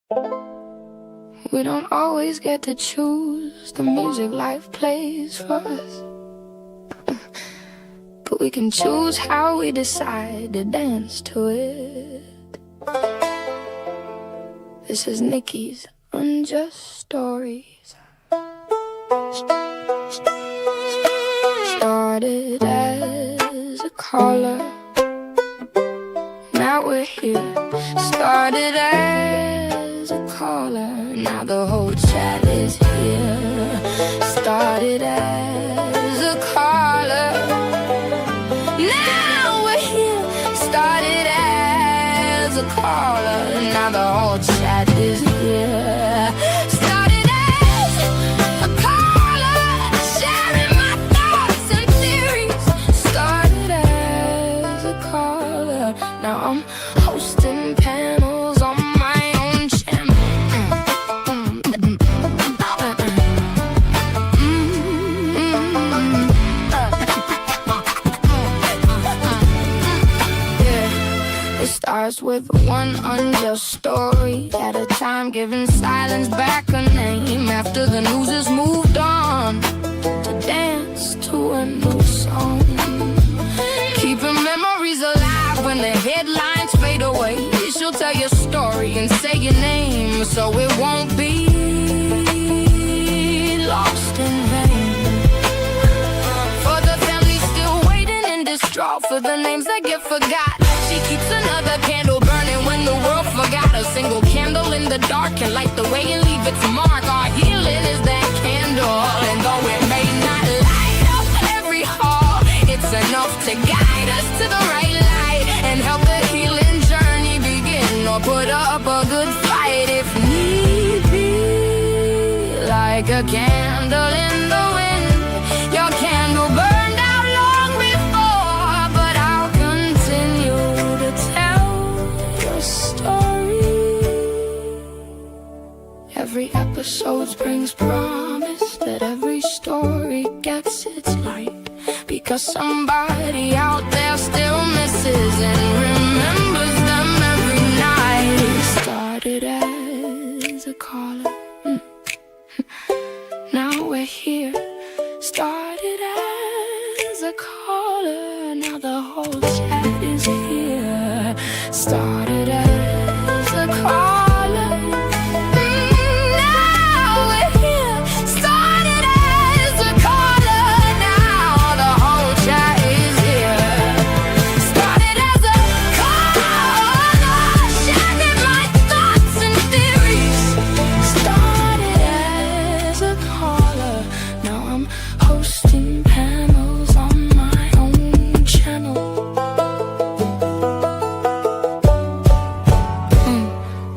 We don't always get to choose the music life plays for us, but we can choose how we decide to dance to it. This is Nicky's UnJust Stories. Started as a caller, now we're here. Started as a caller, now the whole chat is here. Started as a caller, now we're here. Started as a caller, now the whole chat is here. Started as a caller, sharing my thoughts and theories. Started as a caller, now I'm hosting panels on my own channel. It starts with one unjust story at a time, giving silence back a name after the news has moved on to dance to a new song. Keeping memories alive when the headlines fade away. She'll tell your story and say your name, so it won't be lost in vain. For the family still waiting and distraught for the names that get forgot, she keeps another candle burning when the world forgot. A single candle in the dark can light the way and leave its mark. Our healing is that candle, and though it may not light up every hall, it's enough to guide us to the right light and help the healing journey begin, or put up a good fight if need be. Like a candle in the wind, your candle burned out long before, but I'll continue to tell your story. Every episode brings promise that every story gets its light, because somebody out there still misses and remembers them every night. Started as a caller, now we're here. Started as a caller, now the whole chat is here. Started as a caller, now we're here. Started as a caller, now the whole chat is here. Started as a caller, sharing my thoughts and theories. Started as a caller, now I'm hosting panels on my own channel.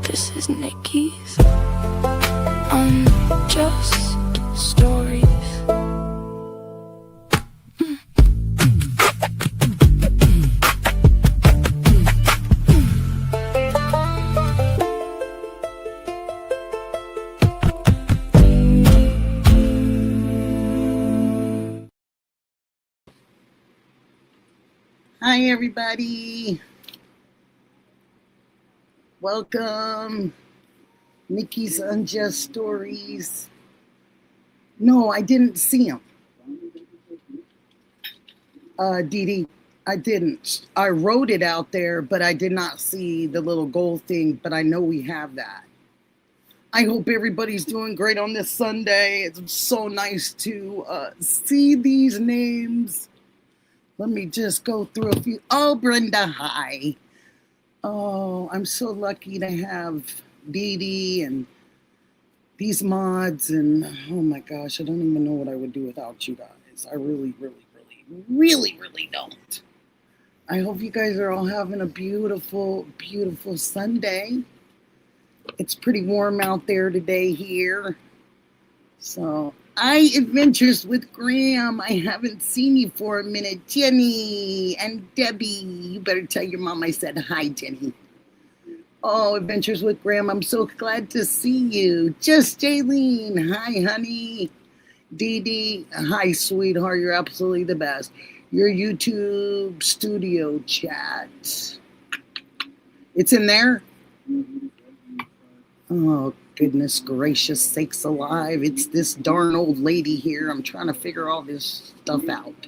This is Nicky's UnJust Stories. Hi, everybody. Welcome. Nicky's UnJust Stories. No, I didn't see him. Dee Dee, I didn't. I wrote it out there, but I did not see the little gold thing, but I know we have that. I hope everybody's doing great on this Sunday. It's so nice to see these names. Let me just go through a few. Oh, Brenda, hi. Oh, I'm so lucky to have Dee Dee and these mods. And oh my gosh, I don't even know what I would do without you guys. I really don't. I hope you guys are all having a beautiful, beautiful Sunday. It's pretty warm out there today here. So, Adventures with Graham. I haven't seen you for a minute. Jenny and Debbie. You better tell your mom I said hi, Jenny. Oh, Adventures with Graham. I'm so glad to see you. Just Jaylene. Hi, honey. Dee Dee. Hi, sweetheart. You're absolutely the best. Your YouTube studio chat. It's in there? Oh, goodness gracious sakes alive. It's this darn old lady here. I'm trying to figure all this stuff out.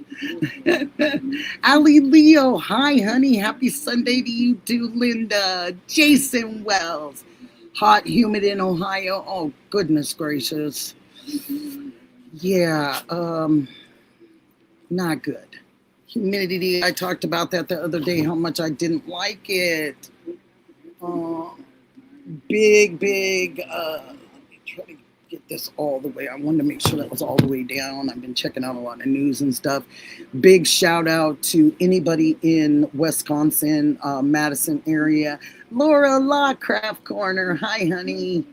Ali Leo, hi, honey. Happy Sunday to you too, Linda. Jason Wells, hot, humid in Ohio. Oh, goodness gracious. Yeah, not good. Humidity, I talked about that the other day, how much I didn't like it. Big, let me try to get this all the way. I wanted to make sure that was all the way down. I've been checking out a lot of news and stuff. Big shout out to anybody in Wisconsin, Madison area. Laura Lawcraft Corner, hi, honey.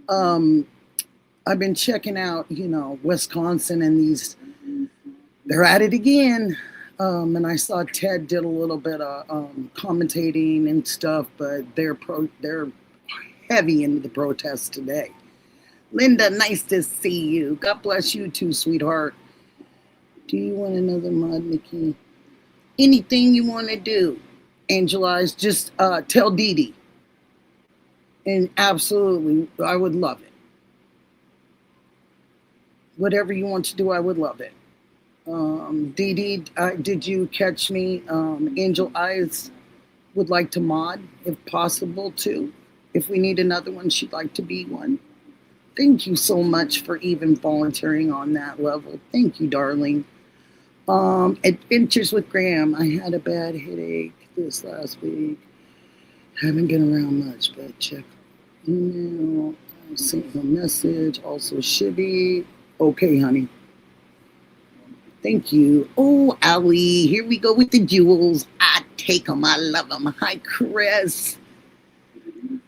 I've been checking out, Wisconsin and they're at it again. And I saw Ted did a little bit of commentating and stuff, but they're heavy into the protest today. Linda, nice to see you. God bless you too, sweetheart. Do you want another mod, Nikki? Anything you want to do, Angelize, just tell Dee Dee. And absolutely, I would love it. Whatever you want to do, I would love it. Dee Dee, did you catch me? Angel Eyes would like to mod, if possible, too. If we need another one, she'd like to be one. Thank you so much for even volunteering on that level. Thank you, darling. Adventures with Graham. I had a bad headache this last week. Haven't been around much, but check email. I sent you a message. Also, Shibby. Okay, honey. Thank you. Oh, Ali, here we go with the jewels. I take them. I love them. Hi, Chris.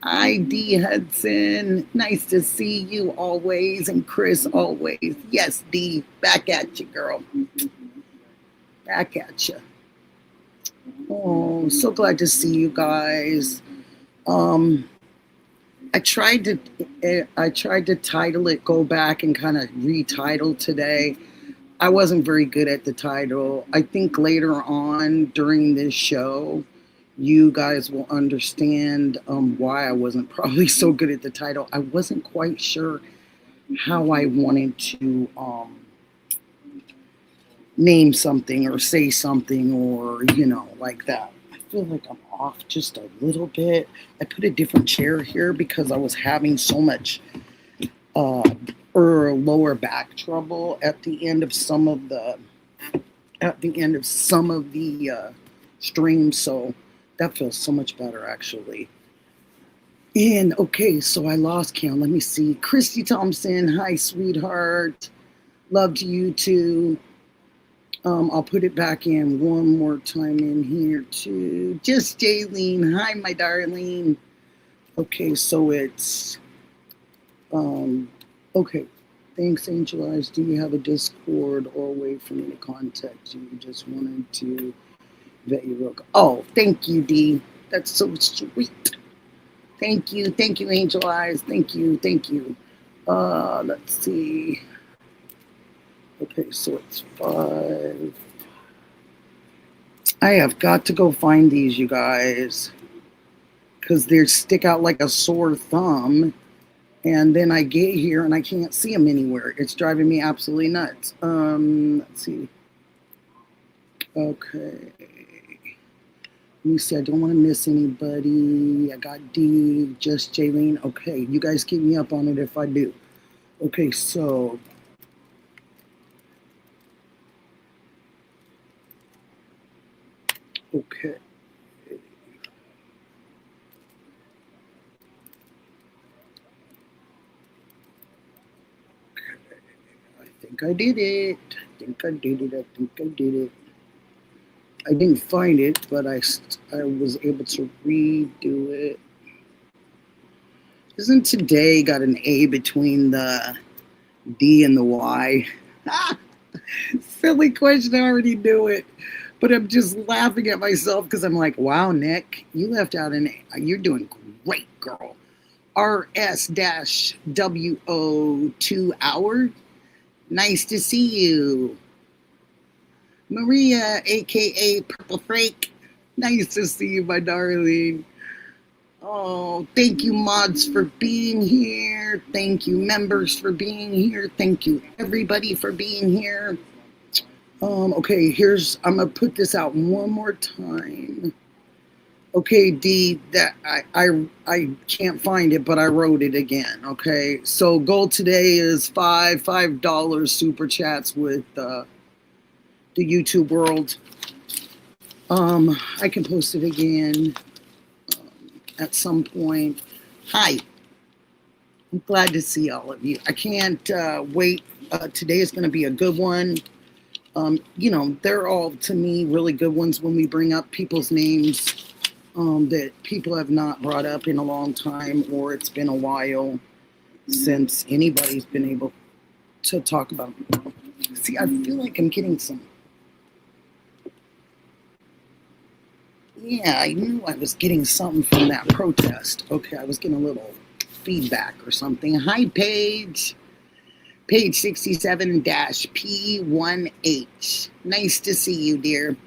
Hi, D. Hudson. Nice to see you always. And Chris always. Yes, D. Back at you, girl. Back at you. Oh, so glad to see you guys. I tried to title it, go back and kind of retitle today. I wasn't very good at the title. I think later on during this show, you guys will understand why I wasn't probably so good at the title. I wasn't quite sure how I wanted to name something or say something or, like that. I feel like I'm off just a little bit. I put a different chair here because I was having so much lower back trouble at the end of some of the streams, so that feels so much better actually. And okay, so I lost count. Let me see. Christy Thompson, hi sweetheart. Love to you too. I'll put it back in one more time in here too. Just Jaylene, hi my darling. Okay, so it's okay. Thanks, Angel Eyes. Do you have a Discord or a way for me to contact you? Just wanted to vet you real quick. Oh, thank you, Dee. That's so sweet. Thank you, Angel Eyes. Thank you. Let's see. Okay, so it's 5. I have got to go find these, you guys, because they stick out like a sore thumb. And then I get here and I can't see them anywhere. It's driving me absolutely nuts. Let's see. Okay. Let me see. I don't want to miss anybody. I got D, just Jaylene. Okay, you guys keep me up on it if I do. Okay, so. Okay. I did it. I think I did it. I didn't find it, but I was able to redo it. Isn't today got an A between the D and the Y? Silly question, I already knew it. But I'm just laughing at myself because I'm like, wow, Nick, you left out an A. You're doing great, girl. RS-WO 2 hour. Nice to see you. Maria, a.k.a. Purple Freak. Nice to see you, my darling. Oh, thank you, mods, for being here. Thank you, members, for being here. Thank you, everybody, for being here. Okay, I'm gonna put this out one more time. Okay, D, that I can't find it, but I wrote it again. Okay, so goal today is $5 super chats with the YouTube world. I can post it again at some point. Hi, I'm glad to see all of you. I can't wait. Today is going to be a good one. They're all, to me, really good ones when we bring up people's names that people have not brought up in a long time, or it's been a while since anybody's been able to talk about them. See, I feel like I'm getting some. Yeah, I knew I was getting something from that protest. Okay, I was getting a little feedback or something. Hi, Paige. Page 67-P1H. Nice to see you, dear.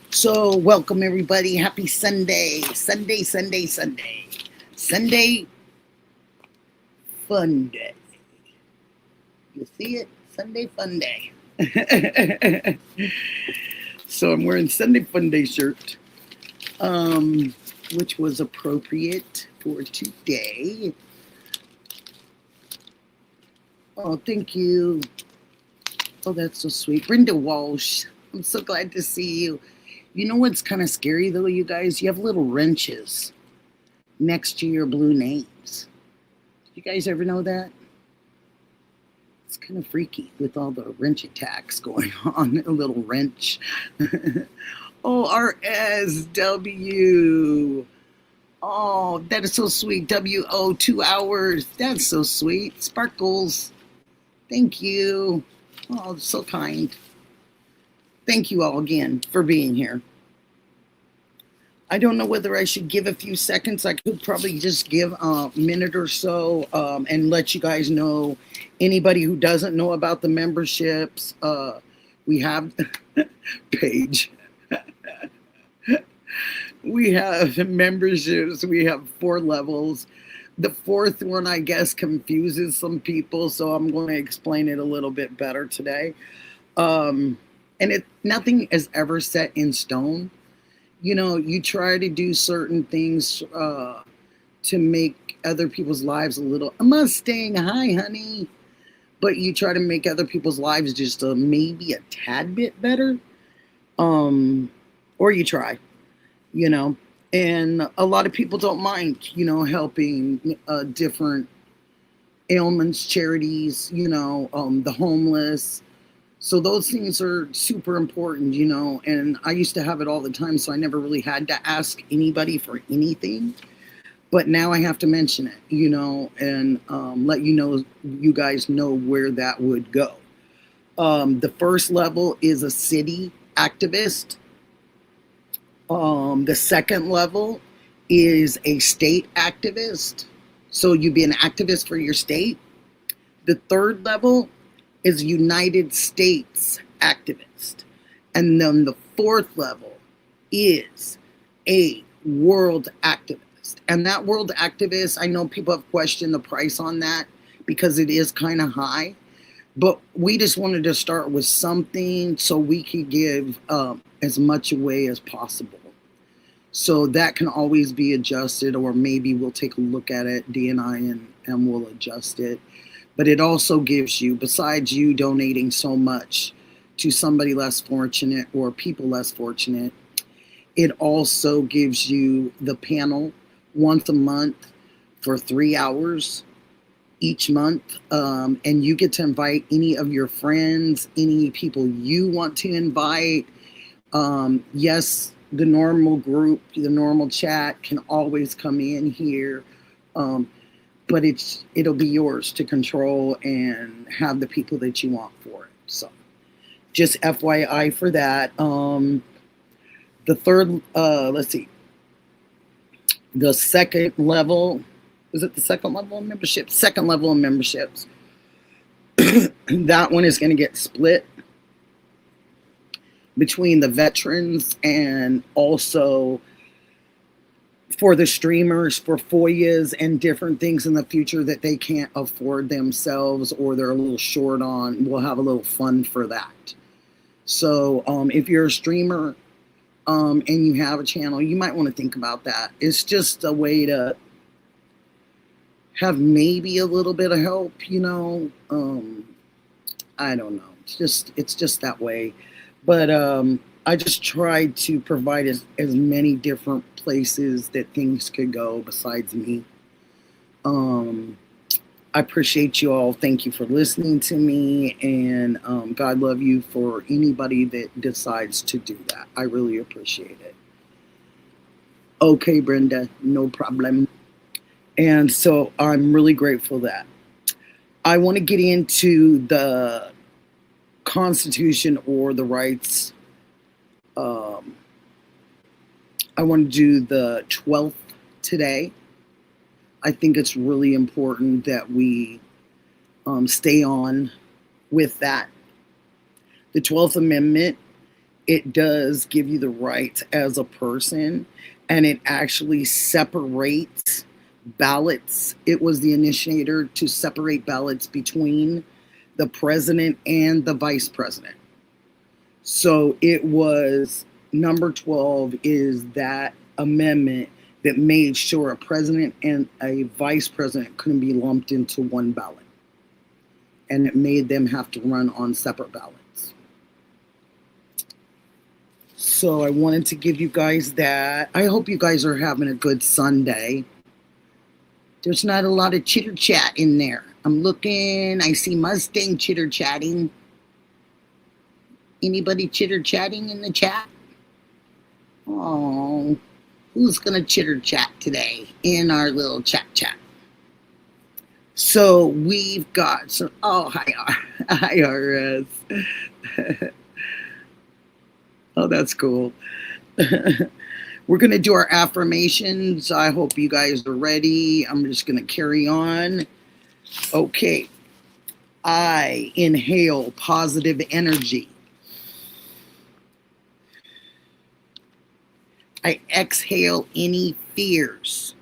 So, welcome everybody. Happy Sunday. Sunday fun day. You see it? Sunday fun day. So I'm wearing Sunday fun day shirt, which was appropriate for today. Oh, thank you. Oh, that's so sweet. Brenda Walsh, I'm so glad to see you. You know what's kind of scary, though, you guys? You have little wrenches next to your blue names. You guys ever know that? It's kind of freaky with all the wrench attacks going on. A little wrench. Oh, RSW. Oh, that is so sweet. WO 2 hours. That's so sweet. Sparkles. Thank you. Oh, so kind. Thank you all again for being here. I don't know whether I should give a few seconds. I could probably just give a minute or so and let you guys know. Anybody who doesn't know about the memberships, we have Paige. We have memberships. We have 4 levels. The 4th one, I guess, confuses some people, so I'm going to explain it a little bit better today. And nothing is ever set in stone. You try to do certain things to make other people's lives a little. A Mustang, hi, honey. But you try to make other people's lives just maybe a tad bit better. Or you try, And a lot of people don't mind, helping different ailments, charities, the homeless. So those things are super important, and I used to have it all the time, so I never really had to ask anybody for anything. But now I have to mention it, and let you guys know where that would go. The first level is a city activist. The second level is a state activist. So you be an activist for your state. The third level is United States activist. And then the 4th level is a world activist. And that world activist, I know people have questioned the price on that because it is kind of high. But we just wanted to start with something so we could give as much away as possible. So that can always be adjusted, or maybe we'll take a look at it, D&I, and we'll adjust it. But it also gives you, besides you donating so much to somebody less fortunate or people less fortunate, it also gives you the panel once a month for 3 hours each month. And you get to invite any of your friends, any people you want to invite. Yes, the normal group, the normal chat can always come in here. But it'll be yours to control and have the people that you want for it. So just FYI for that. The third, let's see. The second level, is it the second level of membership? Second level of memberships. That one is going to get split between the veterans and also for the streamers for FOIAs and different things in the future that they can't afford themselves or they're a little short on. We'll have a little fund for that. So if you're a streamer and you have a channel, you might want to think about that. It's just a way to have maybe a little bit of help, you know. I don't know. It's just that way. But I just tried to provide as many different places that things could go besides me. I appreciate you all. Thank you for listening to me, and God love you for anybody that decides to do that. I really appreciate it. Okay, Brenda, no problem. And so I'm really grateful that I want to get into the Constitution or the rights. I want to do the 12th today. I think it's really important that we stay on with that. The 12th Amendment, it does give you the right as a person, and it actually separates ballots. It was the initiator to separate ballots between the president and the vice president. So it was number 12 is that amendment that made sure a president and a vice president couldn't be lumped into one ballot. And it made them have to run on separate ballots. So I wanted to give you guys that. I hope you guys are having a good Sunday. There's not a lot of chitter chat in there. I'm looking, I see Mustang chitter chatting. Anybody chitter chatting in the chat? Oh, who's gonna chitter chat today in our little chat? So we've got some, oh, hi RS. Oh, that's cool. We're going to do our affirmations. I hope you guys are ready. I'm just going to carry on. Okay. I inhale positive energy. I exhale any fears.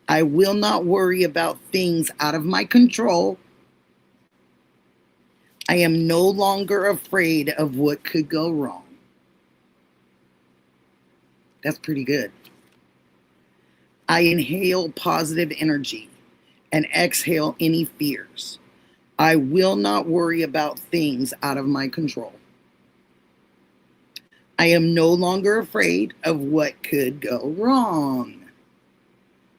I will not worry about things out of my control. I am no longer afraid of what could go wrong. That's pretty good. I inhale positive energy and exhale any fears. I will not worry about things out of my control. I am no longer afraid of what could go wrong.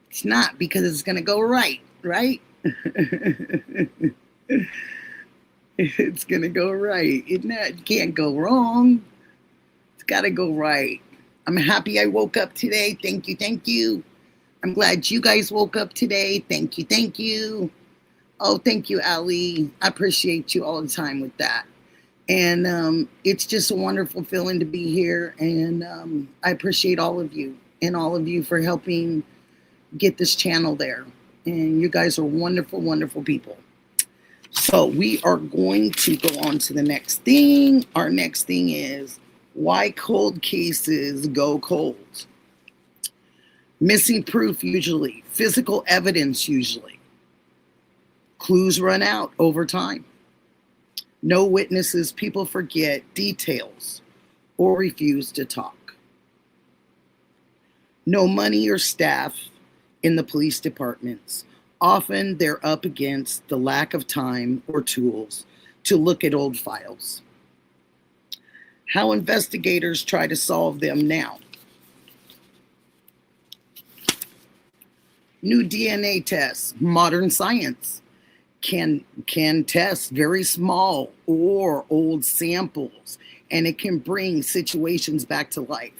It's not, because it's going to go right, right? It's going to go right. It can't go wrong. It's got to go right. I'm happy I woke up today. Thank you. I'm glad you guys woke up today. Thank you. Oh, thank you, Ali. I appreciate you all the time with that. And it's just a wonderful feeling to be here. And I appreciate all of you and all of you for helping get this channel there. And you guys are wonderful, wonderful people. So we are going to go on to the next thing. Our next thing is why cold cases go cold. Missing proof usually. Physical evidence usually. Clues run out over time. No witnesses, people forget details or refuse to talk. No money or staff in the police departments. Often they're up against the lack of time or tools to look at old files. How investigators try to solve them now. New DNA tests, modern science can test very small or old samples, and it can bring situations back to life.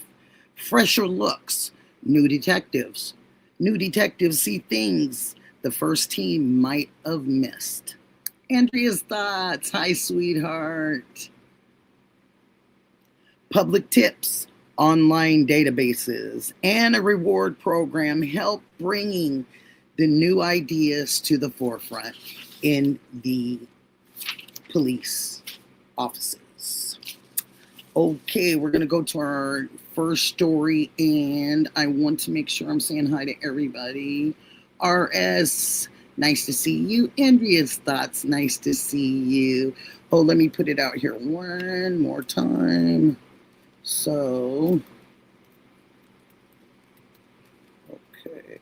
Fresher looks, new detectives. New detectives see things the first team might have missed. Andrea's thoughts. Hi, sweetheart. Public tips, online databases, and a reward program help bringing the new ideas to the forefront in the police offices. Okay, we're going to go to our first story, and I want to make sure I'm saying hi to everybody. RS, nice to see you. Andrea's thoughts, nice to see you. Oh, let me put it out here one more time. So, okay.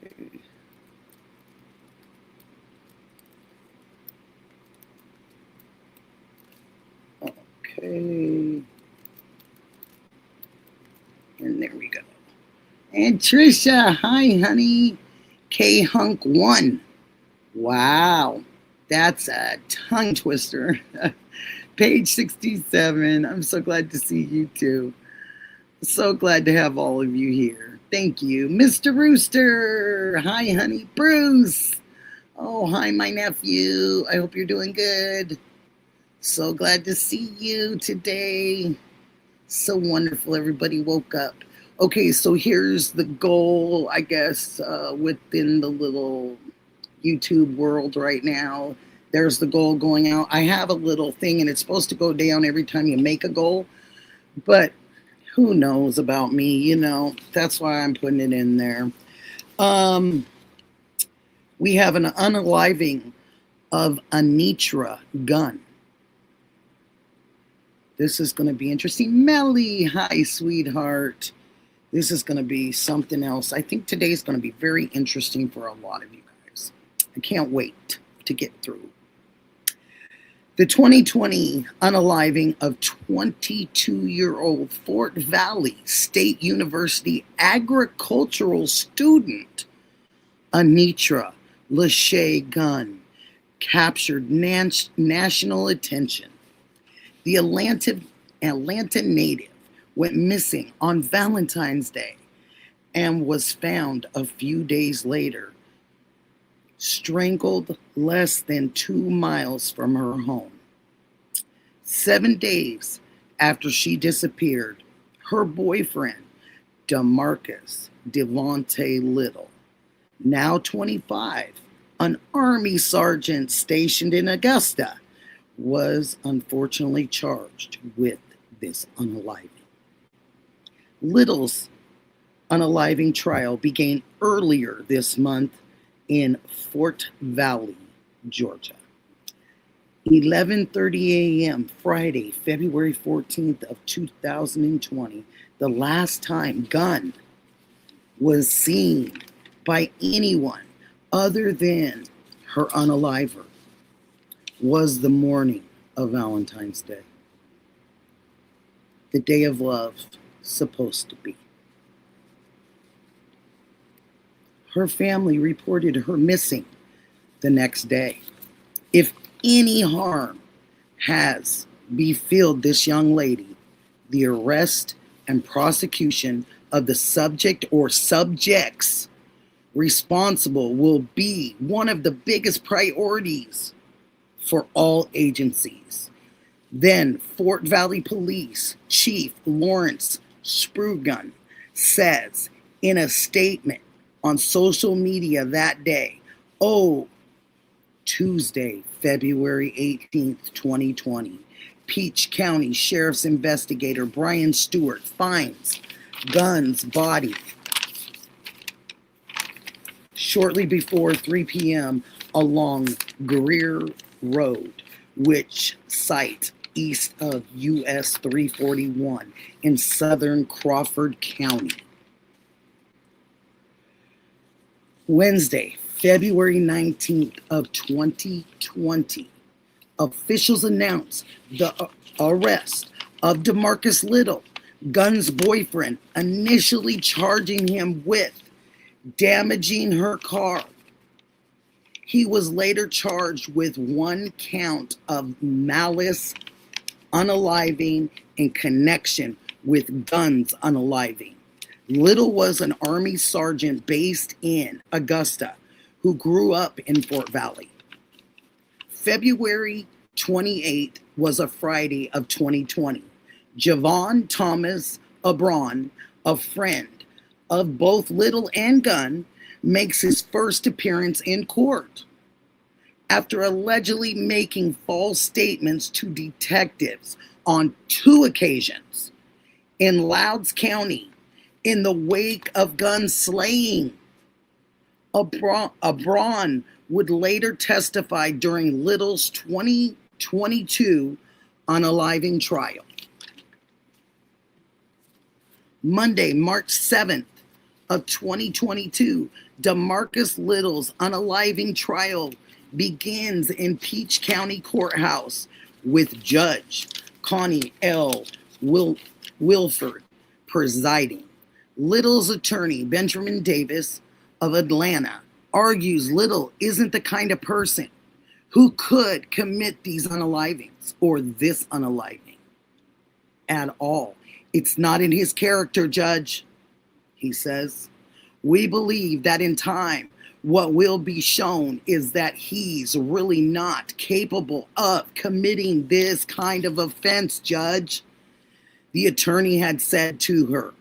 Okay. And there we go. And Trisha, hi, honey. K Hunk 1. Wow. That's a tongue twister. Page 67. I'm so glad to see you too. So glad to have all of you here. Thank you. Mr. Rooster. Hi, honey. Bruce. Oh, hi, my nephew. I hope you're doing good. So glad to see you today. So wonderful everybody woke up. Okay, so here's the goal, I guess, within the little YouTube world right now. There's the goal going out. I have a little thing, and it's supposed to go down every time you make a goal. But who knows about me, you know. That's why I'm putting it in there. We have an unaliving of Anitra Gunn. This is going to be interesting. Melly, hi, sweetheart. This is going to be something else. I think today is going to be very interesting for a lot of you guys. I can't wait to get through. The 2020 unaliving of 22-year-old Fort Valley State University agricultural student Anitra Lachey Gunn captured national attention. The Atlanta native went missing on Valentine's Day and was found a few days later, strangled less than 2 miles from her home. 7 days after she disappeared, her boyfriend, DeMarcus Devontae Little, now 25, an Army sergeant stationed in Augusta, was unfortunately charged with this unaliving. Little's unaliving trial began earlier this month in Fort Valley, Georgia. 11:30 a.m. Friday, February 14th of 2020, the last time Gunn was seen by anyone other than her unaliver was the morning of Valentine's Day. The day of love, supposed to be. Her family reported her missing the next day. If any harm has befilled this young lady, the arrest and prosecution of the subject or subjects responsible will be one of the biggest priorities for all agencies. Then Fort Valley Police Chief Lawrence Sprugun says in a statement on social media that day, Tuesday, February 18th, 2020, Peach County Sheriff's investigator Brian Stewart finds Gunn's body shortly before 3 p.m. along Greer Road, which site east of US 341 in southern Crawford County. Wednesday, February 19th of 2020, officials announced the arrest of DeMarcus Little, Gunn's boyfriend, initially charging him with damaging her car. He was later charged with 1 count of malice unaliving in connection with Gunn's unaliving. Little was an Army sergeant based in Augusta who grew up in Fort Valley. February 28th was a Friday of 2020. Javon Thomas Abron, a friend of both Little and Gunn, makes his first appearance in court. After allegedly making false statements to detectives on 2 occasions in Louds County in the wake of gun slaying. Abron would later testify during Little's 2022 unaliving trial. Monday, March 7th of 2022, DeMarcus Little's unaliving trial begins in Peach County Courthouse with Judge Connie L. Wilford presiding. Little's attorney, Benjamin Davis of Atlanta, argues Little isn't the kind of person who could commit these unalivings or this unaliving at all. It's not in his character, Judge, he says. We believe that in time, what will be shown is that he's really not capable of committing this kind of offense, Judge, the attorney had said to her.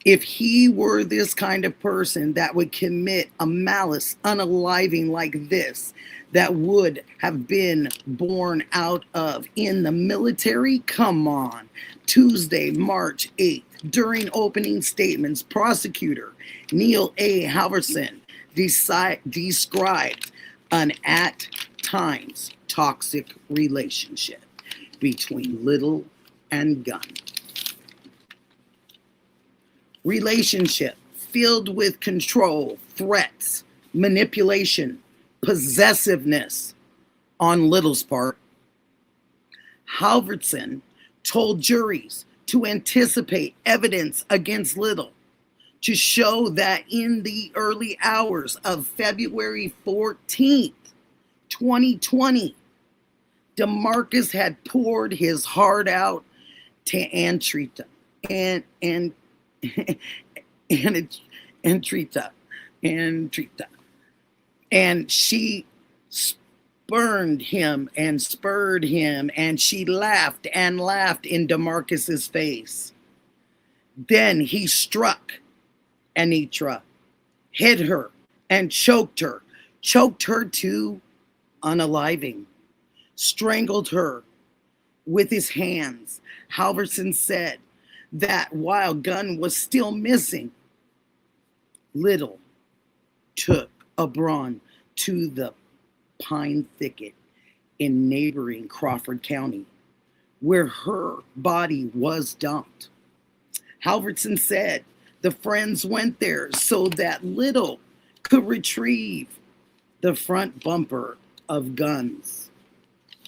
If he were this kind of person that would commit a malice unaliving like this, that would have been born out of in the military, come on. Tuesday, March 8th, during opening statements, prosecutor Neil A. Halverson described an at times toxic relationship between Little and Gunn. Relationship filled with control, threats, manipulation, possessiveness on Little's part. Halverson told juries to anticipate evidence against Little to show that in the early hours of February 14th, 2020, DeMarcus had poured his heart out to Antrita and she spurned him and spurred him, and she laughed and laughed in DeMarcus's face. Then he struck Anitra, hit her, and choked her to unaliving, strangled her with his hands. Halverson said that while Gunn was still missing, Little took Abron to the pine thicket in neighboring Crawford County, where her body was dumped. Halverson said the friends went there so that Little could retrieve the front bumper of Gunn's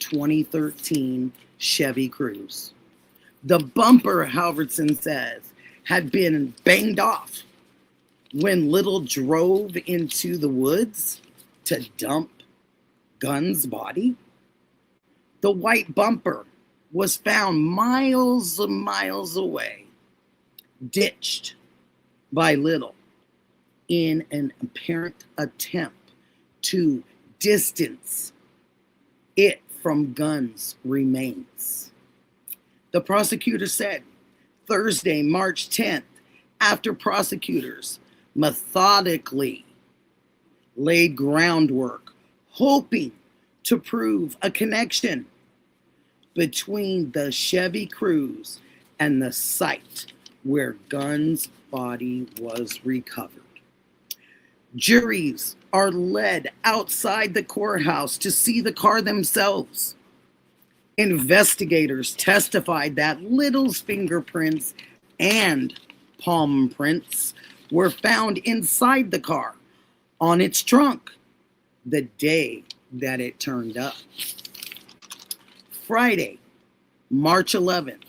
2013 Chevy Cruze. The bumper, Halverson says, had been banged off when Little drove into the woods to dump Gunn's body. The white bumper was found miles and miles away, ditched by Little in an apparent attempt to distance it from Gunn's remains. The prosecutor said Thursday, March 10th, after prosecutors methodically laid groundwork, hoping to prove a connection between the Chevy Cruze and the site where Gunn's body was recovered. Juries are led outside the courthouse to see the car themselves. Investigators testified that Little's fingerprints and palm prints were found inside the car on its trunk the day that it turned up. Friday, March 11th,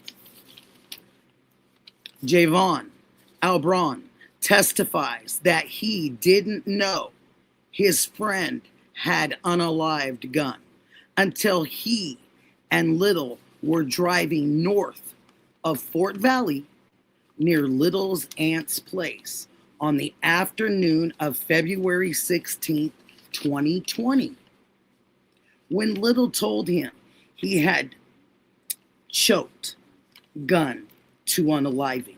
Javon Albron testifies that he didn't know his friend had unalived Gunn until he and Little were driving north of Fort Valley near Little's aunt's place on the afternoon of February 16th, 2020. When Little told him he had choked Gunn to unaliving,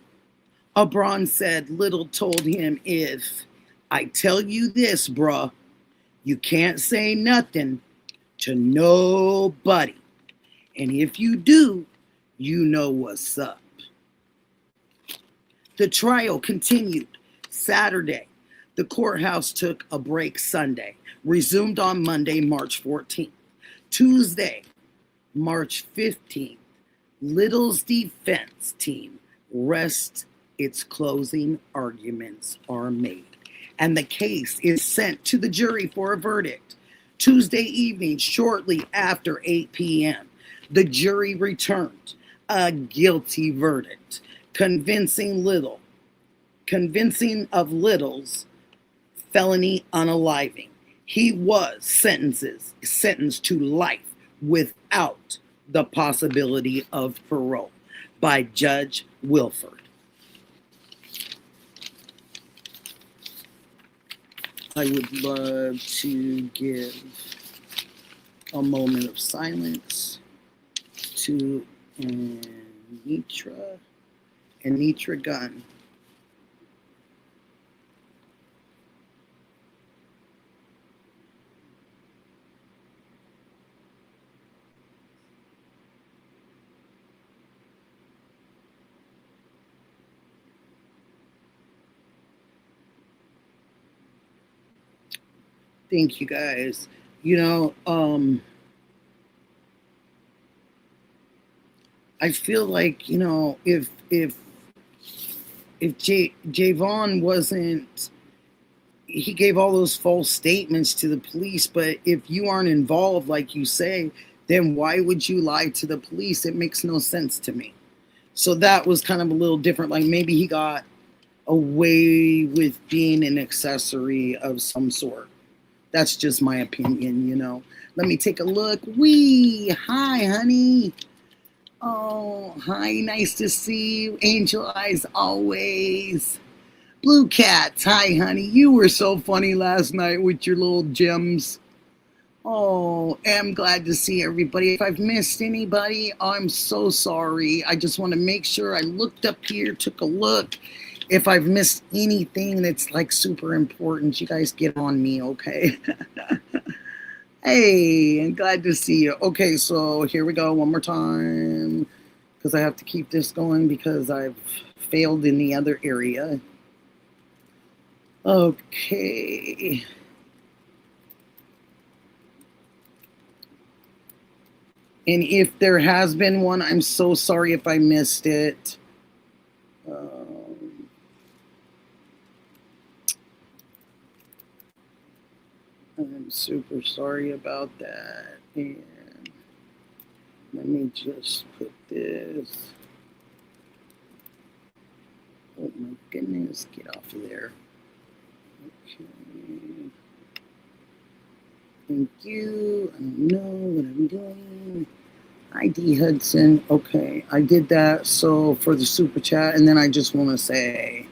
Abron said Little told him, "If I tell you this, bruh, you can't say nothing to nobody. And if you do, you know what's up." The trial continued Saturday. The courthouse took a break Sunday, resumed on Monday, March 14th. Tuesday, March 15th, Little's defense team rests its closing arguments are made, and the case is sent to the jury for a verdict. Tuesday evening, shortly after 8 p.m., the jury returned a guilty verdict, convincing of Little's felony unaliving. He was sentenced to life without the possibility of parole by Judge Wilford. I would love to give a moment of silence to Anitra Gunn. Thank you guys. I feel like, if Javon wasn't, he gave all those false statements to the police, but if you aren't involved, like you say, then why would you lie to the police? It makes no sense to me. So that was kind of a little different. Like maybe he got away with being an accessory of some sort. That's just my opinion, Let me take a look. Hi, honey. Oh, hi, nice to see you. Angel eyes always. Blue Cats, hi, honey. You were so funny last night with your little gems. Oh, I'm glad to see everybody. If I've missed anybody, I'm so sorry. I just want to make sure I looked up here, took a look. If I've missed anything that's like super important, you guys get on me, okay? Hey, I'm glad to see you. Okay, so here we go one more time because I have to keep this going because I've failed in the other area. Okay. And if there has been one, I'm so sorry if I missed it. I'm super sorry about that. And let me just put this. Oh my goodness, get off of there. Okay. Thank you. I don't know what I'm doing. ID Hudson. Okay, I did that. So for the super chat, and then I just want to say,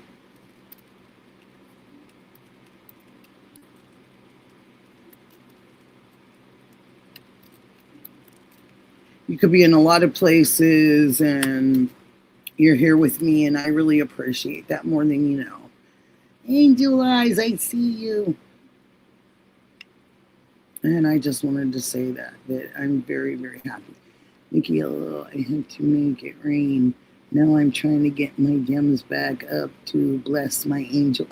you could be in a lot of places and you're here with me, and I really appreciate that more than you know. Angel eyes, I see you. And I just wanted to say that I'm very, very happy. Nikki, I had to make it rain. Now I'm trying to get my gems back up to bless my angel.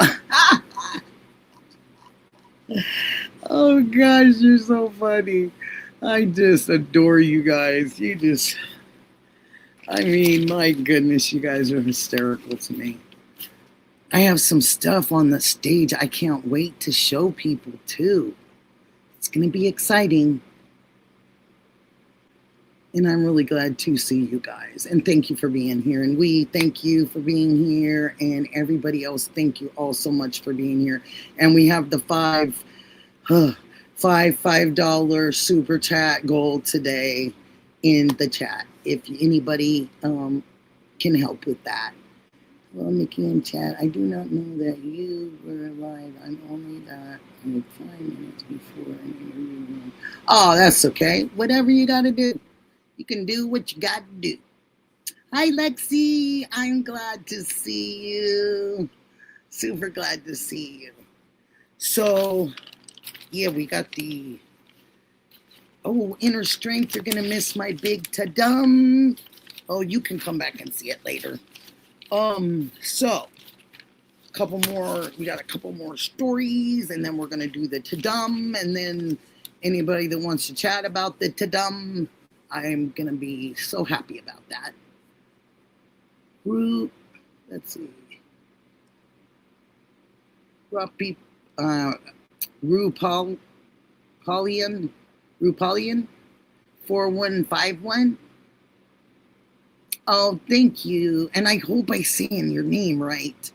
Oh gosh, you're so funny. I just adore you guys. My goodness, you guys are hysterical to me. I have some stuff on the stage I can't wait to show people too. It's going to be exciting. And I'm really glad to see you guys. And thank you for being here. And we thank you for being here. And everybody else, thank you all so much for being here. And we have the $5 super chat goal today in the chat. If anybody can help with that. Well, Nikki in chat, I do not know that you were alive. I'm only that 5 minutes before an interview. Oh, that's okay. Whatever you got to do. You can do what you got to do. Hi, Lexi. I'm glad to see you. Super glad to see you. So, yeah, we got the... Oh, Inner Strength. You're going to miss my big ta-dum. Oh, you can come back and see it later. So we got a couple more stories, and then we're gonna do the Tadum, and then anybody that wants to chat about the Tadum, I'm gonna be so happy about that. Let's see. Rupolian 4151. Oh, thank you. And I hope I'm saying your name right.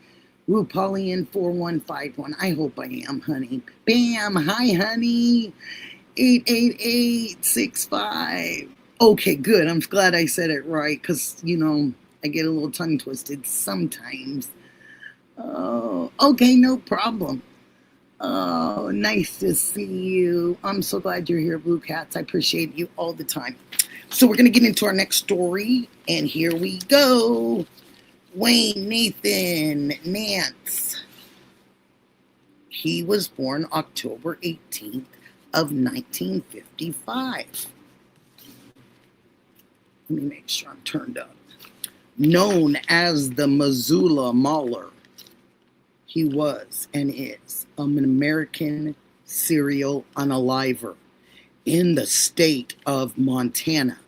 Rupolian 4151. I hope I am, honey. Bam. Hi, honey. 88865. Okay, good. I'm glad I said it right because, I get a little tongue twisted sometimes. Oh, okay, no problem. Oh, nice to see you. I'm so glad you're here, Blue Cats. I appreciate you all the time. So we're going to get into our next story, and here we go. Wayne Nathan Nance. He was born October 18th of 1955. Let me make sure I'm turned up. Known as the Missoula Mauler, he was and is an American serial unaliver in the state of Montana.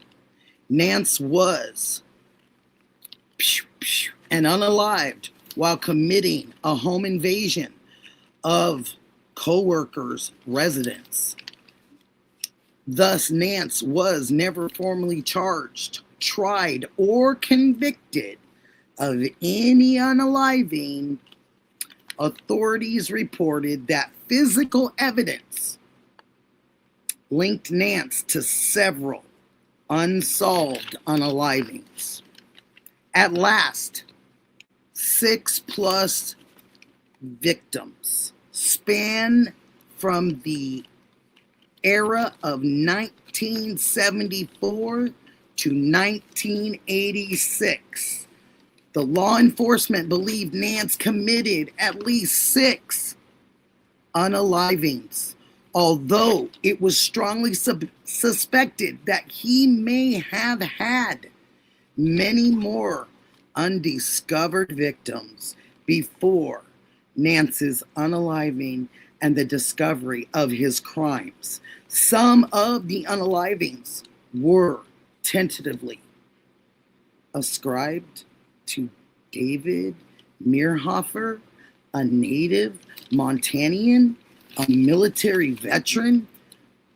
Nance was and unalived while committing a home invasion of co-workers' residence. Thus, Nance was never formally charged, tried, or convicted of any unaliving. Authorities reported that physical evidence linked Nance to several unsolved unalivings. At last, 6+ victims span from the era of 1974 to 1986. The law enforcement believed Nance committed at least 6 unalivings, although it was strongly suspected that he may have had many more undiscovered victims before Nance's unaliving and the discovery of his crimes. Some of the unalivings were tentatively ascribed to David Meerhofer, a native Montanian, a military veteran.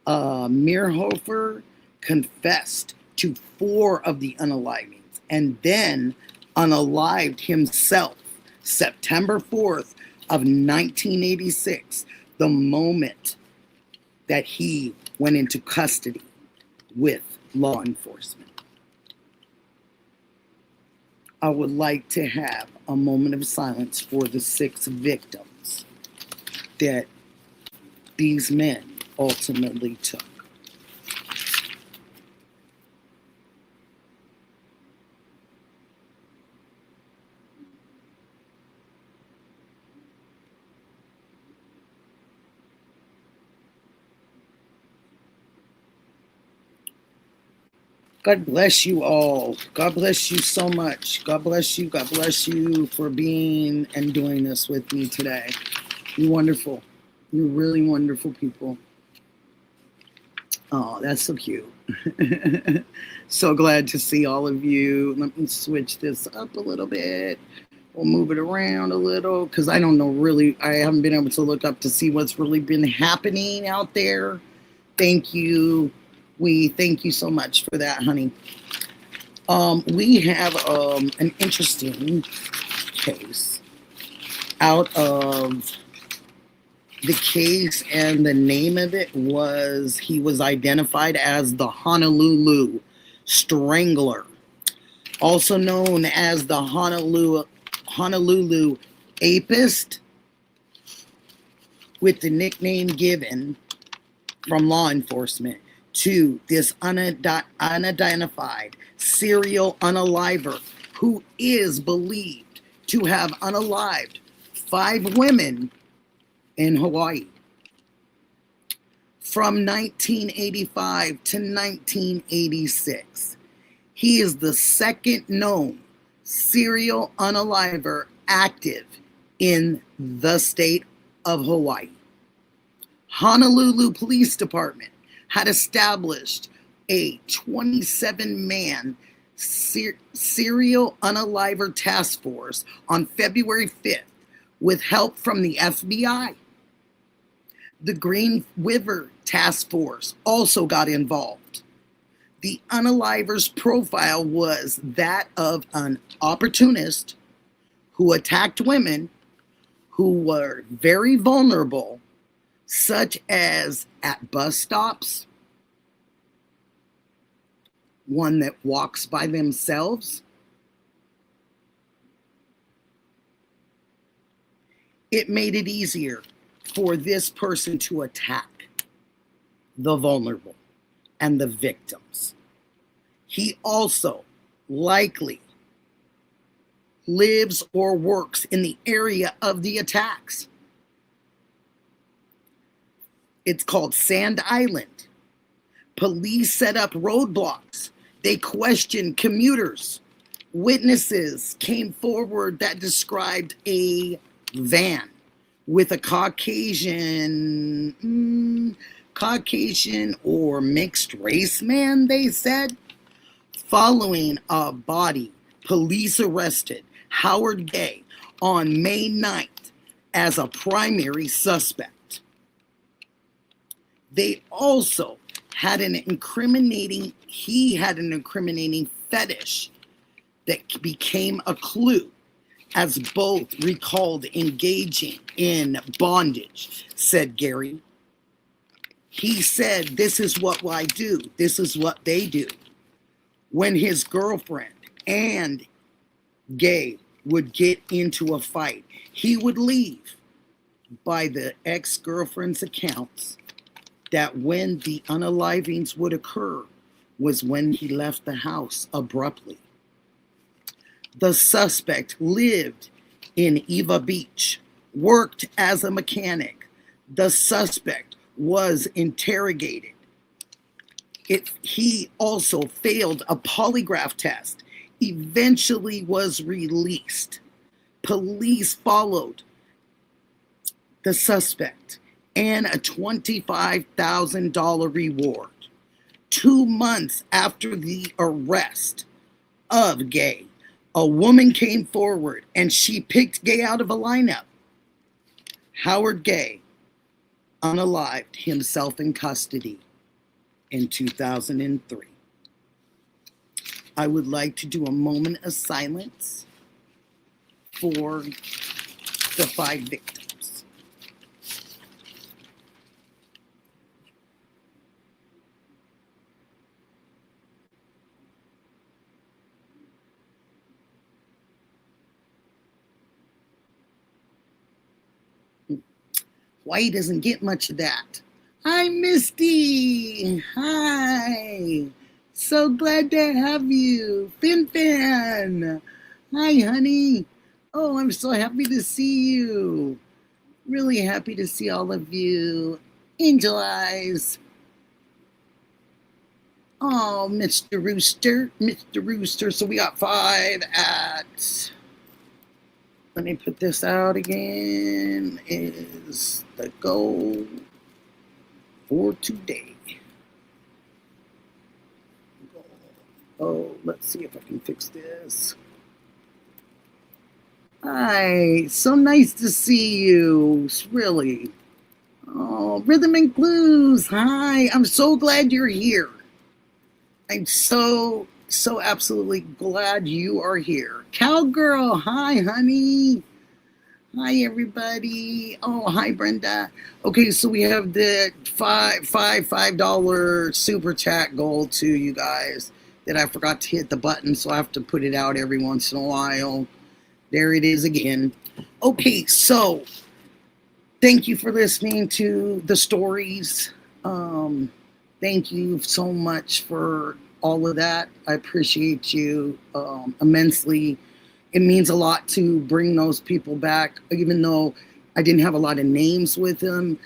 Meerhofer confessed to 4 of the unalivings and then unalived himself September 4th of 1986, the moment that he went into custody with law enforcement. I would like to have a moment of silence for the 6 victims that these men ultimately took. God bless you all. God bless you so much. God bless you. God bless you for being and doing this with me today. You're wonderful. You're really wonderful people. Oh, that's so cute. So glad to see all of you. Let me switch this up a little bit. We'll move it around a little because I don't know really. I haven't been able to look up to see what's really been happening out there. Thank you. We thank you so much for that, honey. We have an interesting case out of the case, and the name of it was, he was identified as the Honolulu Strangler, also known as the Honolulu Apist, with the nickname given from law enforcement to this unidentified serial unaliver who is believed to have unalived 5 women in Hawaii from 1985 to 1986. He is the second known serial unaliver active in the state of Hawaii. Honolulu Police Department had established a 27-man serial unaliver task force on February 5th with help from the FBI. The Green River Task Force also got involved. The unaliver's profile was that of an opportunist who attacked women who were very vulnerable, such as at bus stops, one that walks by themselves. It made it easier for this person to attack the vulnerable and the victims. He also likely lives or works in the area of the attacks. It's called Sand Island. Police set up roadblocks. They questioned commuters. Witnesses came forward that described a van with a Caucasian or mixed race man, they said. Following a body, police arrested Howard Gay on May 9th as a primary suspect. They also had he had an incriminating fetish that became a clue, as both recalled engaging in bondage, said Gary. He said, "This is what I do. This is what they do." When his girlfriend and Gay would get into a fight, he would leave. By the ex-girlfriend's accounts, that when the unalivings would occur was when he left the house abruptly. The suspect lived in Eva Beach, worked as a mechanic. The suspect was interrogated. He also failed a polygraph test, eventually was released. Police followed the suspect and a $25,000 reward. 2 months after the arrest of Gay, a woman came forward and she picked Gay out of a lineup. Howard Gay unalived himself in custody in 2003. I would like to do a moment of silence for the 5 victims. Hawaii doesn't get much of that. Hi, Misty. Hi. So glad to have you. Fin Fin. Hi, honey. Oh, I'm so happy to see you. Really happy to see all of you. Angel Eyes. Oh, Mr. Rooster. Mr. Rooster. So we got 5 at... Let me put this out again. Is the goal for today. Oh, let's see if I can fix this. Hi, so nice to see you. Really. Oh, Rhythm and Clues. Hi, I'm so glad you're here. I'm so absolutely glad you are here. Cowgirl, hi, honey. Hi, everybody. Oh, hi, Brenda. Okay, so we have the $5 super chat goal to you guys that I forgot to hit the button, so I have to put it out every once in a while. There it is again. Okay, so thank you for listening to the stories. Thank you so much for all of that. I appreciate you immensely. It means a lot to bring those people back, even though I didn't have a lot of names with them.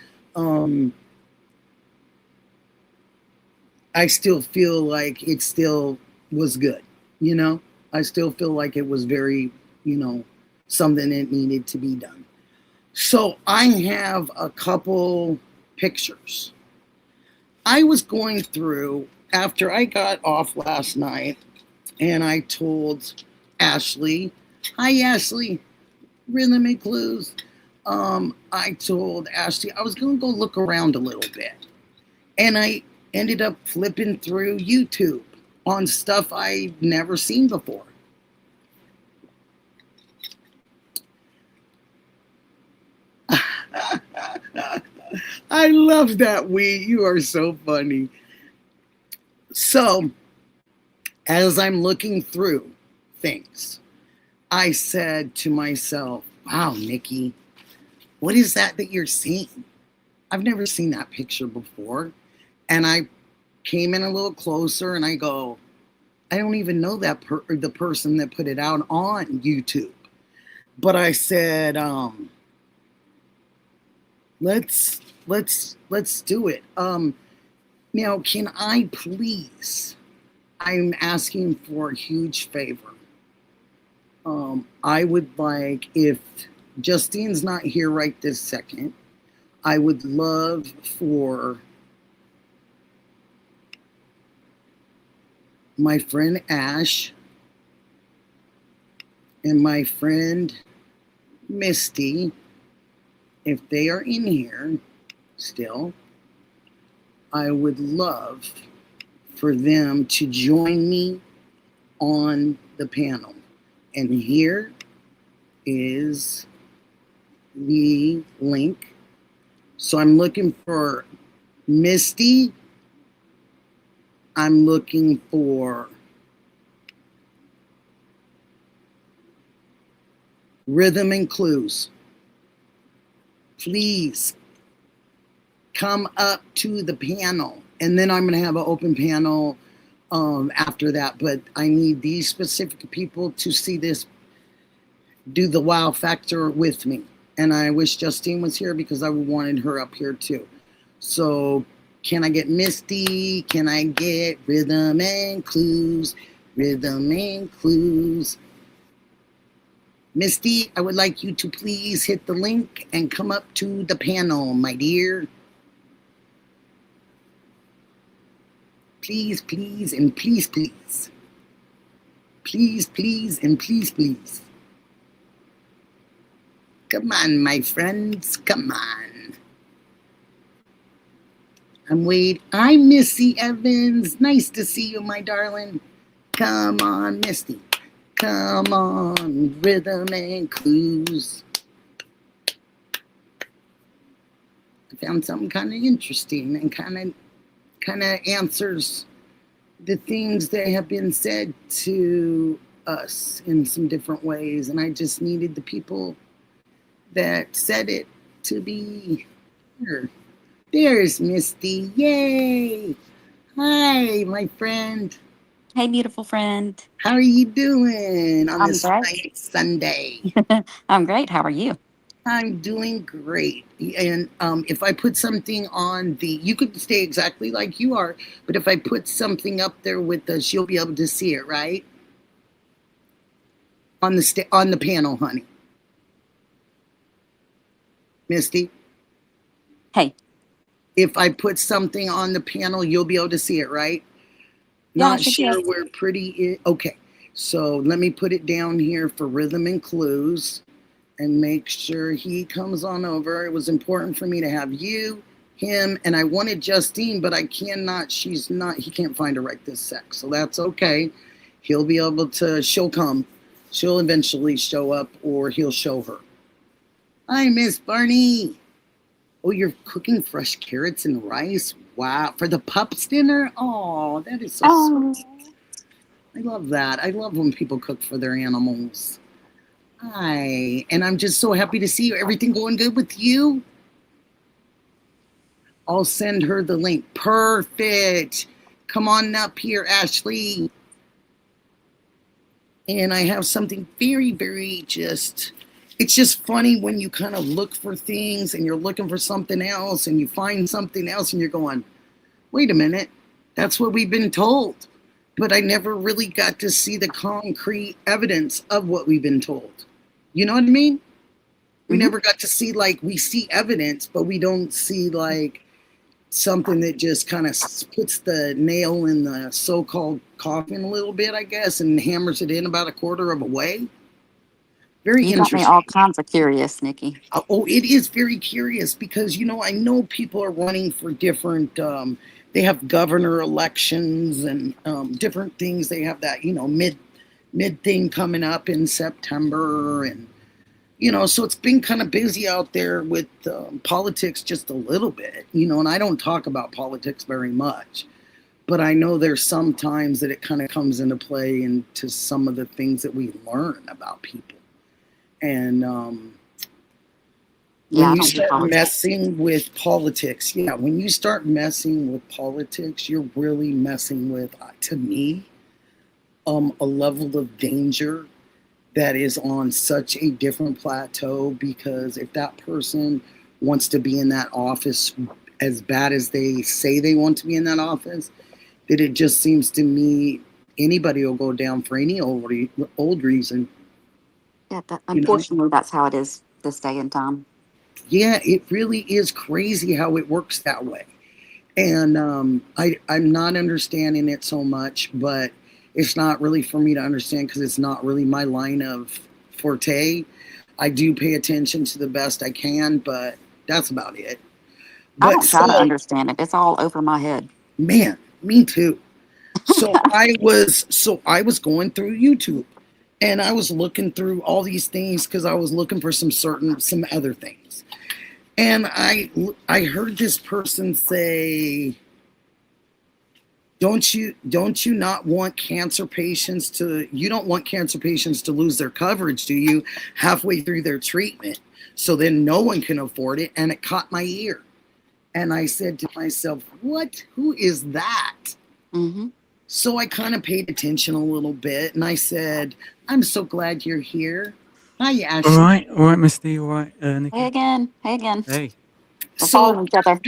I still feel like it still was good, you know? I still feel like it was very, something that needed to be done. So I have a couple pictures. I was going through after I got off last night, and I told Ashley, hi Ashley, Rhythm and Clues. I told Ashley I was going to go look around a little bit. And I ended up flipping through YouTube on stuff I'd never seen before. I love that, you are so funny. So, as I'm looking through things, I said to myself, wow, Nikki, what is that you're seeing? I've never seen that picture before. And I came in a little closer and I go, I don't even know that the person that put it out on YouTube. But I said, let's do it. Now, can I please? I'm asking for a huge favor. I would like, if Justine's not here right this second, I would love for my friend Ash and my friend Misty, if they are in here still, I would love for them to join me on the panel. And here is the link. So I'm looking for Misty. I'm looking for Rhythm and Clues. Please come up to the panel. And then I'm going to have an open panel after that. But I need these specific people to see this, do the wow factor with me. And I wish Justine was here because I wanted her up here too. So can I get Misty? Can I get Rhythm and Clues? Rhythm and Clues. Misty, I would like you to please hit the link and come up to the panel, my dear. Please, please, and please, please. Please, please, and please, please. Come on, my friends, come on. I'm Wade. I'm Missy Evans. Nice to see you, my darling. Come on, Misty. Come on, Rhythm and Clues. I found something kind of interesting and kind of answers the things that have been said to us in some different ways. And I just needed the people that said it to be here. There's Misty. Yay. Hi, my friend. Hey, beautiful friend. How are you doing on I'm this great. nice Sunday? I'm great. How are you? I'm doing great. And if I put something on you could stay exactly like you are, but if I put something up there with us, you'll be able to see it, right? On the panel, honey. Misty? Hey. If I put something on the panel, you'll be able to see it, right? Yeah, Not sure where pretty is. Okay, so let me put it down here for Rhythm and Clues and make sure he comes on over. It was important for me to have you, him, and I wanted Justine, but I cannot, he can't find her right this sec. So that's okay. He'll be able to, she'll come. She'll eventually show up or he'll show her. Hi, Miss Barney. Oh, you're cooking fresh carrots and rice? Wow. For the pups dinner? Oh, that is so sweet. I love that. I love when people cook for their animals. Hi. And I'm just so happy to see you. Everything going good with you? I'll send her the link. Perfect. Come on up here, Ashley. And I have something very, very it's just funny when you kind of look for things and you're looking for something else and you find something else and you're going, wait a minute, that's what we've been told. but I never really got to see the concrete evidence of what we've been told. You know what I mean? We never got to see, like, we see evidence, but we don't see, like, something that just kind of puts the nail in the so-called coffin a little bit, I guess, and hammers it in about a quarter of a way. Very You got me interesting. all kinds of curious, Nikki. Oh, it is very curious because, I know people are running for different, they have governor elections and different things. They have that, mid thing coming up in September. And, so it's been kind of busy out there with politics just a little bit, and I don't talk about politics very much. But I know there's some times that it kind of comes into play into some of the things that we learn about people. And when you start messing with politics, when you start messing with politics, you're really messing with, to me, a level of danger that is on such a different plateau, because if that person wants to be in that office as bad as they say they want to be in that office, that it just seems to me anybody will go down for any old reason. Yeah, unfortunately, that's how it is this day and time. Yeah, it really is crazy how it works that way. And I'm not understanding it so much, but it's not really for me to understand because it's not really my line of forte. I do pay attention to the best I can, but that's about it. I don't try to understand it. It's all over my head. Man, me too. So I was going through YouTube, and I was looking through all these things because I was looking for some other things. And I heard this person say, don't you not want cancer patients to lose their coverage, do you, halfway through their treatment? So then no one can afford it. And it caught my ear. And I said to myself, what? Who is that? Mm-hmm. So I kind of paid attention a little bit, and I said, I'm so glad you're here. Hi, Ashley. All right, Misty, all right, Nikki. Hey again. Hey. We're following each other.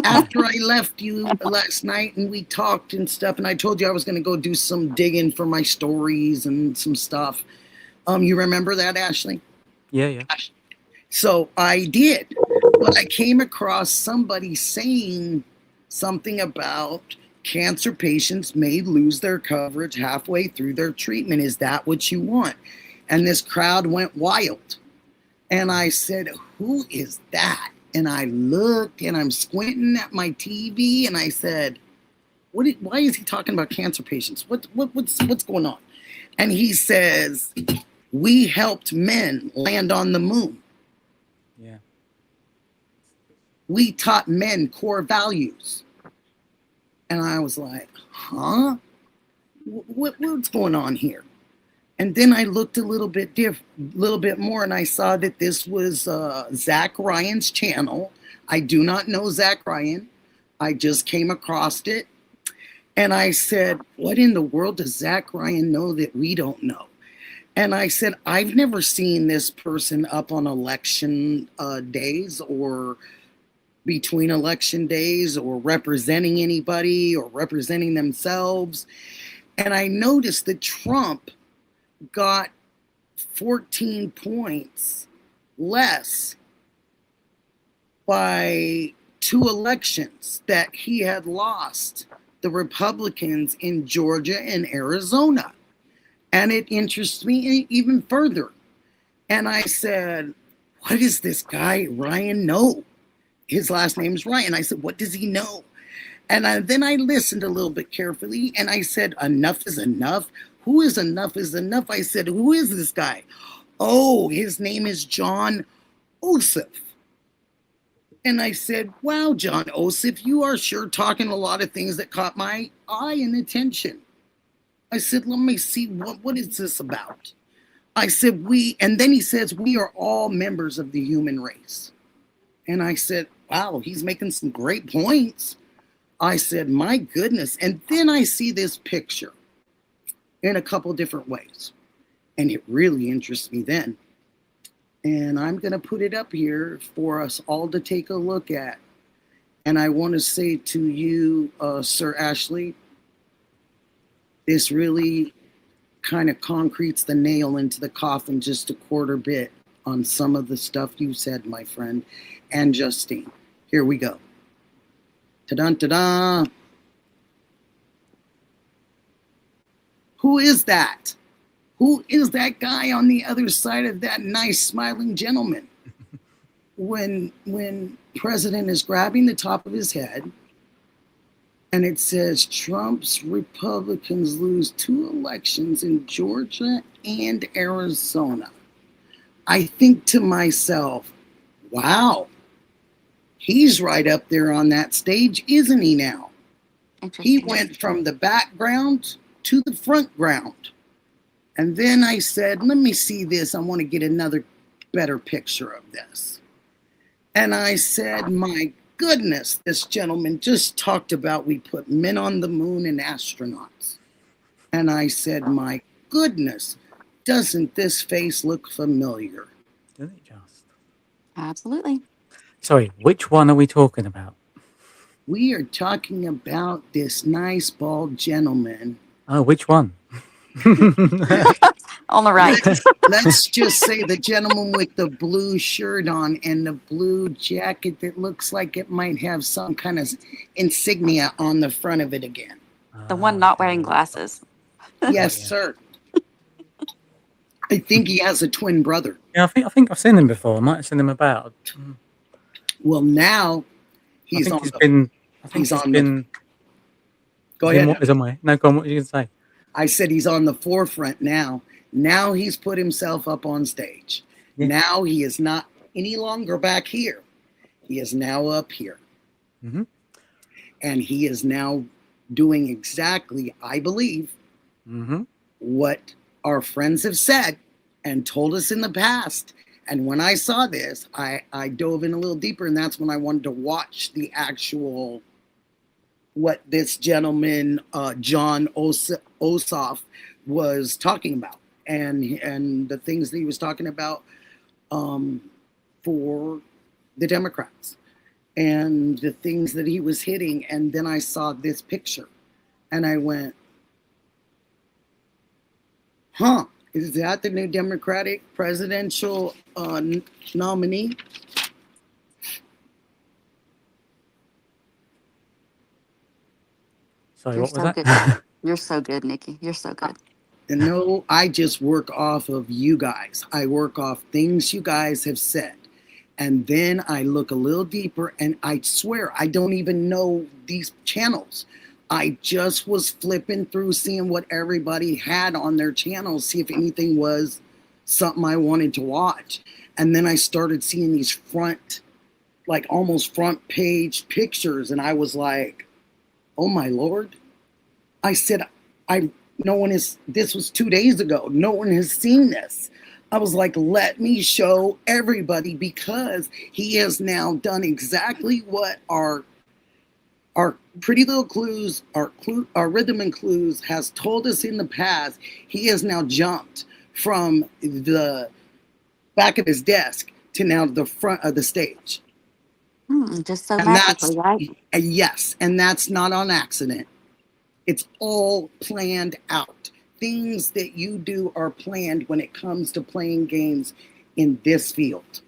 After I left you last night and we talked and stuff, and I told you I was going to go do some digging for my stories and some stuff. You remember that, Ashley? Yeah. So I did. But I came across somebody saying something about cancer patients may lose their coverage halfway through their treatment. Is that what you want? And this crowd went wild. And I said, who is that? And I looked, and I'm squinting at my TV, and I said, why is he talking about cancer patients? What's going on? And he says, we helped men land on the moon. Yeah. We taught men core values. And I was like, huh? What's going on here? And then I looked a little bit more, and I saw that this was Zach Ryan's channel. I do not know Zach Ryan. I just came across it. And I said, what in the world does Zach Ryan know that we don't know? And I said, I've never seen this person up on election days or between election days or representing anybody or representing themselves. And I noticed that Trump got 14 points less by 2 elections that he had lost the Republicans in Georgia and Arizona. And it interests me even further. And I said, what does this guy Ryan know? His last name is Ryan. I said, what does he know? And then I listened a little bit carefully, and I said, enough is enough. Who is enough is enough? I said, who is this guy? Oh, his name is John Ossoff. And I said, wow, John Ossoff, you are sure talking a lot of things that caught my eye and attention. I said, let me see, what is this about? I said, and then he says, we are all members of the human race. And I said, wow, he's making some great points. I said, my goodness. And then I see this picture in a couple different ways. And it really interests me then. And I'm going to put it up here for us all to take a look at. And I want to say to you, Sir Ashley, this really kind of concretes the nail into the coffin just a quarter bit on some of the stuff you said, my friend, and Justine. Here we go. Ta-dun, ta-da. Who is that? Who is that guy on the other side of that nice smiling gentleman? When President is grabbing the top of his head and it says Trump's Republicans lose 2 elections in Georgia and Arizona, I think to myself, wow, he's right up there on that stage, isn't he now? He went from the background to the front ground. And then I said, let me see this. I want to get another better picture of this. And I said, my goodness, this gentleman just talked about we put men on the moon and astronauts. And I said, my goodness, doesn't this face look familiar? Does it just? Absolutely. Sorry, which one are we talking about? We are talking about this nice bald gentleman. Oh, which one? On the right. Let's just say the gentleman with the blue shirt on and the blue jacket that looks like it might have some kind of insignia on the front of it again. The one not wearing glasses. Yes, Yeah. sir. I think he has a twin brother. Yeah, I think I've seen him before. I might have seen him about. Well, now he's on the... Go ahead. What is on my? No, go on. What are you gonna say? I said he's on the forefront now. Now he's put himself up on stage. Yeah. Now he is not any longer back here. He is now up here. Mm-hmm. And he is now doing exactly, I believe, what our friends have said and told us in the past. And when I saw this, I dove in a little deeper, and that's when I wanted to watch the actual, what this gentleman, John Ossoff, was talking about, and the things that he was talking about for the Democrats, and the things that he was hitting. And then I saw this picture, and I went, huh, is that the new Democratic presidential nominee? Sorry, You're what was so that? good. You're so good, Nikki. You're so good. And no, I just work off of you guys. I work off things you guys have said. And then I look a little deeper, and I swear I don't even know these channels. I just was flipping through, seeing what everybody had on their channels, see if anything was something I wanted to watch. And then I started seeing these front, like almost front page pictures. And I was like, oh my Lord. I said, this was 2 days ago. No one has seen this. I was like, let me show everybody, because he has now done exactly what our Pretty Little Clues, our Rhythm and Clues has told us in the past. He has now jumped from the back of his desk to now the front of the stage. Just so magically, right? Yes, and that's not on accident. It's all planned out. Things that you do are planned when it comes to playing games in this field.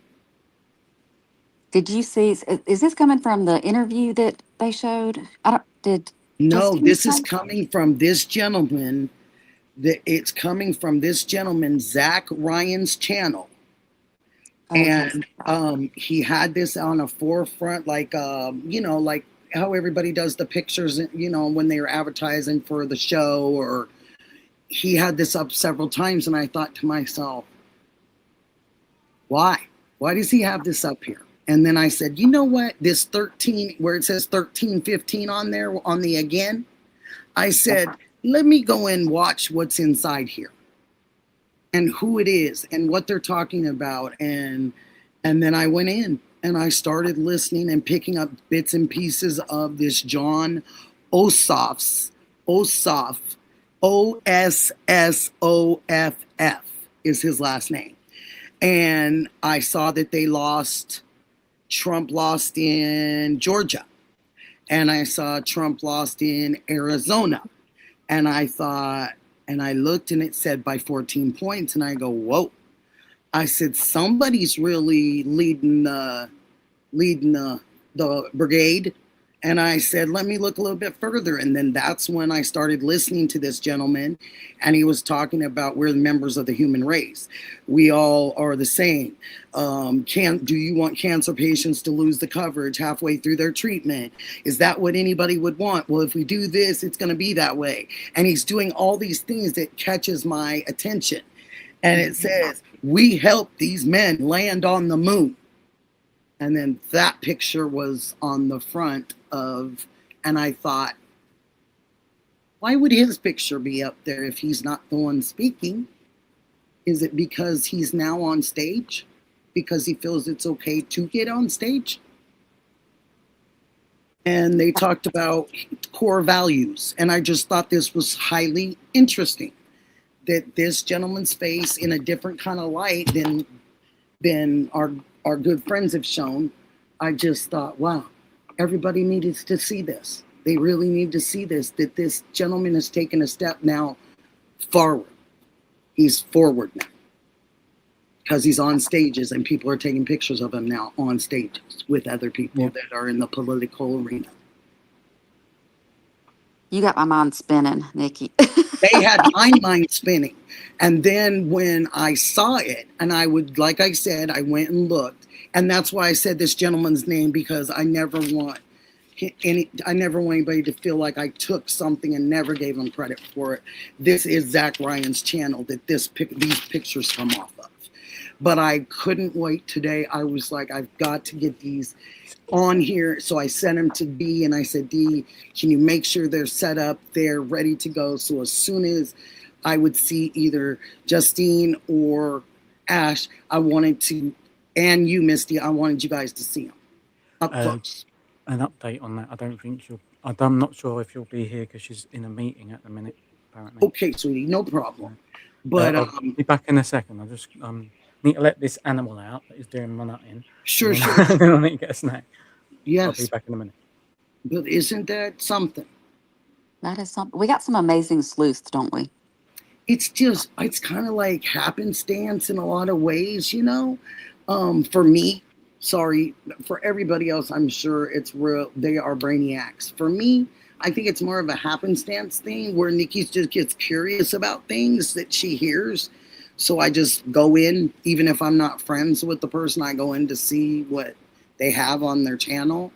Did you see? Is this coming from the interview that they showed? No, this is coming from this gentleman. It's coming from this gentleman, Zach Ryan's channel. And he had this on a forefront, like like how everybody does the pictures, when they are advertising for the show, or he had this up several times. And I thought to myself, why does he have this up here? And then I said, you know what, this 13, where it says 1315 on there, on the again, I said, let me go and watch what's inside here and who it is and what they're talking about. And then I went in and I started listening and picking up bits and pieces of this John Ossoff, Ossoff is his last name. And I saw that Trump lost in Georgia. And I saw Trump lost in Arizona. And I thought, and I looked and it said by 14 points. And I go, whoa. I said, somebody's really leading the brigade. And I said, let me look a little bit further. And then that's when I started listening to this gentleman. And he was talking about we're the members of the human race. We all are the same. Do you want cancer patients to lose the coverage halfway through their treatment? Is that what anybody would want? Well, if we do this, it's going to be that way. And he's doing all these things that catches my attention. And it says, we help these men land on the moon. And then that picture was on the front of, and I thought, why would his picture be up there if he's not the one speaking? Is it because he's now on stage? Because he feels it's okay to get on stage? And they talked about core values. And I just thought this was highly interesting. That this gentleman's face in a different kind of light than our good friends have shown. I just thought, wow, everybody needed to see this. They really need to see this, that this gentleman has taken a step now forward. He's forward now. Because he's on stages and people are taking pictures of him now on stages with other people that are in the political arena. You got my mind spinning, Nikki. They had my mind spinning. And then when I saw it, and like I said, I went and looked. And that's why I said this gentleman's name, because I never want anybody to feel like I took something and never gave him credit for it. This is Zach Ryan's channel that these pictures come off of. But I couldn't wait today. I was like, I've got to get these on here. So I sent them to Dee and I said, Dee, can you make sure they're set up, they're ready to go? So as soon as I would see either Justine or Ash, I wanted to, and you, Misty, I wanted you guys to see them up close. An update on that. I'm not sure if you'll be here because she's in a meeting at the minute, apparently. Okay, sweetie, no problem. But I'll be back in a second. I just need to let this animal out that is doing my nutting. Sure. Then I need to get a snack. Yes. I'll be back in a minute. But isn't that something? That is something. We got some amazing sleuths, don't we? It's kind of like happenstance in a lot of ways, you know? For me, sorry, for everybody else, I'm sure it's real. They are brainiacs. For me, I think it's more of a happenstance thing where Nikki just gets curious about things that she hears. So I just go in, even if I'm not friends with the person, I go in to see what they have on their channel.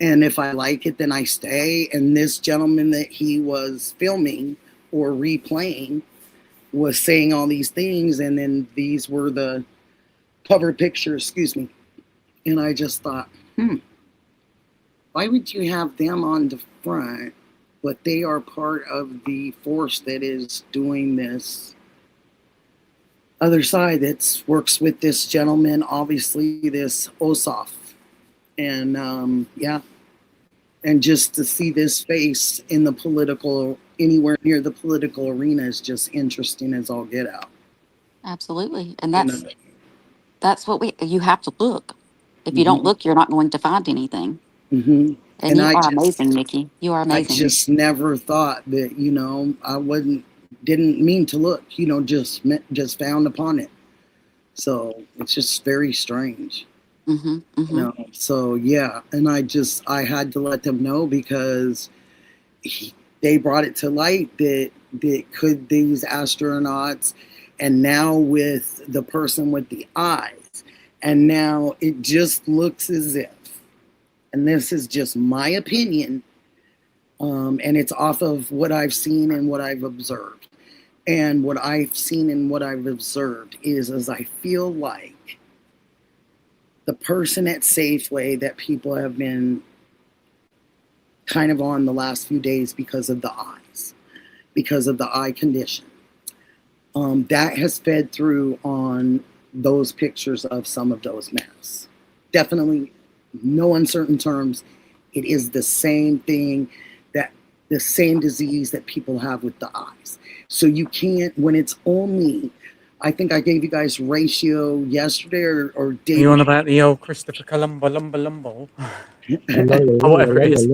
And if I like it, then I stay. And this gentleman that he was filming or replaying was saying all these things. And then these were the cover pictures, And I just thought, why would you have them on the front, but they are part of the force that is doing this other side that works with this gentleman, obviously this Ossoff. And and just to see this face in the anywhere near the political arena is just interesting as all get out. Absolutely. And that's what you have to look. If you don't look, you're not going to find anything. Mm-hmm. And you are amazing, Nikki. You are amazing. I just never thought that, I didn't mean to look, just found upon it. So it's just very strange. So yeah, and I had to let them know because they brought it to light that could these astronauts, and now with the person with the eyes, and now it just looks as if, and this is just my opinion, and it's off of what I've seen and what I've observed. And what I've seen and what I've observed is I feel like the person at Safeway that people have been kind of on the last few days because of the eyes, because of the eye condition, that has fed through on those pictures of some of those masks. Definitely, no uncertain terms, it is the same thing, the same disease that people have with the eyes. So you can't, when it's only, I think I gave you guys ratio yesterday or day. You on about the old Christopher Columbo, Lumbo? Or whatever it is.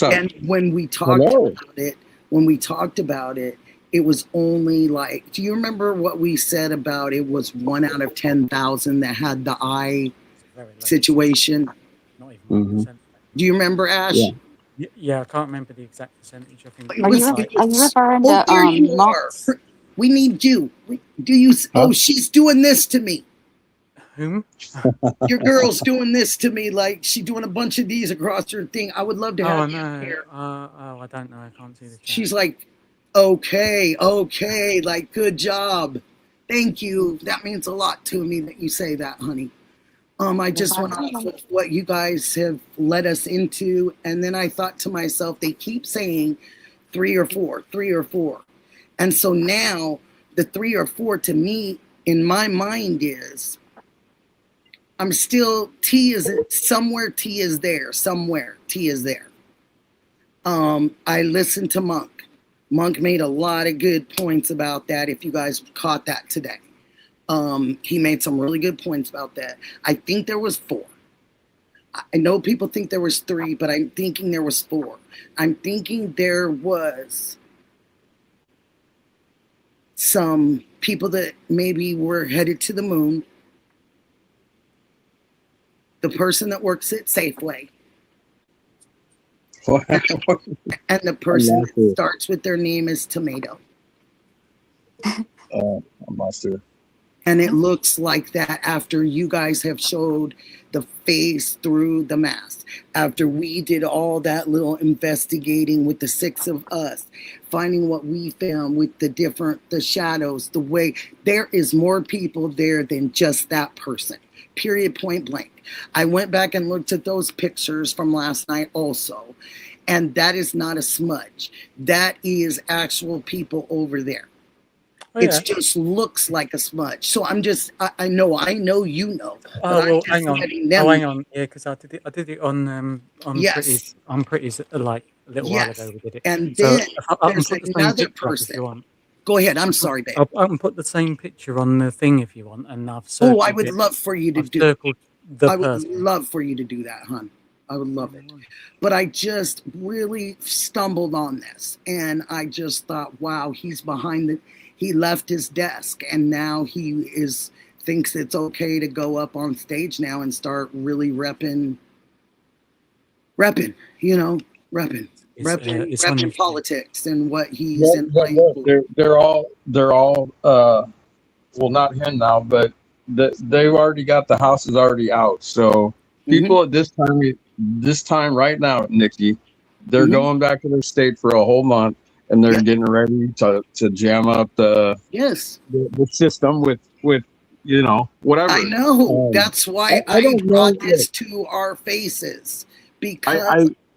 And when we talked about it, when we talked about it, it was only like, do you remember what we said about it was 1 out of 10,000 that had the eye It's very low. situation? Not even Mhm. 1%. Do you remember, Ash? Yeah. Yeah, I can't remember the exact percentage. I think It Are it you was was, like, it are you was, referring oh, to there you are. monks? We need you. Do you, Huh? oh, she's doing this to me. whom? Your girl's doing this to me, like she's doing a bunch of these across her thing. I would love to Oh, have you no. here. Oh, I don't know. I can't see the chat. She's like, okay, like good job. Thank you. That means a lot to me that you say that, honey. I just went off of what you guys have led us into, and then I thought to myself, they keep saying 3 or 4, 3 or 4. And so now the 3 or 4 to me in my mind is I'm still T is somewhere, T is there, somewhere T is there. I listened to Monk. Monk made a lot of good points about that. If you guys caught that today, he made some really good points about that. I think there was 4. I know people think there was 3, but I'm thinking there was 4. I'm thinking there was some people that maybe were headed to the moon. The person that works at Safeway. And the person that starts with their name is Tomato. I'm not sure. And it looks like that after you guys have showed the face through the mask. After we did all that little investigating with the 6 of us, finding what we found with the shadows, the way there is more people there than just that person. Period, point blank. I went back and looked at those pictures from last night also. And that is not a smudge. That is actual people over there. Oh, yeah. It just looks like a smudge. So I'm just, I know you know. Oh, But well, I'm just hang on. letting them Oh, hang know. on. Yeah, because I did it on Yes. Pretty's like a little while ago. We did it. And So then I can there's put the same another picture up if person. you want. Go ahead. I'm sorry, babe. I can put the same picture on the thing if you want, and I've Oh, circled I would it. love for you to I've do. circled the I would person. love for you to do that, hon. I would love it. But I just really stumbled on this, and I just thought, wow, he's behind the. He left his desk, and now he thinks it's okay to go up on stage now and start really repping, repping It's on your politics and what he's Yeah, in but line look, for. they're all well, not him now, but they've already got the houses already out. So people at this time right now, Nikki, they're going back to their state for a whole month, and they're getting ready to jam up the system with whatever. I know. That's why I don't brought know. this to our faces, because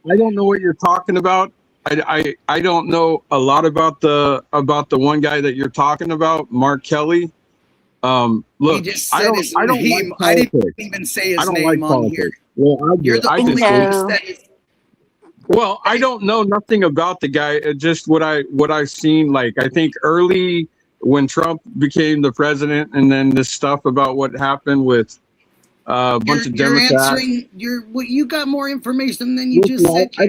I don't know what you're talking about. I don't know a lot about the one guy that you're talking about, Mark Kelly. Look, he just said his name. Like I didn't even say his name on here. Well, You're the only one who said it. Well, I don't know nothing about the guy. Just what I've seen. Like, I think early when Trump became the president, and then this stuff about what happened with a bunch of Democrats. You got more information than you just said. I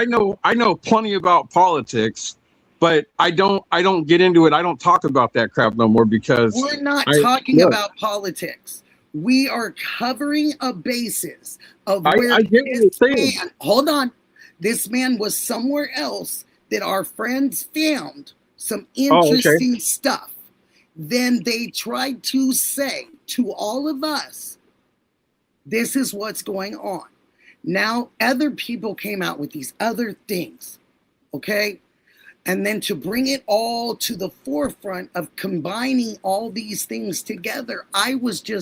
know plenty about politics, but I don't get into it. I don't talk about that crap no more because we're not talking about politics. We are covering a basis of where this man, hold on, this man was somewhere else that our friends found some interesting stuff. Then they tried to say to all of us, this is what's going on. Now, other people came out with these other things, okay? And then to bring it all to the forefront of combining all these things together, I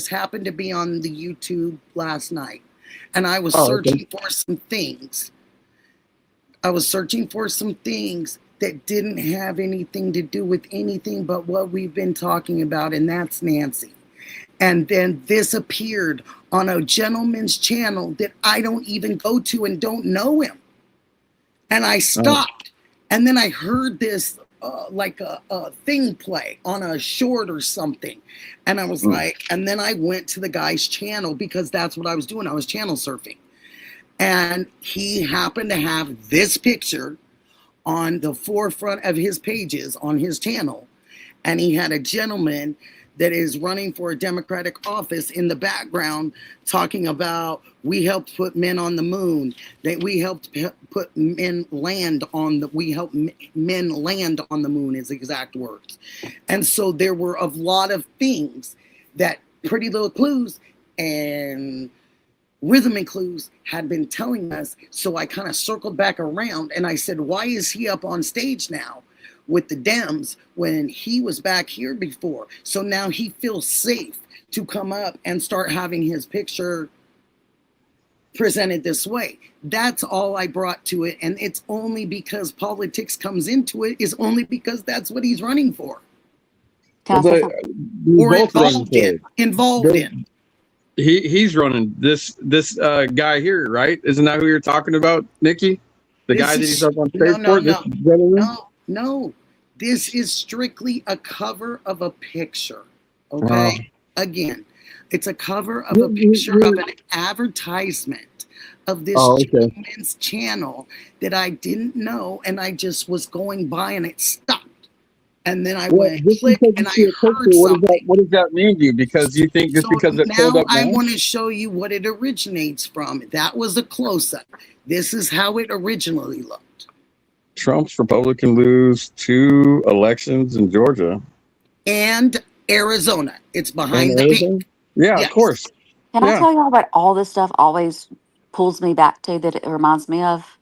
happened to be on the YouTube last night, and I was searching for some things. I was searching for some things that didn't have anything to do with anything but what we've been talking about, and that's Nancy. And then this appeared on a gentleman's channel that I don't even go to and don't know him. And I stopped. And then I heard this like a thing play on a short or something. And I was like, and then I went to the guy's channel because that's what I was doing. I was channel surfing. And he happened to have this picture on the forefront of his pages on his channel, and he had a gentleman that is running for a Democratic office in the background talking about we helped put men on the moon, that we helped put men land on the, we helped men land on the moon, his exact words. And so there were a lot of things that Pretty Little Clues and Rhythm and Clues had been telling us. So I kind of circled back around and I said, why is he up on stage now with the Dems when he was back here before? So now he feels safe to come up and start having his picture presented this way. That's all I brought to it. And it's only because politics comes into it, is only because that's what he's running for. Can I say something? Or involved in. He's running this guy here, right? Isn't that who you're talking about, Nikki? The guy that he's up on stage for? No. This is strictly a cover of a picture. Okay? Again, it's a cover of a picture of an advertisement of this gentleman's channel that I didn't know, and I just was going by and it stopped. And then I went click and I heard something. What does that mean to you? Because you think just because it pulled up now, I want to show you what it originates from. That was a close-up. This is how it originally looked. Trump's Republican lose 2 elections in Georgia. And Arizona. It's behind the pink. Yeah, yes. Of course. Can I tell y'all what all this stuff always pulls me back to, that it reminds me of?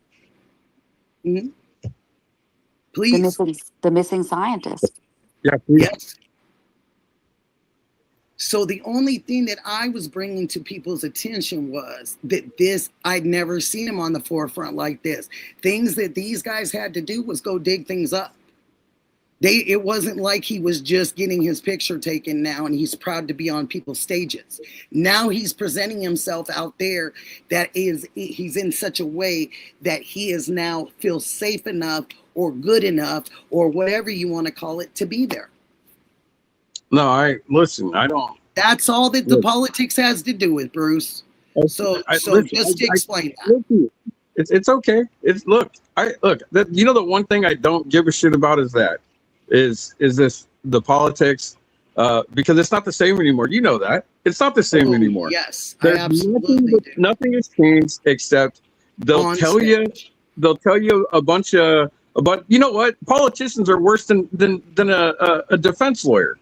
Mm-hmm. Please. The missing scientist. Yeah, please. Yes. So the only thing that I was bringing to people's attention was that this, I'd never seen him on the forefront like this. Things that these guys had to do was go dig things up. It wasn't like he was just getting his picture taken now and he's proud to be on people's stages. Now he's presenting himself out there that he's in such a way that he is now feels safe enough or good enough or whatever you want to call it to be there. No, I don't. That's all that the politics has to do with, Bruce. So just to explain that. It's okay. Look, the one thing I don't give a shit about is the politics, because it's not the same anymore. You know that. It's not the same anymore. Yes, I absolutely do. Nothing has changed except they'll tell you a bunch of, but you know what? Politicians are worse than a defense lawyer.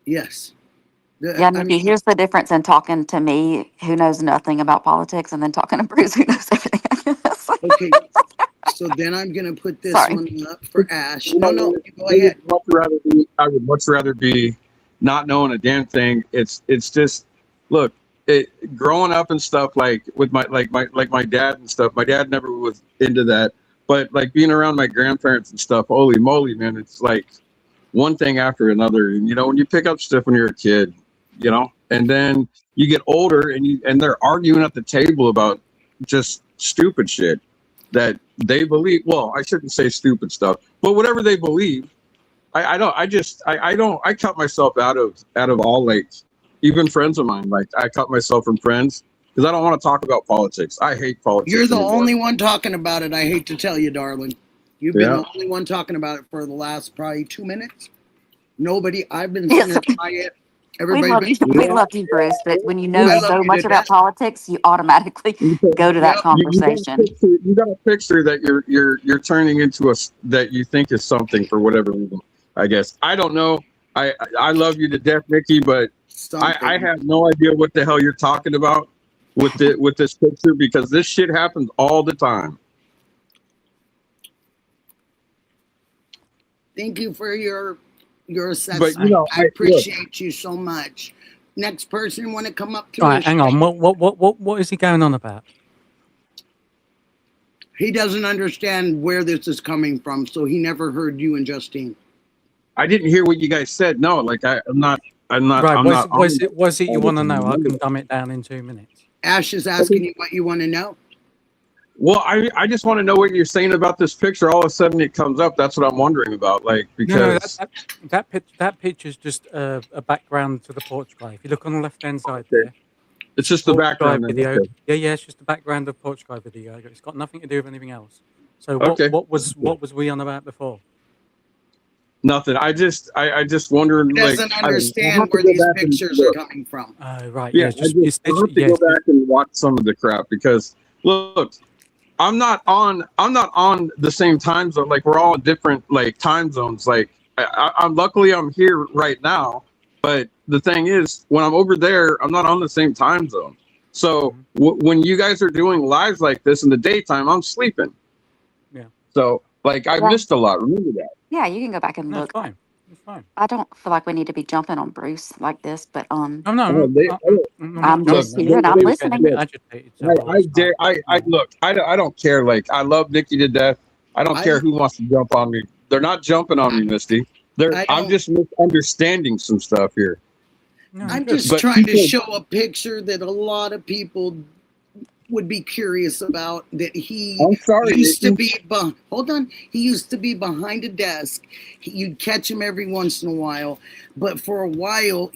Yes. Yeah, Nikki, here's the difference in talking to me, who knows nothing about politics, and then talking to Bruce, who knows everything. Okay, so then I'm going to put this one up for Ash. No, go ahead. I would much rather be not knowing a damn thing. It's just, look, growing up and stuff, like with my dad and stuff. My dad never was into that, but like being around my grandparents and stuff. Holy moly, man! It's like one thing after another. And when you pick up stuff when you're a kid, and then you get older and they're arguing at the table about just stupid shit that they believe. Well, I shouldn't say stupid stuff, but whatever they believe, I cut myself out of all, like, even friends of mine. Like, I cut myself from friends because I don't want to talk about politics. I hate politics. You're the only one talking about it. I hate to tell you, darling. You've been the only one talking about it for the last probably 2 minutes. Nobody. I've been sitting there quiet. Everybody. We love you, Bruce, but when you know so much about politics, you automatically go to that conversation. You got a picture that you're turning into that you think is something for whatever reason. I guess I don't know. I love you to death, Nikki, but I have no idea what the hell you're talking about with this picture, because this shit happens all the time. Thank you for your assessment. But, I appreciate you so much. Next person want to come up to us? Hang on. What is he going on about? He doesn't understand where this is coming from, so he never heard you and Justine. I didn't hear what you guys said. No, like I'm not. Right. Was it you want to know? I can dumb it down in 2 minutes. Ash is asking you what you want to know. Well, I just want to know what you're saying about this picture. All of a sudden it comes up. That's what I'm wondering about. Like, because that picture's just a background to the porch guy. If you look on the left-hand side there, it's just the background video. Yeah, it's just the background of porch guy video. It's got nothing to do with anything else. So Okay. what was we on about before? Nothing. I just wondered, He like, doesn't I don't know. I'll understand have to where go these back and pictures are look. coming from. Oh, right. Yeah, Yeah. It's I'll have to yes. go back and watch some of the crap because look, I'm not on the same time zone. Like we're all in different like time zones. Like I'm luckily I'm here right now, but the thing is, when I'm over there, I'm not on the same time zone. So Mhm. when you guys are doing lives like this in the daytime, I'm sleeping. Yeah. So like I Yeah. missed a lot. Remember that. Yeah, you can go back and No, it's look. fine. It's fine. I don't feel like we need to be jumping on Bruce like this, but Oh no, Oh, they, I'm I'm not look, just jumping. here and I'm they, I'm just getting a bit listening. agitated. So I it's dare. like, I look. I don't care. Like I love Nikki to death. I don't care I who wants to jump on me. They're not jumping on me, Misty. I I'm don't. just misunderstanding some stuff here. no, I'm good. just But trying to people, show a picture that a lot of people would be curious about. That he I'm sorry, used to Nikki. be. Hold on. He used to be behind a desk. You'd catch him every once in a while, but for a while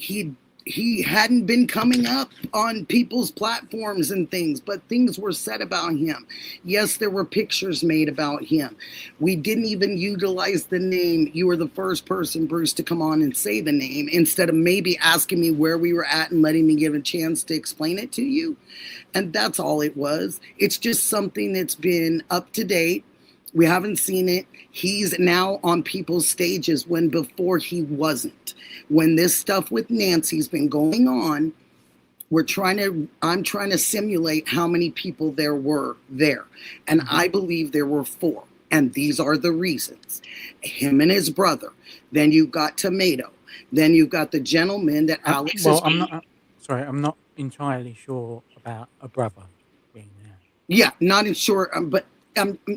he hadn't been coming up on people's platforms and things, but things were said about him. Yes, there were pictures made about him. We didn't even utilize the name. You were the first person, Bruce, to come on and say the name instead of maybe asking me where we were at and letting me give a chance to explain it to you. And that's all it was. It's just something that's been up to date. We haven't seen it. He's now on people's stages when before he wasn't. When this stuff with Nancy's been going on, I'm trying to simulate how many people there were there. And I believe there were 4. And these are the reasons. Him and his brother. Then you've got Tomato. Then you've got the gentleman that Alex Well, is. I'm not. Sorry, I'm not entirely sure about a brother being there. Yeah, not in short, but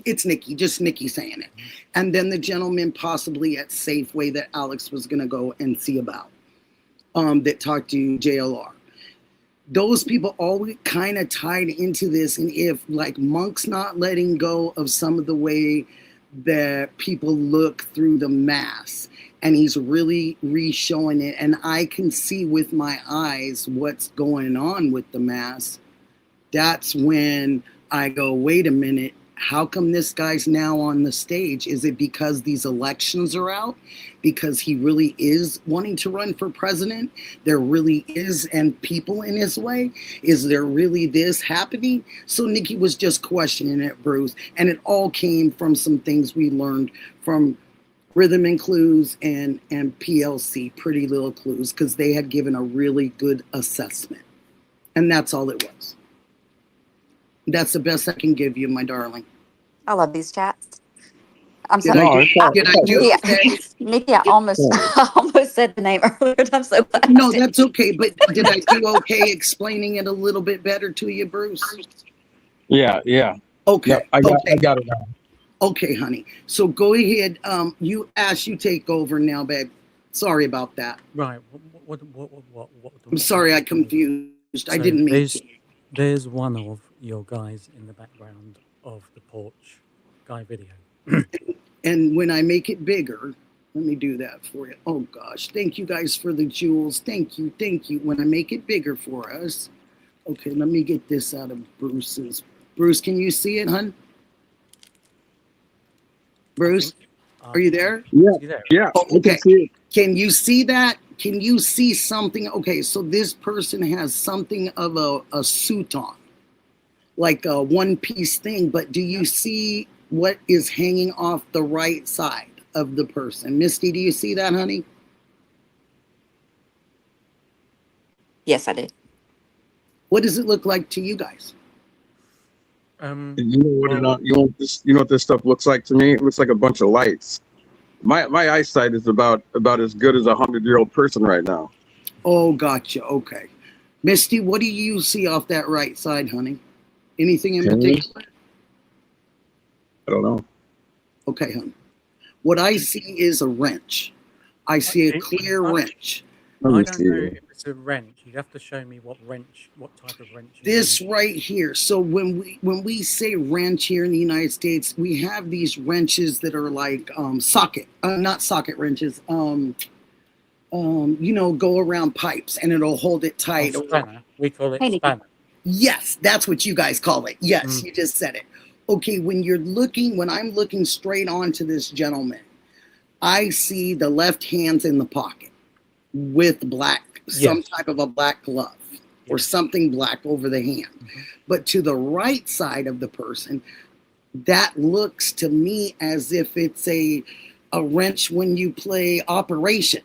it's Nikki, just Nikki saying it. And then the gentleman possibly at Safeway that Alex was going to go and see about, that talked to JLR. Those people all kind of tied into this. And if like Monk's not letting go of some of the way that people look through the mask, and he's really re-showing it, and I can see with my eyes what's going on with the mask, that's when I go, wait a minute, how come this guy's now on the stage? Is it because these elections are out? Because he really is wanting to run for president? There really is, and people in his way? Is there really this happening? So Nikki was just questioning it, Bruce, and it all came from some things we learned from Rhythm and Clues and PLC, Pretty Little Clues, because they had given a really good assessment. And that's all it was. That's the best I can give you, my darling. I love these chats. I'm Did sorry. I do Yeah. okay? Nikki, I almost said the name earlier, and I'm so glad. No, that's okay. But did I do okay explaining it a little bit better to you, Bruce? Yeah. Okay. Yep, I got it now. Okay, honey. So go ahead. You take over now, babe. Sorry about that. Right. What I'm sorry I confused. I didn't mean to. There's one of your guys in the background of the porch guy video. And when I make it bigger, let me do that for you. Oh gosh, thank you guys for the jewels. Thank you. When I make it bigger for us. Okay, let me get this out of Bruce's. Bruce, can you see it, hun? Bruce, are you there? Yeah. Oh, I can see it. Can you see that? Can you see something? Okay, so this person has something of a suit on, like a one-piece thing, but do you see what is hanging off the right side of the person? Misty, do you see that, honey? Yes, I did. What does it look like to you guys? You know what this stuff looks like to me? It looks like a bunch of lights. My eyesight is about as good as a 100-year-old person right now. Oh, gotcha. Okay. Misty, what do you see off that right side, honey? Anything in particular? I don't know. Okay, honey. What I see is a wrench. I see a clear wrench. I don't know if it's a wrench. You'd have to show me what type of wrench. This right here. So when we say wrench here in the United States, we have these wrenches that are like not socket wrenches. Go around pipes and it'll hold it tight. Spanner. We call it spanner. Yes, that's what you guys call it. Yes, you just said it. Okay, when I'm looking straight onto this gentleman, I see the left hand's in the pocket with some Yes. type of a black glove or Yes. something black over the hand. But to the right side of the person, that looks to me as if it's a wrench when you play Operation.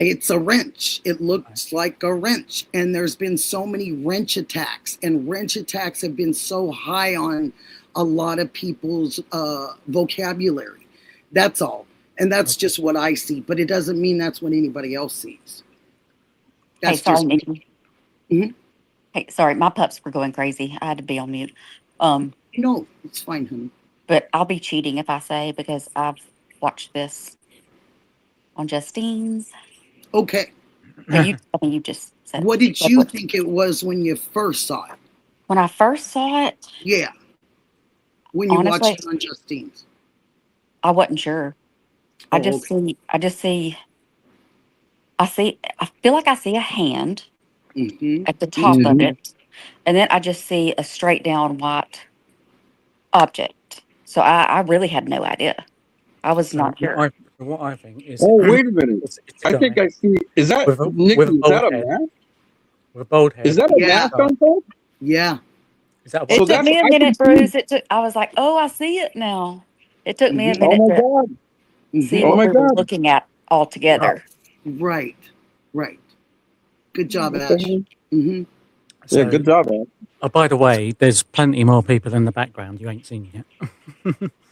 It's a wrench. It looks like a wrench. And there's been so many wrench attacks, and wrench attacks have been so high on a lot of people's vocabulary. That's all. And that's just what I see. But it doesn't mean that's what anybody else sees. Hey, That's sorry, just Nikki. Mhm. Hey, sorry, my pups were going crazy. I had to be on mute. No, it's fine, honey. But I'll be cheating if I say because I've watched this on Justine's. Okay. But I mean, you just said What did said you what think it was when you first saw it? when I first saw it. Yeah. When you watched Honestly, it on Justine's. I wasn't sure. I Oh, just okay. see. I feel like I see a hand Mm-hmm. at the top of Mhm. it, and then I just see a straight down white object. So I really had no idea. I was So not sure. what I think is Oh, wait a minute. it's a I think guy I see. Is that with Nikki? a Is bald that a head. mask? With a bald Is head. that a Yeah. mask on top? Yeah. Is that a It So what? took that's me a I can minute, see. Bruce. I was like, oh, I see it now. It took me a Mm-hmm. Oh minute my to god. see Mm-hmm. Oh what my we were god. looking at all Oh, together. Right. Right. Good job, What the Ash. hell? Mm-hmm. Yeah, so good job, man. by the way, there's plenty more people in the background you ain't seen yet.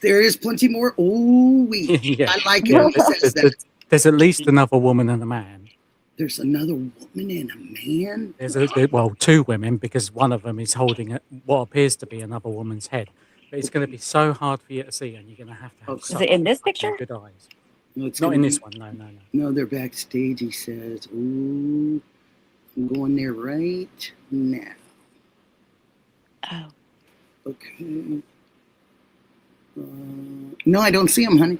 There is plenty more. Ooh, wee. Yeah, I like it there, when it says that. there's at least another woman and a man. There's another woman and a man. Well, two women because one of them is holding what appears to be another woman's head. But it's going to be so hard for you to see, and you're going to have Okay. Is it such in this fucking picture? good eyes. No, it's Not gonna in be. this one. No, no, no. No, they're backstage. He says, "Ooh, I'm going there right now." Oh, Okay. No, I don't see him, honey.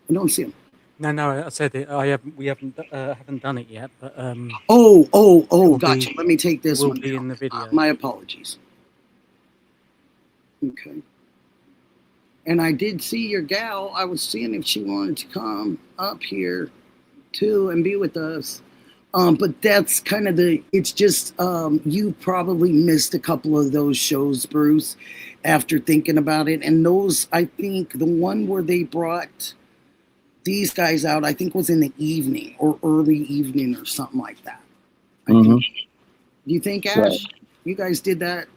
I don't see him. No, I said it. We haven't done it yet, but Oh, will gotcha. be Let me take this will one be down. in the video. My apologies. Okay. And I did see your gal. I was seeing if she wanted to come up here too and be with us. But that's kind of it's just, you probably missed a couple of those shows, Bruce, after thinking about it. And those, I think the one where they brought these guys out, I think was in the evening or early evening or something like that. I Mhm. think. Do you think, Ash? Right. You guys did that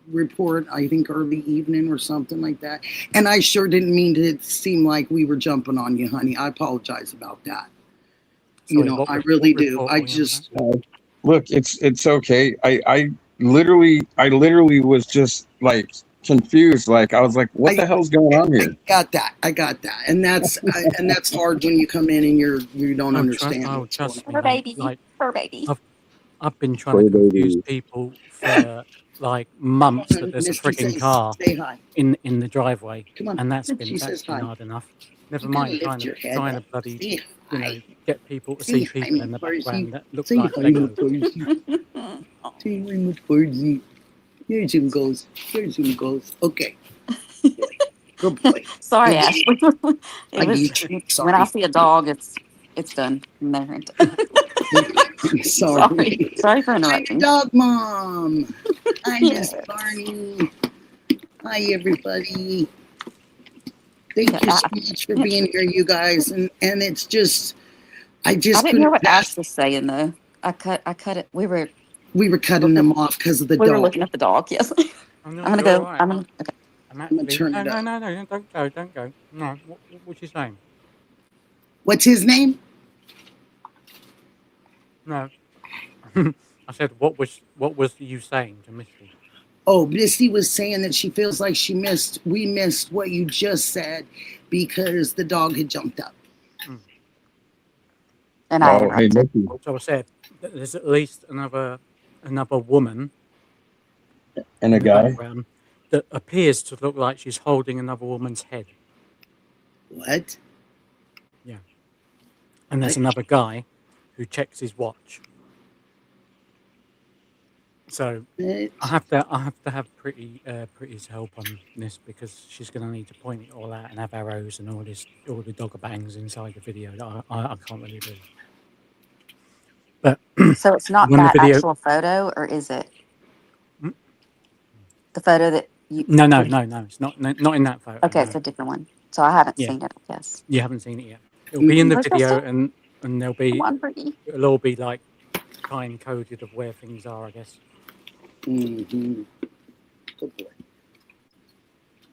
report, I think early evening or something like that. And I sure didn't mean to seem like we were jumping on you, honey. I apologize about that. Sorry, I really do. report I were you on just Look, it's okay. I literally was just like confused. Like I was like, what the I hell's going on here? got that. I got that. And that's hard when you come in and you don't understand what's going trust on. me, her mate. baby, Like her baby. I've been trying to Fur confuse baby. people for like months that there's a Misty, freaking car say hi. in the driveway, Come on. and She says that's been hi. hard enough. Never You gotta mind lift your head trying to up. bloody Say hi. get people to Say see hi, people my in the Percy. background that look Say like hi, my Lego. Percy. Say hi, my Percy. Here's him goes. Here's him goes. Okay. Good boy. Sorry, Good Ash. boy. It I was beat you. when I Sorry. see a dog, it's done from there. Sorry. Sorry for I'm your interrupting. dog mom. Hi, Miss Yes. Barney. Hi, everybody. Thank Yeah, you so much for being here, you guys. And it's just, I I just didn't hear couldn't what Ash pass. was saying though. I cut it. We were cutting them off because of the We were dog. looking at the dog. Yes. Oh no, I'm gonna you're all go. right. Okay. I'm I'm gonna actually turn it up. no, don't go. No, what's his name? What's his name? No, I said what was you saying to Misty? Oh, Misty was saying that she feels like we missed what you just said because the dog had jumped up. And I Oh, hey, interrupted. Nikki. So I said that there's at least another woman And in a the guy. background that appears to look like she's holding another woman's head. What? Yeah, and there's another guy who checks his watch. So It, I have to have Pretty's help on this because she's going to need to point it all out and have arrows and all the dogger bangs inside the video that I can't really do. But So it's not when the that video, actual photo, or is it Mm, the photo that you? no, Did, it's not in that photo. okay, it's No, a different one. So I haven't yeah, seen it. I guess. you haven't seen it yet. It'll be in the Where's Justin? video, and Come on, Brittany. it'll all be like time coded of where things are, I guess. mhm. Good boy.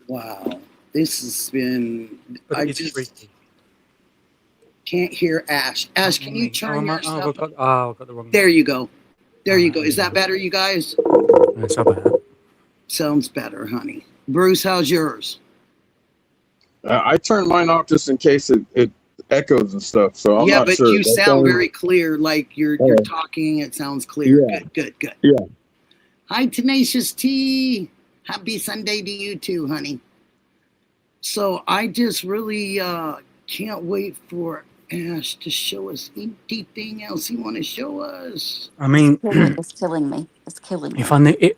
Wow. This has been. But I it is just freaky. can't hear Ash. Ash, can you turn your I've stuff? got the wrong. There you go. There you go. There Is you that go. better, you guys? It's so bad. Sounds better, honey. Bruce, how's yours? I turned mine off just in case it echoes and stuff. So I'm Yeah, not but sure. you That's sound only- very clear. Like you're Oh. talking. It sounds clear. Yeah. Good. Yeah. Hi, Tenacious T. Happy Sunday to you too, honey. So I just really can't wait for Ash to show us anything else you want to show us. I mean, It's killing me. It's killing me.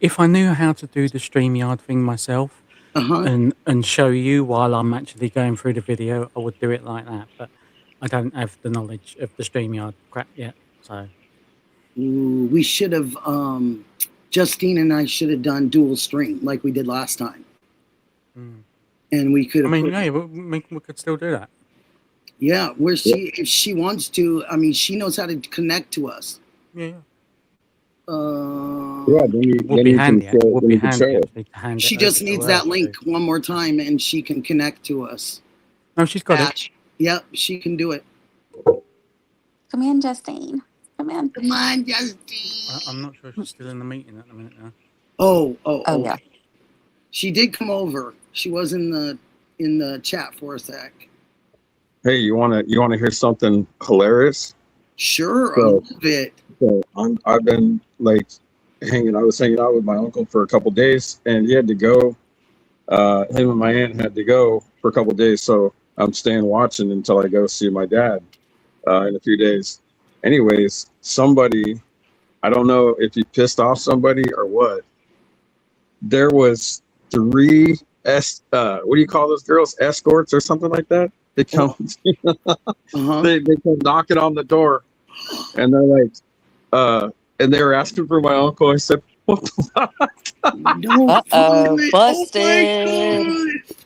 if I knew how to do the StreamYard thing myself Uh-huh. and show you while I'm actually going through the video, I would do it like that. But I don't have the knowledge of the StreamYard crap yet. So Ooh, we should have Justine and I should have done dual stream like we did last time. And we could I have mean, put, yeah, we could still do that. yeah, where she if she wants to, I mean she knows how to connect to us. Yeah. Yeah, then you, Would then be you handy. can show, Would then be you can show handy it. actually to hand She it just over to needs her that to link do. one more time and she can connect to us. No, she's got it. Ash. Yep, she can do it. Come in, Justine. Come in. Come on, Justine. I'm not sure if she's still in the meeting at the minute now. Oh, Yeah. She did come over. She was in the chat for a sec. Hey, you wanna hear something hilarious? Sure, So- a little bit. So I've been like I was hanging out with my uncle for a couple days, and he had to go. Him and my aunt had to go for a couple days, so I'm staying watching until I go see my dad in a few days. Anyways, somebody, I don't know if he pissed off somebody or what. There was 3 what do you call those girls? Escorts or something like that. They come, Uh-huh. they come knocking on the door, and they're like, and they were asking for my uncle. I said, "What the fuck?" No, Uh-oh, do it. busted. Oh my God.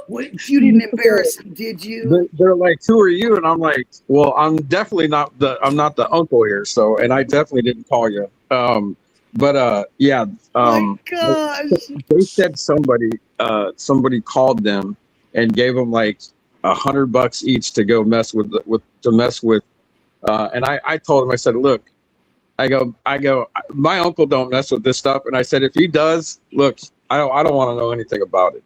What, you didn't embarrass him, did you? They're like, "Who are you?" And I'm like, "Well, I'm definitely not I'm not the uncle here. So, and I definitely didn't call you." Yeah. My gosh. They said somebody called them and gave them like $100 each to go mess with. And I told him, I said, "Look, I go, my uncle don't mess with this stuff." And I said, if he does, look, I don't want to know anything about it.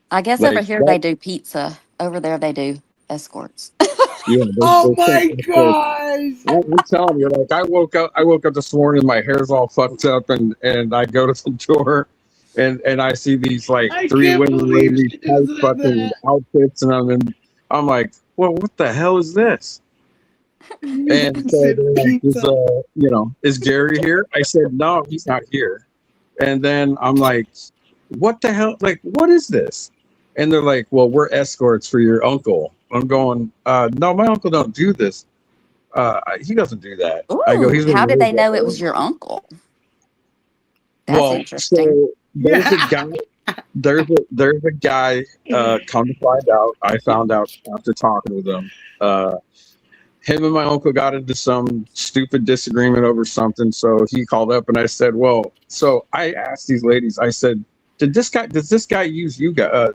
I guess Like, over here they do pizza. Over there they do escorts. Yeah, Oh they my think- gosh. I'm telling you, like I woke up this morning, my hair's all fucked up, and I go to the door, and I see these like I 3 can't women believe in these she tight just said fucking that. outfits, and I'm like, well, what the hell is this? And so Said they're like, pizza. is Gary here? I said, no, he's not here. And then I'm like, what the hell? Like, what is this? And they're like, well, we're escorts for your uncle. I'm going, no, my uncle don't do this. He doesn't do that. I go, Ooh, how did they know it was your uncle? That's interesting. So there's Yeah. a guy. There's a guy. Come to find out, I found out after talking with him. Him and my uncle got into some stupid disagreement over something. So he called up, and I said, "Well," so I asked these ladies. I said, does this guy use you guys?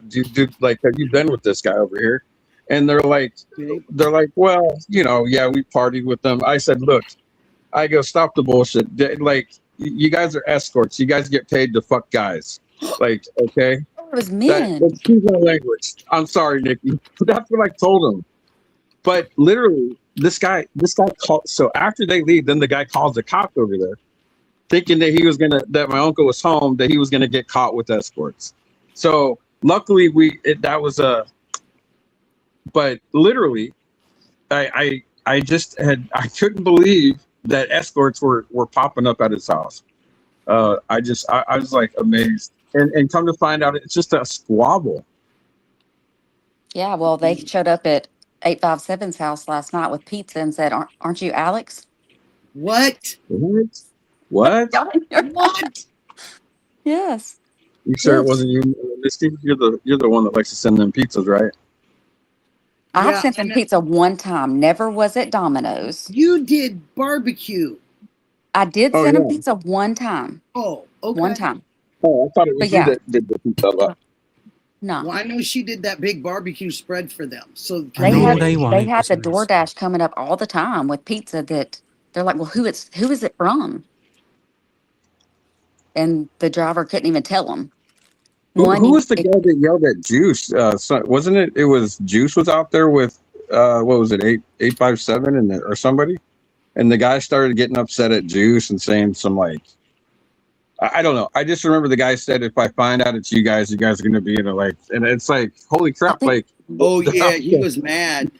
Like, have you been with this guy over here?" And they're like, "Well, yeah, we partied with them." I said, "Look," I go, "Stop the bullshit. Like, you guys are escorts. You guys get paid to fuck guys. Like, okay." Oh, it was men. Excuse my language. I'm sorry, Nikki. That's what I told him. But literally, this guy called. So after they leave, then the guy calls the cops over there, thinking that that my uncle was home, that he was gonna get caught with escorts. So luckily, but literally, I couldn't believe that escorts were popping up at his house. I was like amazed, and come to find out, it's just a squabble. Yeah, well, they showed up at 857's house last night with pizza and said, "Aren't you Alex?" What? What? What? Yes. You sure it Yes. wasn't you, Misty? You're the one that likes to send them pizzas, right? I've Yeah, sent them and pizza one time. Never was at Domino's. you did barbecue. I did Oh send them yeah. pizza one time. Oh, One okay. time. Oh, I thought it But was you yeah, that did the pizza. no. Well, I know she did that big barbecue spread for them. So And They all had they they wanted had was the an escort. DoorDash coming up all the time with pizza that they're like, well, who is it from? And the driver couldn't even tell them. Who One, was the guy that yelled at Juice? Wasn't it? It was Juice was out there with what was it, 857 or somebody, and the guy started getting upset at Juice and saying some like, I don't know. I just remember the guy said, if I find out it's you guys are going to be in a like, and it's like, holy I crap! think Like, oh yeah, he was mad.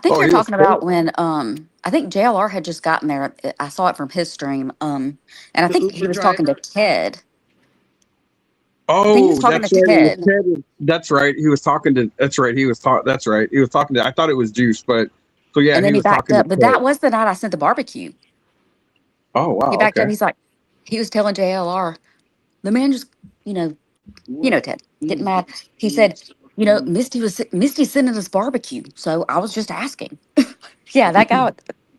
you're he was talking cool. about when I think JLR had just gotten there. I saw it from his stream. And I The think he Uber was talking to driver. Ted. I think he was Oh, talking to that's right. It was Ted. Ted. That's right. He was talking to. That's right. That's right. He was talking to. I thought it was Juice, but so yeah, And he then he was backed talking to up. But Ted. that was the night I sent the barbecue. Oh He wow. backed up. Okay. He's like, he was telling JLR, the man just, you know, Ted, getting mad. He said, Misty sending us barbecue. So I was just asking. Yeah,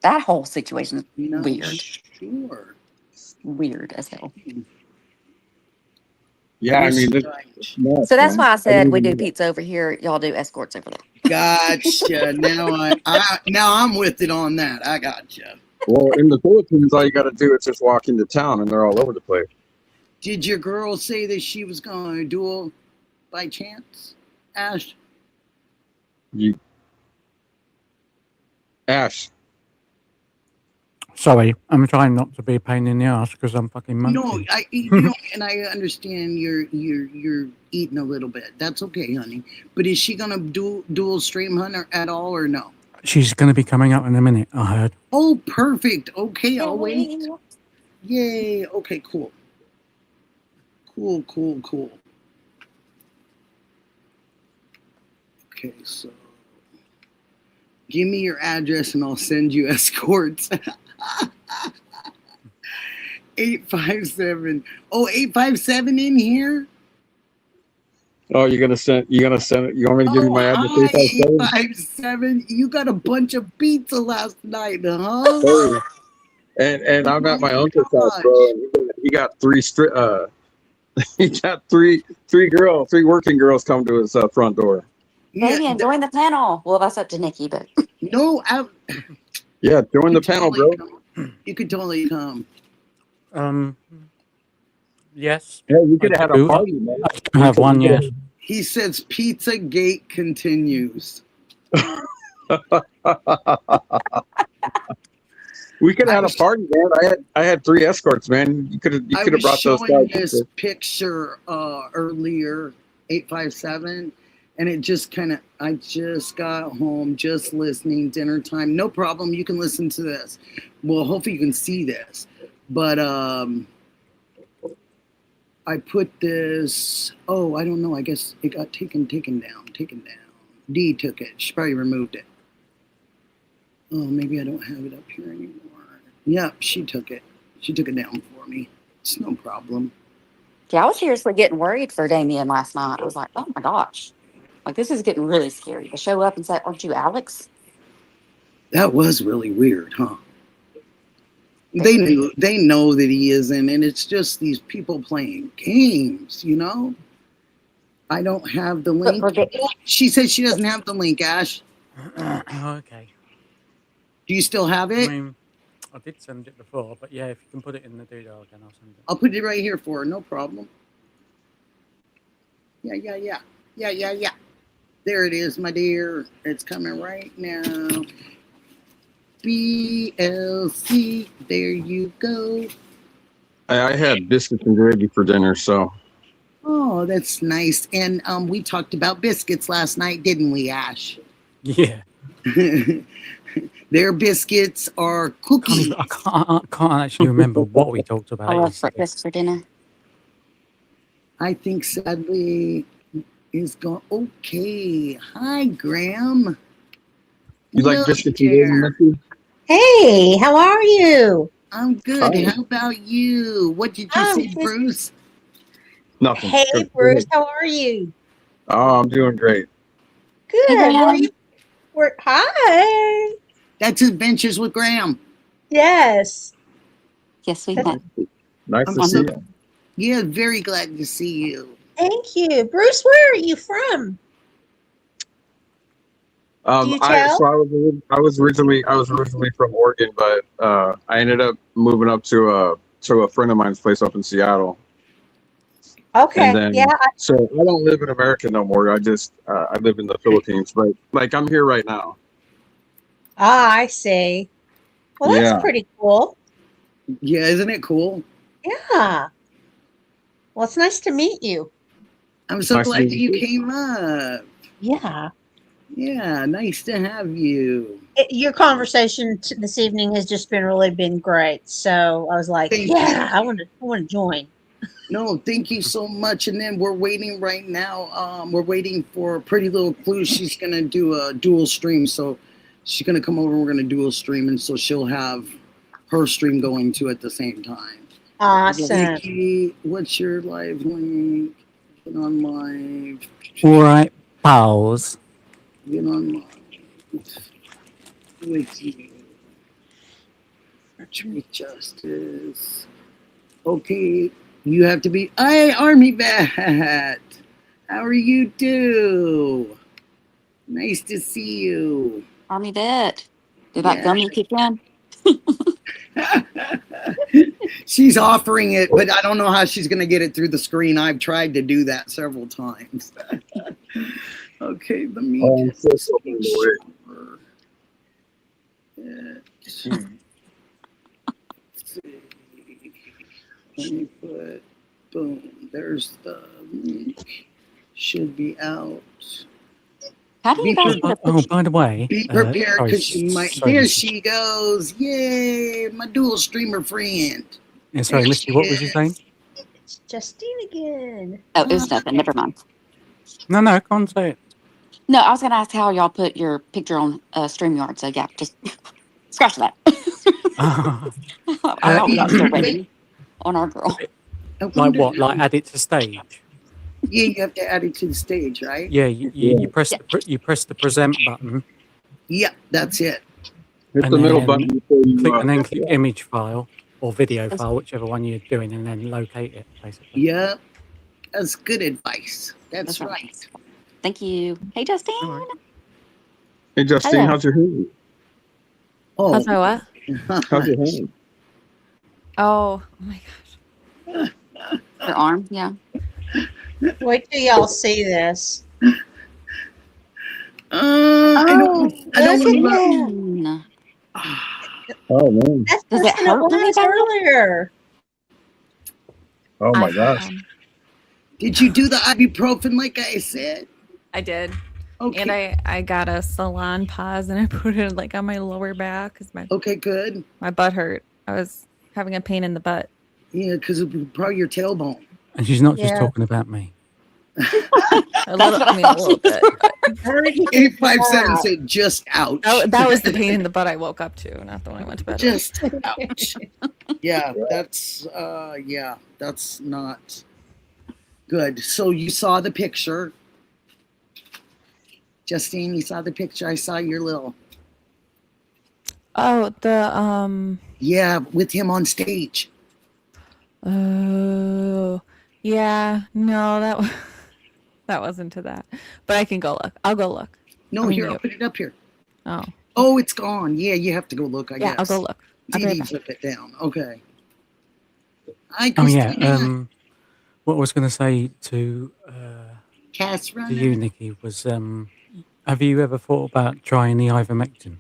that whole situation is Not weird. sure. Weird as hell. Yeah, I mean, it's Right. nuts, So that's man. why I I said didn't we even do know that. pizza over here. Y'all do escorts over there. Gotcha. Now I'm with it on that. I gotcha. Well, in the Philippines, all you got to do is just walk into town, and they're all over the place. Did your girl say that she was going to duel by chance, Ash? You, Ash. Sorry, I'm trying not to be a pain in the ass because I'm fucking munching. No, and I understand you're eating a little bit. That's okay, honey. But is she gonna dual stream hunter at all or no? She's going to be coming up in a minute, I heard. Oh, perfect. Okay, I'll wait. Yay. Okay, cool. Cool. Okay, so give me your address and I'll send you escorts. 857. Oh, 857 in here? Oh, you're gonna send it. You want me to give you my address? Hi, 857? 857. You got a bunch of pizza last night, huh? Hey, and I'm at my uncle's house, bro. And he got three he got three working girls come to his front door. Yeah, Damien, join the panel. Well, that's up to Nikki, but no, Yeah, join the could panel, totally bro. come. You could totally come. Yes. Yeah, we could have had a do. party, man. I can have one, yes. He says Pizza Gate continues. We could have had a party, man. I had 3 escorts, man. You could have I brought was those showing guys. this picture earlier, 857, and it just kind of, I just got home, just listening, dinner time. No problem, you can listen to this. Well, hopefully you can see this. But I put this, oh, I don't know, I guess it got taken down. Dee took it, she probably removed it. Oh, maybe I don't have it up here anymore. Yep, she took it. She took it down for me. It's no problem. yeah, I was seriously getting worried for Damien last night. I was like, oh my gosh, like this is getting really scary. To show up and say, "Aren't you Alex?" That was really weird, huh? They know that he isn't, and it's just these people playing games, you know? I don't have the But link. for the, She said she doesn't have the link, Ash. Okay. Do you still have I it? mean, I did send it before, but yeah, if you can put it in the doodle again, I'll send it. I'll put it right here for her, no problem. Yeah. There it is, my dear. It's coming right now. BLC, there you go. I had biscuits and gravy for dinner, so. Oh, that's nice. And we talked about biscuits last night, didn't we, Ash? Yeah. Their biscuits are Can't cookies. even, I can't actually remember what we talked about I love yesterday. breakfast for dinner. I think sadly is gone. Okay. Hi, Graham. You like Hello biscuits there. and Nikki? Hey, how are you? I'm good. Hi. How about you? What did you I'm say, just- Bruce? Nothing. Hey, Go Bruce, ahead. how are you? Oh, I'm doing great. Good. Hey, Where are Graham. you? Hi. That's Adventures with Graham. Yes. Yes, we met. Nice I'm to so- see you. Yeah, very glad to see you. Thank you. Bruce, where are you from? Do you tell? I was originally from Oregon, but I ended up moving up to a friend of mine's place up in Seattle, Okay. and then Yeah. so I don't live in America no more. I just I live in the Philippines, but like I'm here right now. I see. Well, that's Yeah. pretty cool. Yeah, isn't it cool? Yeah. Well, it's nice to meet you. I'm so Nice to glad meet that you you too. came up. Yeah. Yeah, nice to have you. Your conversation this evening has just been great. So I was like, Thank yeah, you. I want to join. No, thank you so much. And then we're waiting right now. We're waiting for Pretty Little Clue. She's gonna do a dual stream, so she's gonna come over. We're gonna dual stream, and so she'll have her stream going too at the same time. Awesome. Nikki, what's your live link? Get on live. All right, pals. Get on live. With you. Truth Justice. Okay, you have to be. Hey, Army Vet. How are you do? Nice to see you. Army vet. Did that gummy kick in? She's offering it, but I don't know how she's going to get it through the screen. I've tried to do that several times. Okay, let me Oh, I'm just so sorry. make sure. Let's see. Let me put, boom, there's the link. Should be out. How do you guys put a Oh, picture? by the way, Be prepared sorry, because you might. sorry, There Misty. she goes. Yay, my dual streamer friend. Yeah, sorry, There Misty. she What was you is. saying? It's Justine again. Oh, it was nothing. Never mind. No, I can't say it. No, I was going to ask how y'all put your picture on StreamYard. So, yeah, just scratch that. I thought we were still waiting on our girl. I Like wonder what? how- Like add it to stage? Yeah, you have to add it to the stage, right? Yeah, you press you press the present button, Yeah, that's it. Hit and the middle then button before you click image file or video file, whichever one you're doing, and then locate it basically. Yep, that's good advice. That's That's right. nice. Thank you. Hey, Justine. All right. Hey Justine, Hello. how's your hand? Oh, How's my what? How's your hand? Oh my gosh. Your arm, yeah. Wait till y'all see this. I don't look want to. at that. Mm. Oh man. That's Does worse it than hurt really was bad? earlier. Oh my I, gosh. Did you do the ibuprofen like I said? I did. Okay. And I got a salon pause and I put it like on my lower back because Okay, good. my butt hurt. I was having a pain in the butt. Yeah, because it was probably your tailbone. And she's not just Yeah. talking about me. A little, what I mean, a little bit. But How did you 857 said just ouch. that was the pain in the butt I woke up to, not the one I went to bed with. Just ouch. Yeah, that's not good. So you saw the picture. Justine, you saw the picture. I saw your little Oh, the yeah, with him on stage. oh yeah, no, that wasn't to that. But I can go look. I'll go look. No, I mean, here, you- I'll put it up here. Oh Oh, it's gone. Yeah, you have to go look, I yeah, guess. I'll go look. I'll be right DD back. flip it down. Okay. Hi, Oh yeah. Christina. What I was going to say to Cass to Runner. you, Nikki, was have you ever thought about trying the ivermectin?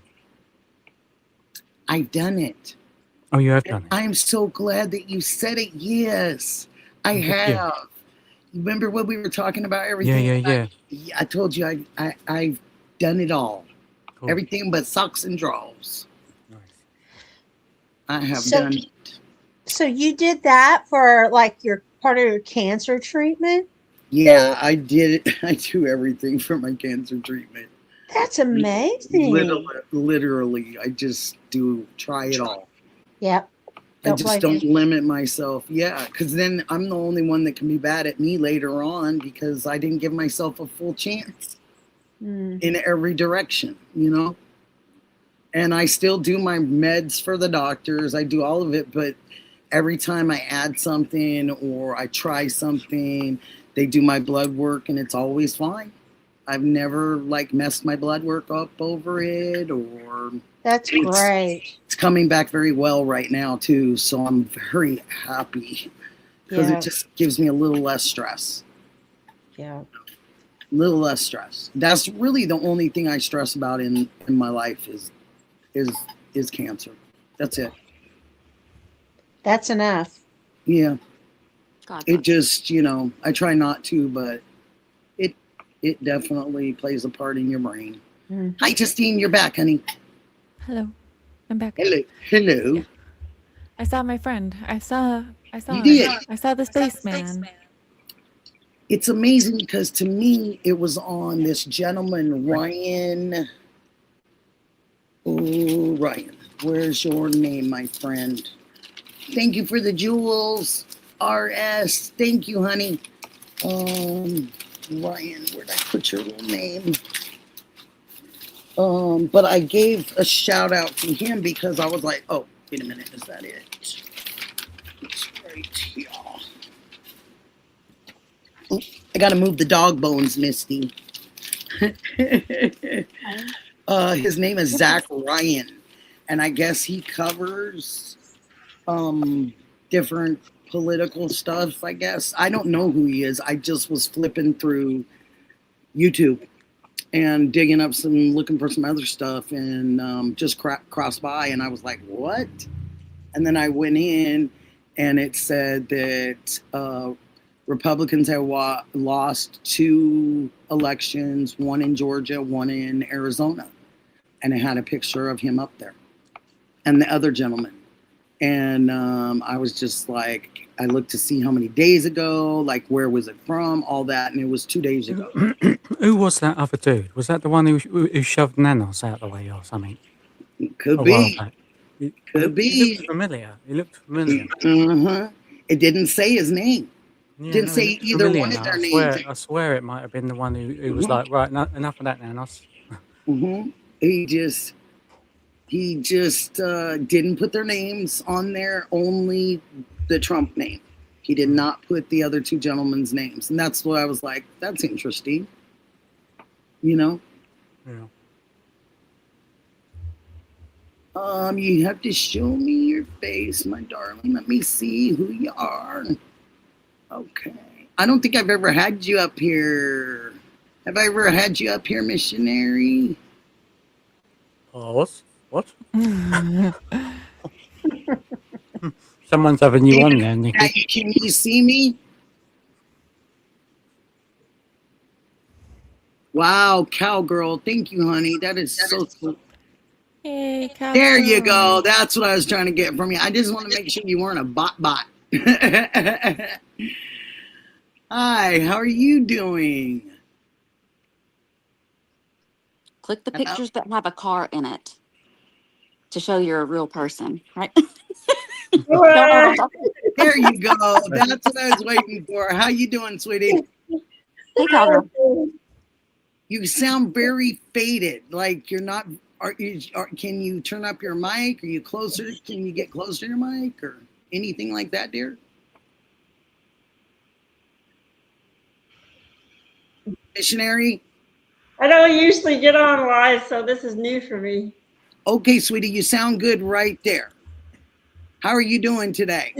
I've done it. Oh, you have done it. I'm so glad that you said it. Yes, I Yeah. have. Remember when we were talking about everything? Yeah. I told you I've done it all. Cool. Everything but socks and drawers. Nice. I have So- done it. So you did that for like your part of your cancer treatment? Yeah, I did it. I do everything for my cancer treatment. That's amazing. Literally, I just try it all. Yep. I just don't limit myself. Yeah, because then I'm the only one that can be bad at me later on because I didn't give myself a full chance in every direction, you know? And I still do my meds for the doctors. I do all of it, but every time I add something or I try something, they do my blood work and it's always fine. I've never like messed my blood work up over it or That's great. it's coming back very well right now too. So I'm very happy because it just gives me a little less stress. Yeah. A little less stress. That's really the only thing I stress about in my life is cancer. That's it. That's enough. Yeah. God, It just, you know, I try not to, but it definitely plays a part in your brain. Hi, Justine, you're back, honey. Hello. I'm back. Hello. I saw my friend. I saw You did. I saw the spaceman. It's amazing because to me, it was on this gentleman, Ryan. Oh, Ryan, where's your name, my friend? Thank you for the jewels. RS, thank you, honey. Ryan, where'd I put your little name? But I gave a shout out to him because I was like, oh, wait a minute, is that it? It's right here. Oh, I gotta move the dog bones, Misty. His name is Zach Ryan, and I guess he covers different political stuff, I guess. I don't know who he is. I just was flipping through YouTube and digging up looking for some other stuff and just crossed by and I was like, what? And then I went in and it said that Republicans have lost 2 elections, one in Georgia, one in Arizona. And it had a picture of him up there and the other gentleman. And I was just like, I looked to see how many days ago, like where was it from, all that, and it was 2 days ago. Who was that other dude? Was that the one who shoved Nanos out of the way or something? Could be. Could be. He looked familiar. It didn't say his name. Yeah, Didn't say either one of their names. I swear it might have been the one who was like, right, enough of that, Nanos. He just didn't put their names on there, only the Trump name. He did not put the other 2 gentlemen's names. And that's what I was like, that's interesting. You know? Yeah. You have to show me your face, my darling. Let me see who you are. Okay. I don't think I've ever had you up here. Have I ever had you up here, missionary? What? Someone's having you on there, Nikki. Can you see me? Wow, cowgirl. Thank you, honey. That is so cool. Hey, cowgirl. There you go. That's what I was trying to get from you. I just want to make sure you weren't a bot. Hi, how are you doing? click the pictures that have a car in it to show you're a real person, right? There you go. That's what I was waiting for. How you doing, sweetie? Hey, cowgirl. You sound very faded. Like you're not. Can you turn up your mic? Are you closer? Can you get closer to your mic or anything like that, dear? Missionary? I don't usually get on live, so this is new for me. Okay, sweetie, you sound good right there. How are you doing today?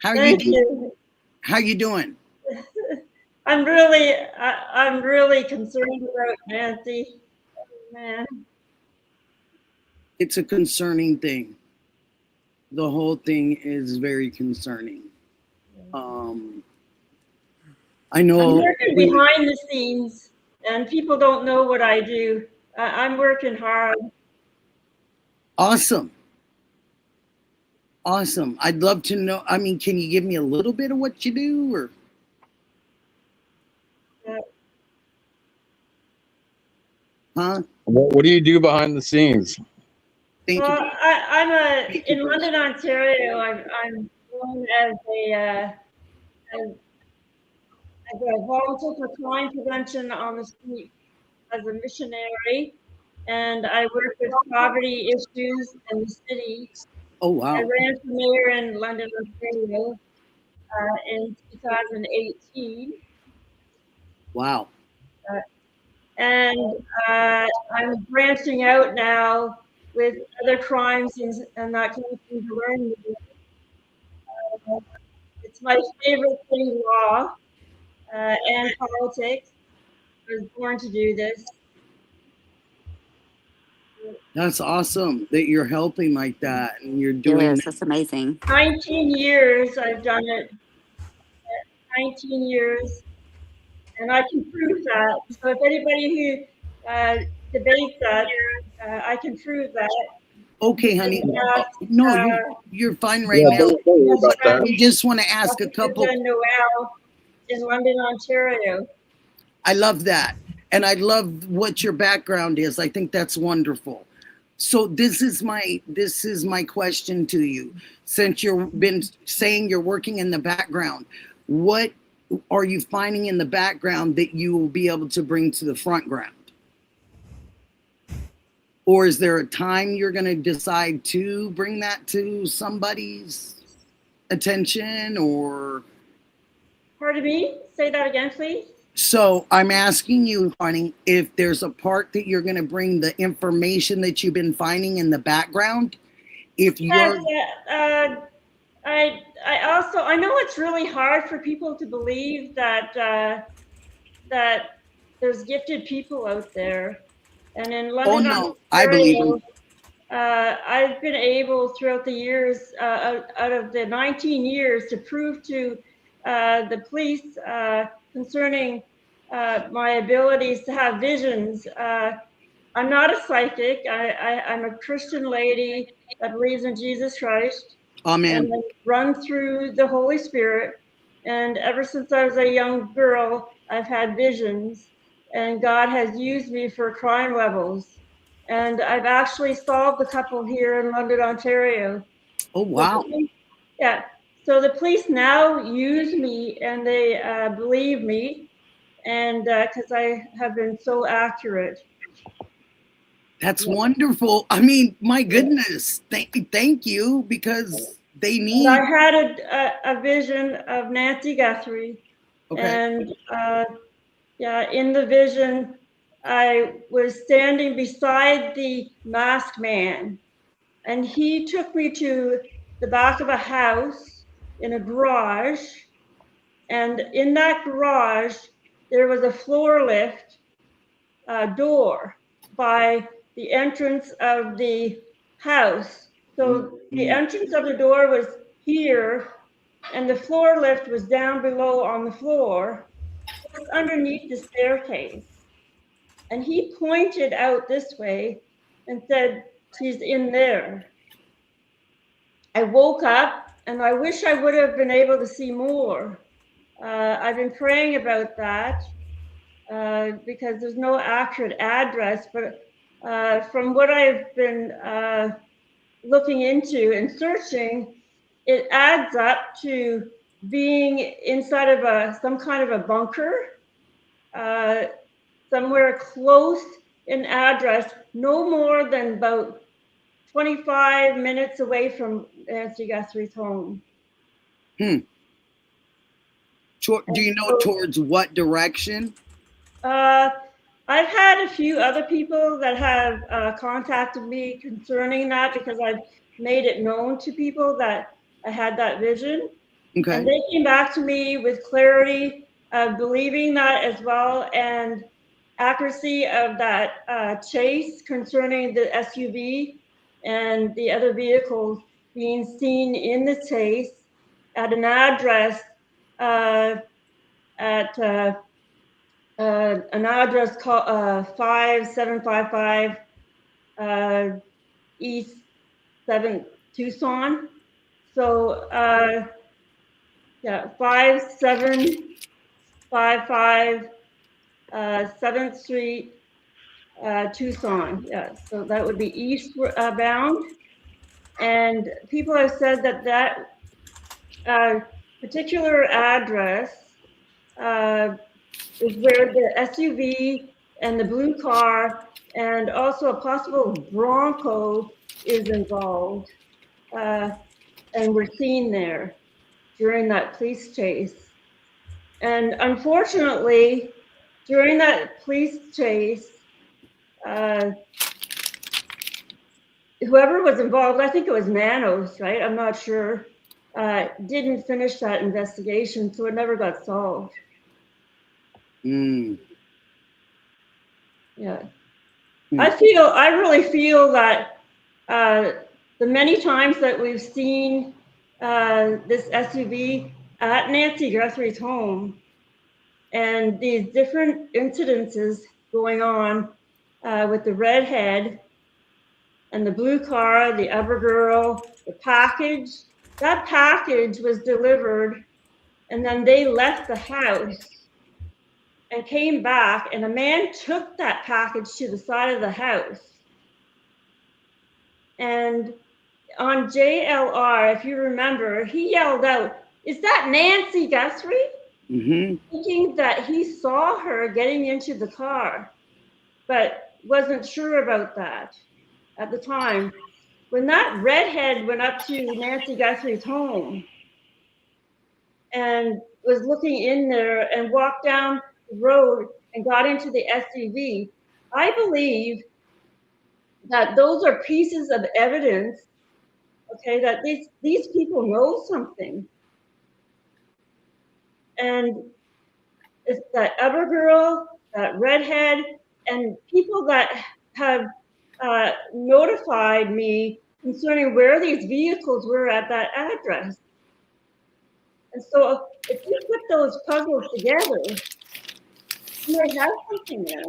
Thank you. How you doing? I'm really concerned about Nancy. Man. It's a concerning thing. The whole thing is very concerning. I know I'm working behind the scenes. and people don't know what I do. I'm working hard. Awesome. Awesome. I'd love to know. I mean, can you give me a little bit of what you do, or? Huh? What do you do behind the scenes? Thank Well, you. I'm Thank you, in Bruce. London, Ontario. I'm known as a volunteer for crime prevention on the street as a missionary, and I work with poverty issues in the city. Oh, I wow. ran for mayor in London, Ontario in 2018. Wow. Uh, and I'm branching out now with other crimes and that kind of thing to learn. It's my favorite thing, law and politics. I was born to do this. That's awesome that you're helping like that and you're doing Yes, that. that's amazing. 19 years I've done it. 19 years, and I can prove that. So if anybody who debates that, I can prove that. Okay, honey. That, No, you're fine right Yeah, now. don't worry about that. I just want to ask a couple. Noel in London, Ontario. I love that. And I love what your background is. I think that's wonderful. So this is my question to you. Since you've been saying you're working in the background, what are you finding in the background that you will be able to bring to the front ground? Or is there a time you're going to decide to bring that to somebody's attention, or? Pardon me? Say that again, please. So I'm asking you, honey, if there's a part that you're going to bring the information that you've been finding in the background. If you're, yes, I know it's really hard for people to believe that that there's gifted people out there, and in London, no, I believe Ontario, them. I've been able throughout the years, out of the 19 years, to prove to the police concerning my abilities to have visions. I'm not a psychic. I'm a Christian lady that believes in Jesus Christ. Amen. And I run through the Holy Spirit. And ever since I was a young girl, I've had visions, and God has used me for crime levels. And I've actually solved a couple here in London, Ontario. Oh, wow. Yeah. So the police now use me, and they believe me, and because I have been so accurate. That's wonderful. I mean, my goodness, thank you, because they need. And I had a vision of Nancy Guthrie, and yeah, in the vision, I was standing beside the masked man, and he took me to the back of a house in a garage, and in that garage there was a floor lift door by the entrance of the house. So the entrance of the door was here, and the floor lift was down below on the floor, just underneath the staircase. And he pointed out this way and said, "She's in there." I woke up, and I wish I would have been able to see more. I've been praying about that. Because there's no accurate address, but from what I've been looking into and searching, it adds up to being inside of some kind of a bunker, somewhere close in address, no more than about 25 minutes away from Nancy Guthrie's home. Do you know towards what direction? I've had a few other people that have contacted me concerning that, because I've made it known to people that I had that vision. Okay. And they came back to me with clarity of believing that as well, and accuracy of that chase concerning the SUV and the other vehicles being seen in the chase at an address at an address called 5755 East 7th Tucson. So yeah, 5755 7th Street, Tucson. Yeah, so that would be east bound. And people have said that particular address is where the SUV and the blue car and also a possible Bronco is involved. And we're seen there during that police chase. And unfortunately, during that police chase, whoever was involved, I think it was Nanos, right? I'm not sure, didn't finish that investigation, so it never got solved. Mm. Yeah. Mm. I really feel that the many times that we've seen this SUV at Nancy Guthrie's home and these different incidences going on with the redhead and the blue car, the other girl, the package, that package was delivered and then they left the house and came back and a man took that package to the side of the house. And on JLR, if you remember, he yelled out, "Is that Nancy Guthrie?" Mm-hmm. Thinking that he saw her getting into the car, but wasn't sure about that at the time. When that redhead went up to Nancy Guthrie's home and was looking in there and walked down the road and got into the SUV, I believe that those are pieces of evidence, okay, that these people know something. And it's that other girl, that redhead, and people that have notified me concerning where these vehicles were at that address. And so if you put those puzzles together, you might have something there.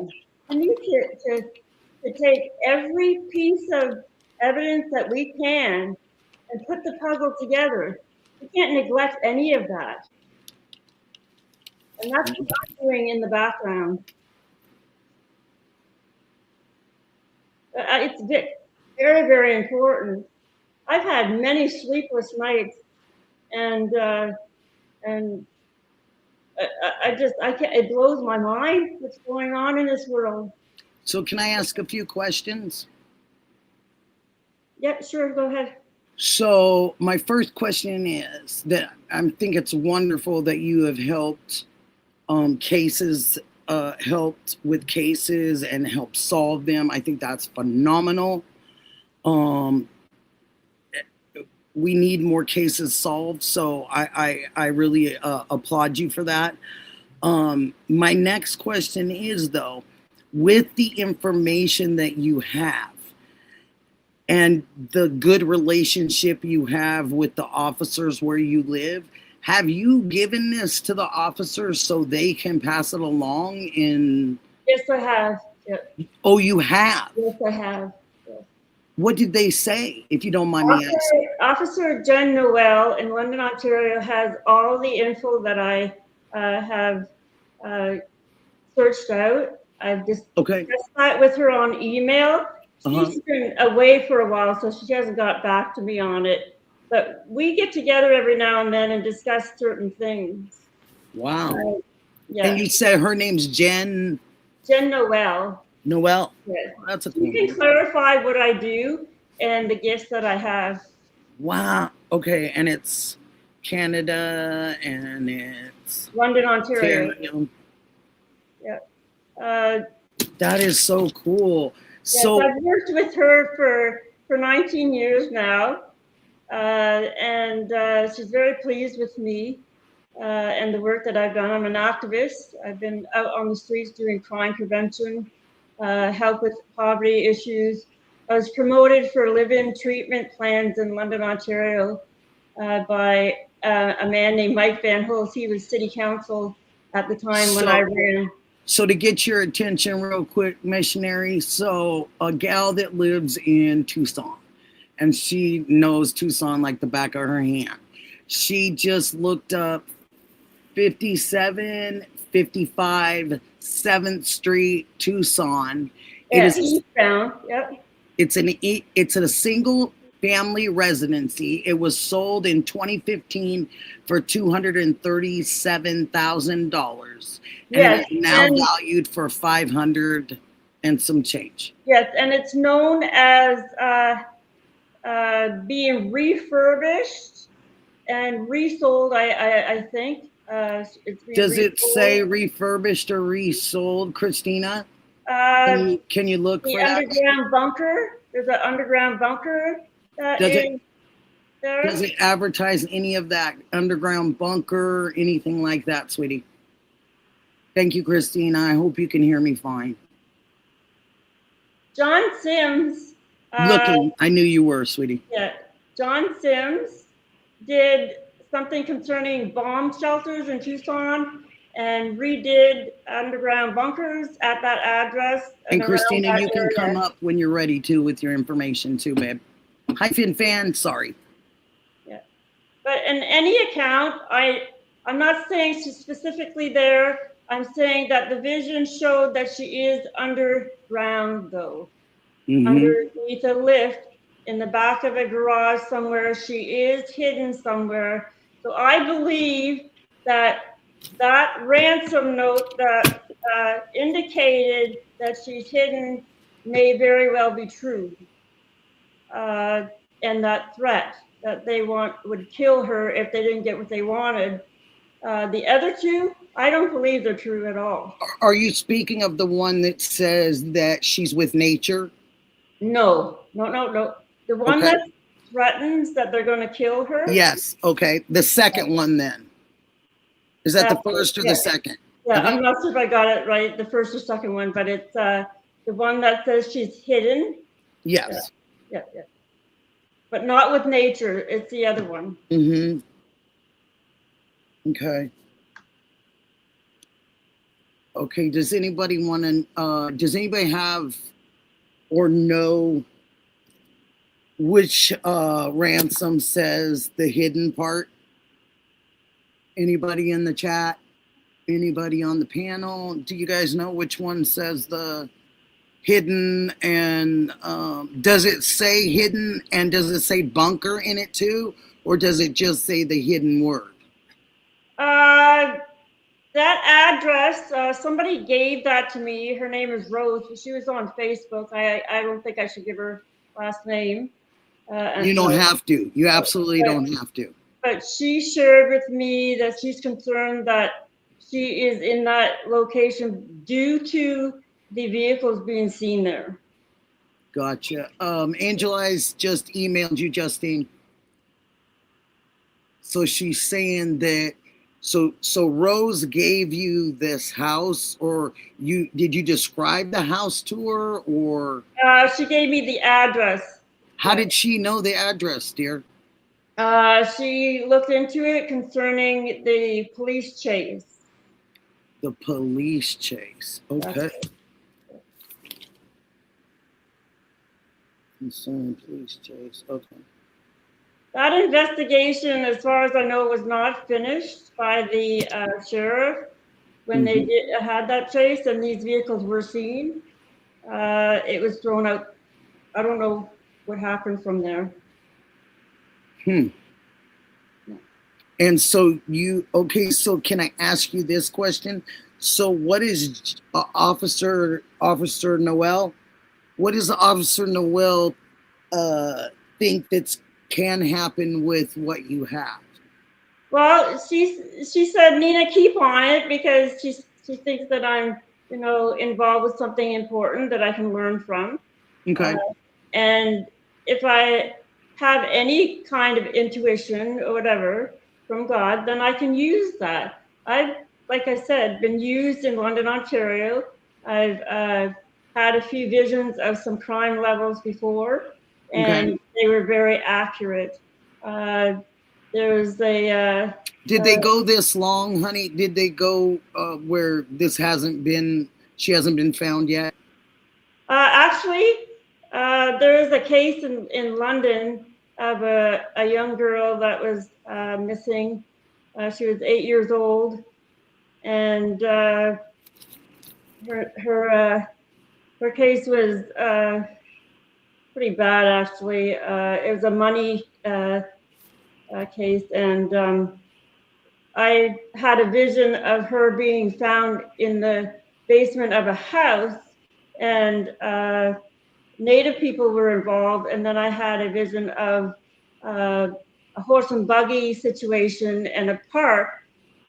We need to take every piece of evidence that we can and put the puzzle together. We can't neglect any of that. And that's what I'm doing in the background. It's very, very important. I've had many sleepless nights, and I can't. It blows my mind what's going on in this world. So, can I ask a few questions? Yeah, sure. Go ahead. So, my first question is that I think it's wonderful that you have helped helped with cases and helped solve them. I think that's phenomenal. We need more cases solved, so I really applaud you for that. My next question is, though, with the information that you have and the good relationship you have with the officers where you live, have you given this to the officers so they can pass it along in? Yes, I have. Yep. Oh, you have? Yes, I have. Yes. What did they say, if you don't mind me asking? Officer Jen Noel in London, Ontario has all the info that I have searched out. I've discussed that with her on email. She's been away for a while, so she hasn't got back to me on it. But we get together every now and then and discuss certain things. Wow. Yeah. And you said her name's Jen? Jen Noel. Noel? Yes. Oh, that's a cool You can name. clarify what I do and the gifts that I have. Wow. Okay. And it's Canada and it's London, Ontario. Yeah. That is so cool. Yes, So I've worked with her for 19 years now. And she's very pleased with me and the work that I've done. I'm an activist. I've been out on the streets doing crime prevention, help with poverty issues. I was promoted for live-in treatment plans in London, Ontario by a man named Mike Van Hulst. He was city council at the time when I ran. So to get your attention real quick, missionary, so a gal that lives in Tucson, and she knows Tucson like the back of her hand. She just looked up 5755 7th Street, Tucson. It is eastbound. Yep. it's a single family residency. It was sold in 2015 for $237,000, and it is now valued for 500 and some change. Yes, and it's known as being refurbished and resold. I think. Does it say refurbished or resold, Christina? Can you look for that? The underground bunker. There's an underground bunker. Does it advertise any of that underground bunker, anything like that, sweetie? Thank you, Christina. I hope you can hear me fine. John Sims. Looking, I knew you were, sweetie. Yeah, John Sims did something concerning bomb shelters in Tucson and redid underground bunkers at that address. And Christina, you can come up when you're ready too with your information too, babe. Hi, Fan, sorry. Yeah, but in any account, I'm not saying she's specifically there. I'm saying that the vision showed that she is underground though, underneath a lift in the back of a garage somewhere. She is hidden somewhere. So I believe that ransom note that indicated that she's hidden may very well be true. And that threat that they would kill her if they didn't get what they wanted. The other two, I don't believe they're true at all. Are you speaking of the one that says that she's with nature? No. The one that threatens that they're going to kill her? Yes, okay. The second one then. Is that the first or the second? Yeah, I'm not sure if I got it right, the first or second one, but it's the one that says she's hidden. Yes. Yeah. But not with nature. It's the other one. Okay. Okay, does anybody want to, does anybody have or know which ransom says the hidden part? Anybody in the chat? Anybody on the panel? Do you guys know which one says the hidden? And does it say hidden and does it say bunker in it too? Or does it just say the hidden word? That address, somebody gave that to me. Her name is Rose. She was on Facebook. I don't think I should give her last name. You don't have to. You absolutely don't have to. But she shared with me that she's concerned that she is in that location due to the vehicles being seen there. Gotcha. Angela's just emailed you, Justine. So she's saying that, so Rose gave you this house, or did you describe the house to her, or? She gave me the address. How did she know the address, dear? She looked into it concerning the police chase. The police chase. Okay. Concerning police chase. Okay. That investigation, as far as I know, was not finished by the sheriff when they had that chase and these vehicles were seen. It was thrown out. I don't know what happened from there. And so so can I ask you this question? So what is Officer Noel? What does Officer Noel think can happen with what you have? Well, she said, Nina, keep on it, because she thinks that I'm, involved with something important that I can learn from. Okay. And if I have any kind of intuition or whatever from God, then I can use that. I've, like I said, been used in London, Ontario. I've had a few visions of some crime levels before, and they were very accurate. There's a... Did they go this long, honey? Did they go where she hasn't been found yet? Actually, there is a case in London of a young girl that was missing. She was 8 years old, and her case was pretty bad, actually. It was a money case, and I had a vision of her being found in the basement of a house, and Native people were involved. And then I had a vision of a horse and buggy situation in a park.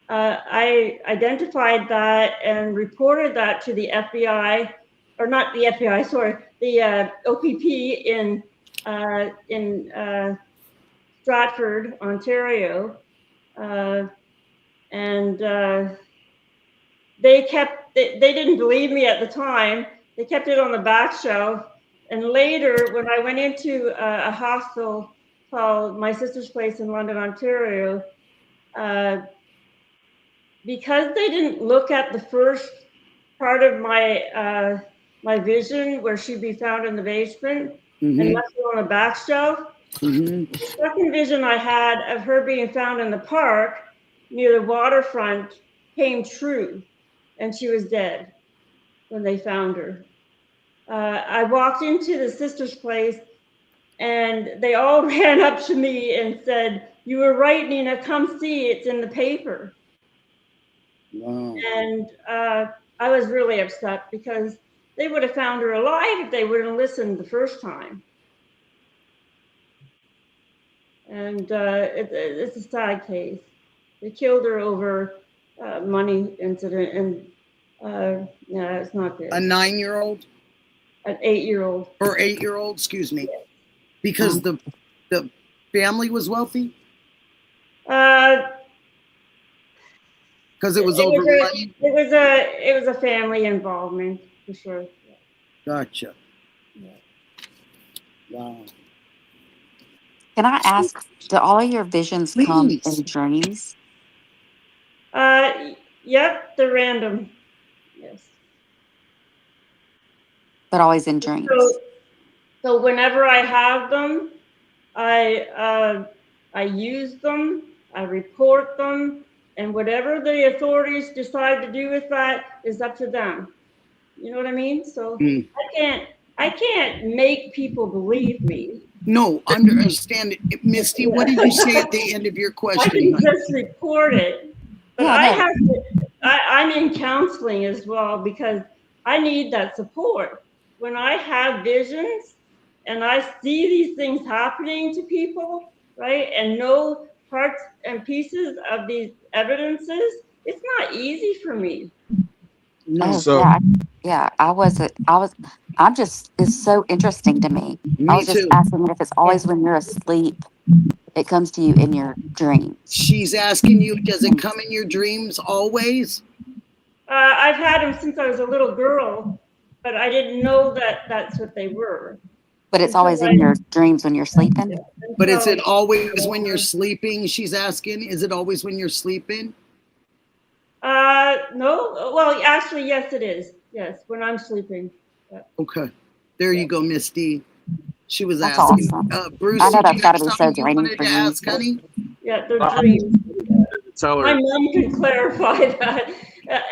I identified that and reported that to the FBI, or not the FBI, sorry, the OPP in Stratford, Ontario. And they didn't believe me at the time. They kept it on the back shelf. And later, when I went into a hostel called My Sister's Place in London, Ontario, because they didn't look at the first part of my my vision where she'd be found in the basement and left it on a back shelf. The second vision I had of her being found in the park near the waterfront came true, and she was dead when they found her. I walked into the sister's place, and they all ran up to me and said, "You were right, Nina, come see, it's in the paper." Wow. And I was really upset because they would have found her alive if they would have listened the first time. And it's a sad case. They killed her over money incident, and yeah, it's not good. A 9-year-old? An 8-year-old. Or 8-year-old, excuse me. Yes. Because the family was wealthy? Because it was over money? It was a family involvement, for sure. Yeah. Gotcha. Yeah. Wow. Can I ask, do all of your visions come in dreams? Yep, they're random. Yes. But always in dreams. So whenever I have them, I use them, I report them, and whatever the authorities decide to do with that is up to them. You know what I mean? So I can't make people believe me. No, understand it. Misty, what did you say at the end of your question? I can just report it. But I'm in counseling as well because I need that support. When I have visions and I see these things happening to people, right, and know parts and pieces of these evidences, it's not easy for me. No. It's so interesting to me. I was just asking if it's always when you're asleep, it comes to you in your dreams. She's asking you, does it come in your dreams always? I've had them since I was a little girl, but I didn't know that that's what they were. But it's always in your dreams when you're sleeping? But is it always when you're sleeping? She's asking, is it always when you're sleeping? No. Well, actually, yes, it is. Yes, when I'm sleeping. Yeah. Okay. There you go, Misty. She was That's asking. Awesome. Bruce, I know that's got to be so draining for you. Ask, honey? Yeah, they're dreams. My mom can clarify that.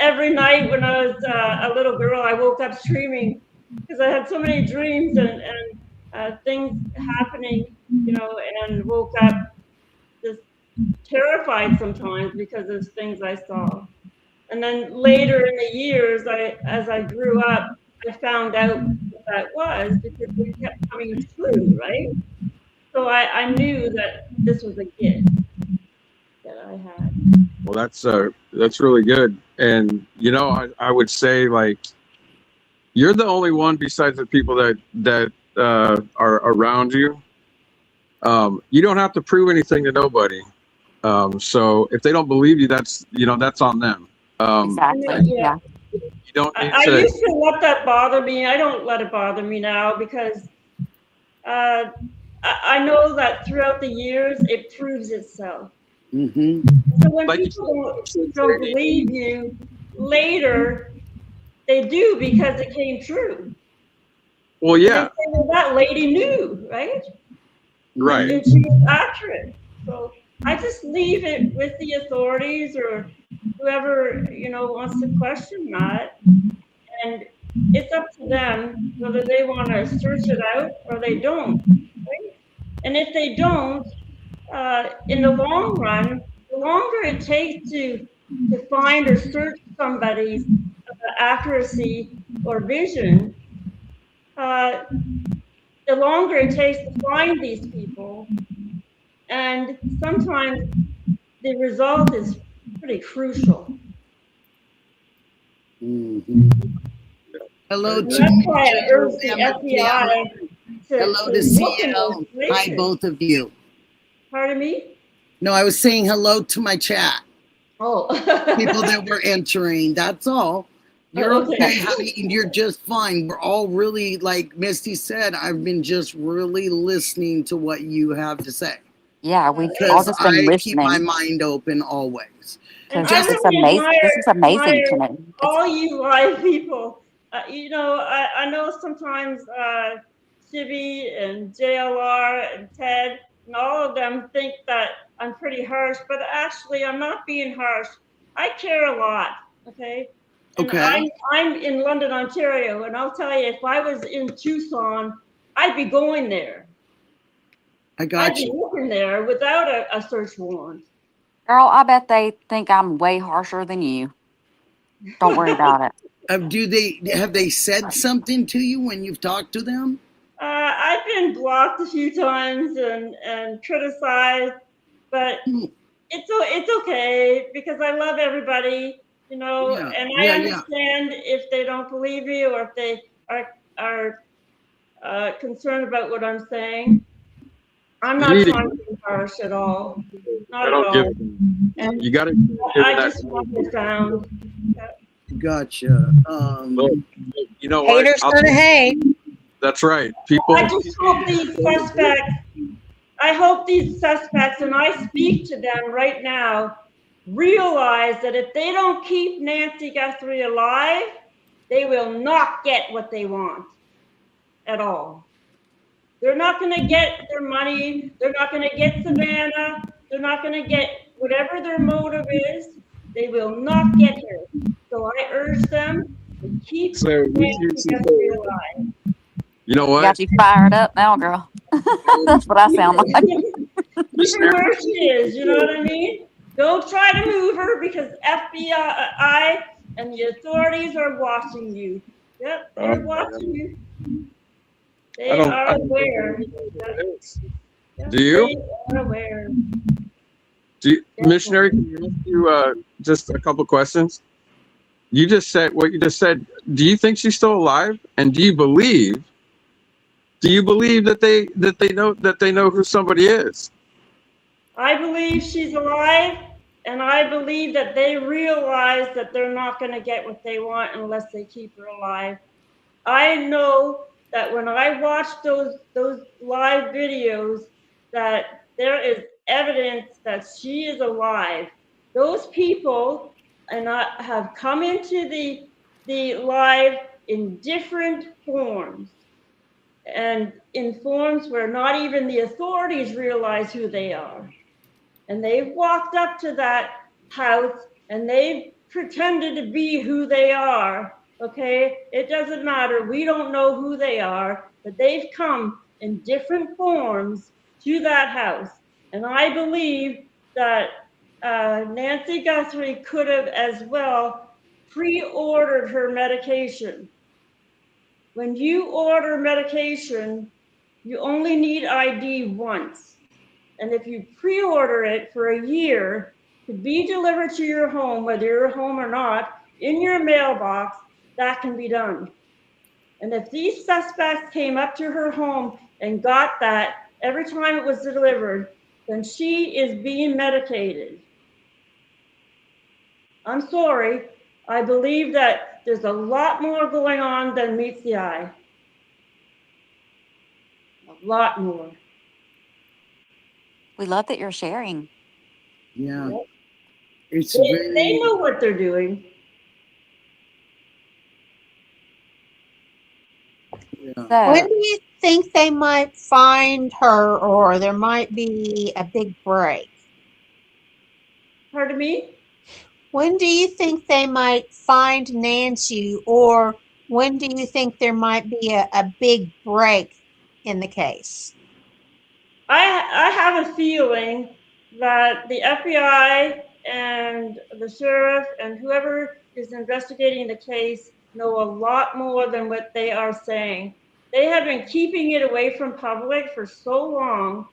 Every night when I was a little girl, I woke up screaming because I had so many dreams and things happening, you know, and woke up just terrified sometimes because of things I saw. And then later in the years, as I grew up, I found out what that was because it kept coming true, right? So I knew that this was a gift that I had. Well, that's really good. And, you know, I would say, like, you're the only one besides the people that are around you. You don't have to prove anything to nobody. So if they don't believe you, that's on them. Exactly. Yeah. You don't need I used to let that bother me. I don't let it bother me now because I know that throughout the years, it proves itself. Mm-hmm. So when Like you people said, don't believe you later, they do because it came true. well, And they yeah, say, well, that lady knew, right? right. And she was accurate. So I just leave it with the authorities or whoever, wants to question that. And it's up to them whether they want to search it out or they don't, right? And if they don't, in the long run, the longer it takes to find or search somebody's accuracy or vision, uh, the longer it takes to find these people. And sometimes the result is pretty crucial. Mm-hmm. Hello And to that's why I urge Mitchell, the Emma, Kim. FBI Hello to to look into CL. this Hi, places. both of you. Pardon me? No, I was saying hello to my chat. Oh. People that were entering. That's all. You're Oh, okay. okay, honey. You're just fine. We're all really, like Misty said, I've been just really listening to what you have to say. Yeah, we've all Because just been I keep my listening mind open always. And because I this is really amazing. This is amazing to me. It's, all you live people. I know sometimes Shibby and JLR and Ted and all of them think that I'm pretty harsh, but actually I'm not being harsh. I care a lot, okay? And Okay. I'm in London, Ontario, and I'll tell you, if I was in Tucson, I'd be going there. I I'd got be you. looking there without a search warrant. girl, I bet they think I'm way harsher than you. Don't worry about it. Have they said something to you when you've talked to them? I've been blocked a few times and criticized, but Hmm. it's okay because I love everybody, Yeah, and I yeah. understand if they don't believe me or if they are concerned about what I'm saying. I'm You not need to. trying to be harsh at all, I not at don't give. all. And You got to give I that. just want it found. Gotcha. Look, you know what? Haters gonna hate. That's right. People. I just hope these suspects. I hope these suspects, and I speak to them right now, realize that if they don't keep Nancy Guthrie alive, they will not get what they want at all. They're not going to get their money. They're not going to get Savannah. They're not going to get whatever their motive is. They will not get her. So I urge them to keep So Nancy Guthrie alive. you know what? Got you fired up now, girl. That's what I sound like. Keep her where she is, you know what I mean? Don't try to move her because FBI and the authorities are watching you. Yep, they're watching you. They are aware. Yep, Do you? they are aware. Missionary, can you ask you just a couple questions? You just said what you just said. Do you think she's still alive? And do you believe that they know who somebody is? I believe she's alive, and I believe that they realize that they're not going to get what they want unless they keep her alive. I know that when I watch those live videos, that there is evidence that she is alive. Those people and I have come into the live in different forms, and in forms where not even the authorities realize who they are. And they've walked up to that house and they've pretended to be who they are. Okay, it doesn't matter. We don't know who they are, but they've come in different forms to that house. And I believe that Nancy Guthrie could have as well pre-ordered her medication. When you order medication, you only need ID once. And if you pre-order it for a year to be delivered to your home, whether you're home or not, in your mailbox, that can be done. And if these suspects came up to her home and got that every time it was delivered, then she is being medicated. I'm sorry. I believe that there's a lot more going on than meets the eye. A lot more. We love that you're sharing. Yeah. Yep. It's They very, know what they're doing. yeah. When So do you think they might find her, or there might be a big break? Pardon me? When do you think they might find Nancy, or when do you think there might be a big break in the case? I have a feeling that the FBI and the sheriff and whoever is investigating the case know a lot more than what they are saying. They have been keeping it away from public for so long.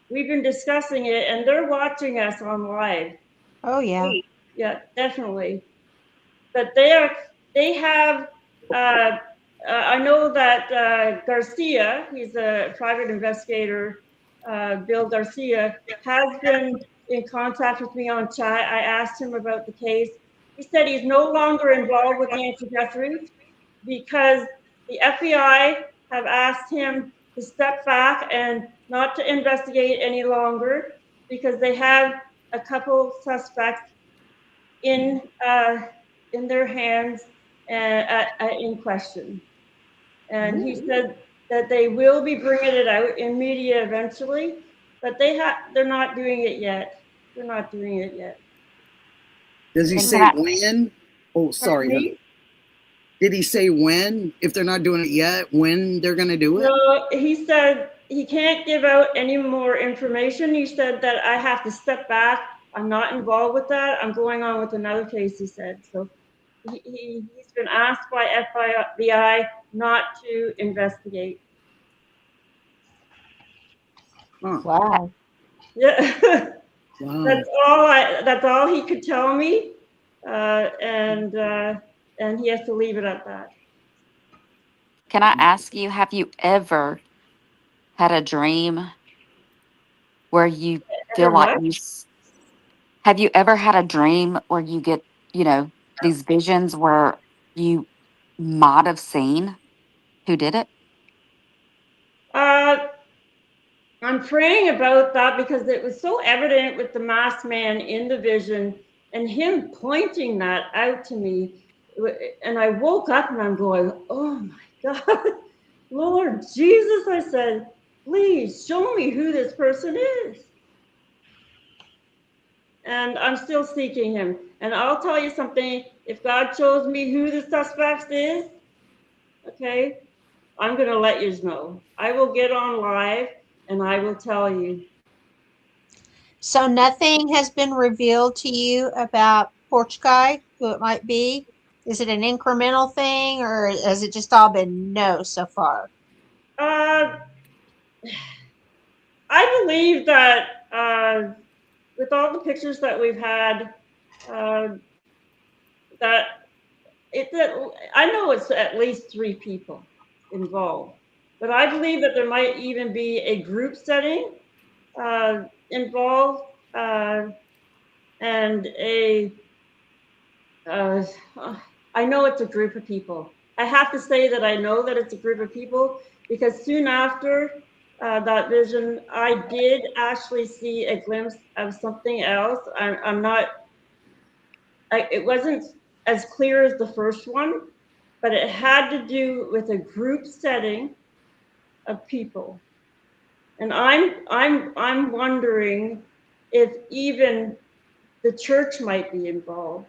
We've been discussing it, and they're watching us on live. Oh, yeah. Yeah, definitely. But they have, I know that Garcia, he's a private investigator, Bill Garcia, has been in contact with me on chat. I asked him about the case. He said he's no longer involved with Nancy Guthrie because the FBI have asked him to step back and not to investigate any longer because they have a couple suspects in in their hands and in question. And he said that they will be bringing it out in media eventually, but they're not doing it yet. They're not doing it yet. Does he and can say I when? Oh, Pardon sorry, honey. me? Did he say when? If they're not doing it yet, when they're going to do it? No, he said he can't give out any more information. He said that I have to step back. I'm not involved with that. I'm going on with another case, he said. So he's been asked by FBI not to investigate. Huh. Wow. Yeah. Wow. That's all he could tell me, and he has to leave it at that. can I ask you, have you ever had a dream where you feel Ever like what? have you ever had a dream where you get, these visions where you might have seen who did it? Uh, I'm praying about that because it was so evident with the masked man in the vision and him pointing that out to me. And I woke up and I'm going, oh my God, Lord Jesus, I said, please show me who this person is. And I'm still seeking him. And I'll tell you something, if God shows me who the suspect is, okay, I'm going to let you know. I will get on live and I will tell you. So nothing has been revealed to you about Porch Guy, who it might be? Is it an incremental thing, or has it just all been no so far? Uh, I believe that with all the pictures that we've had, uh, that I know it's at least 3 people involved, but I believe that there might even be a group setting involved and uh, I know it's a group of people. I have to say that I know that it's a group of people because soon after that vision, I did actually see a glimpse of something else. I'm not, it wasn't as clear as the first one, but it had to do with a group setting of people. And I'm wondering if even the church might be involved.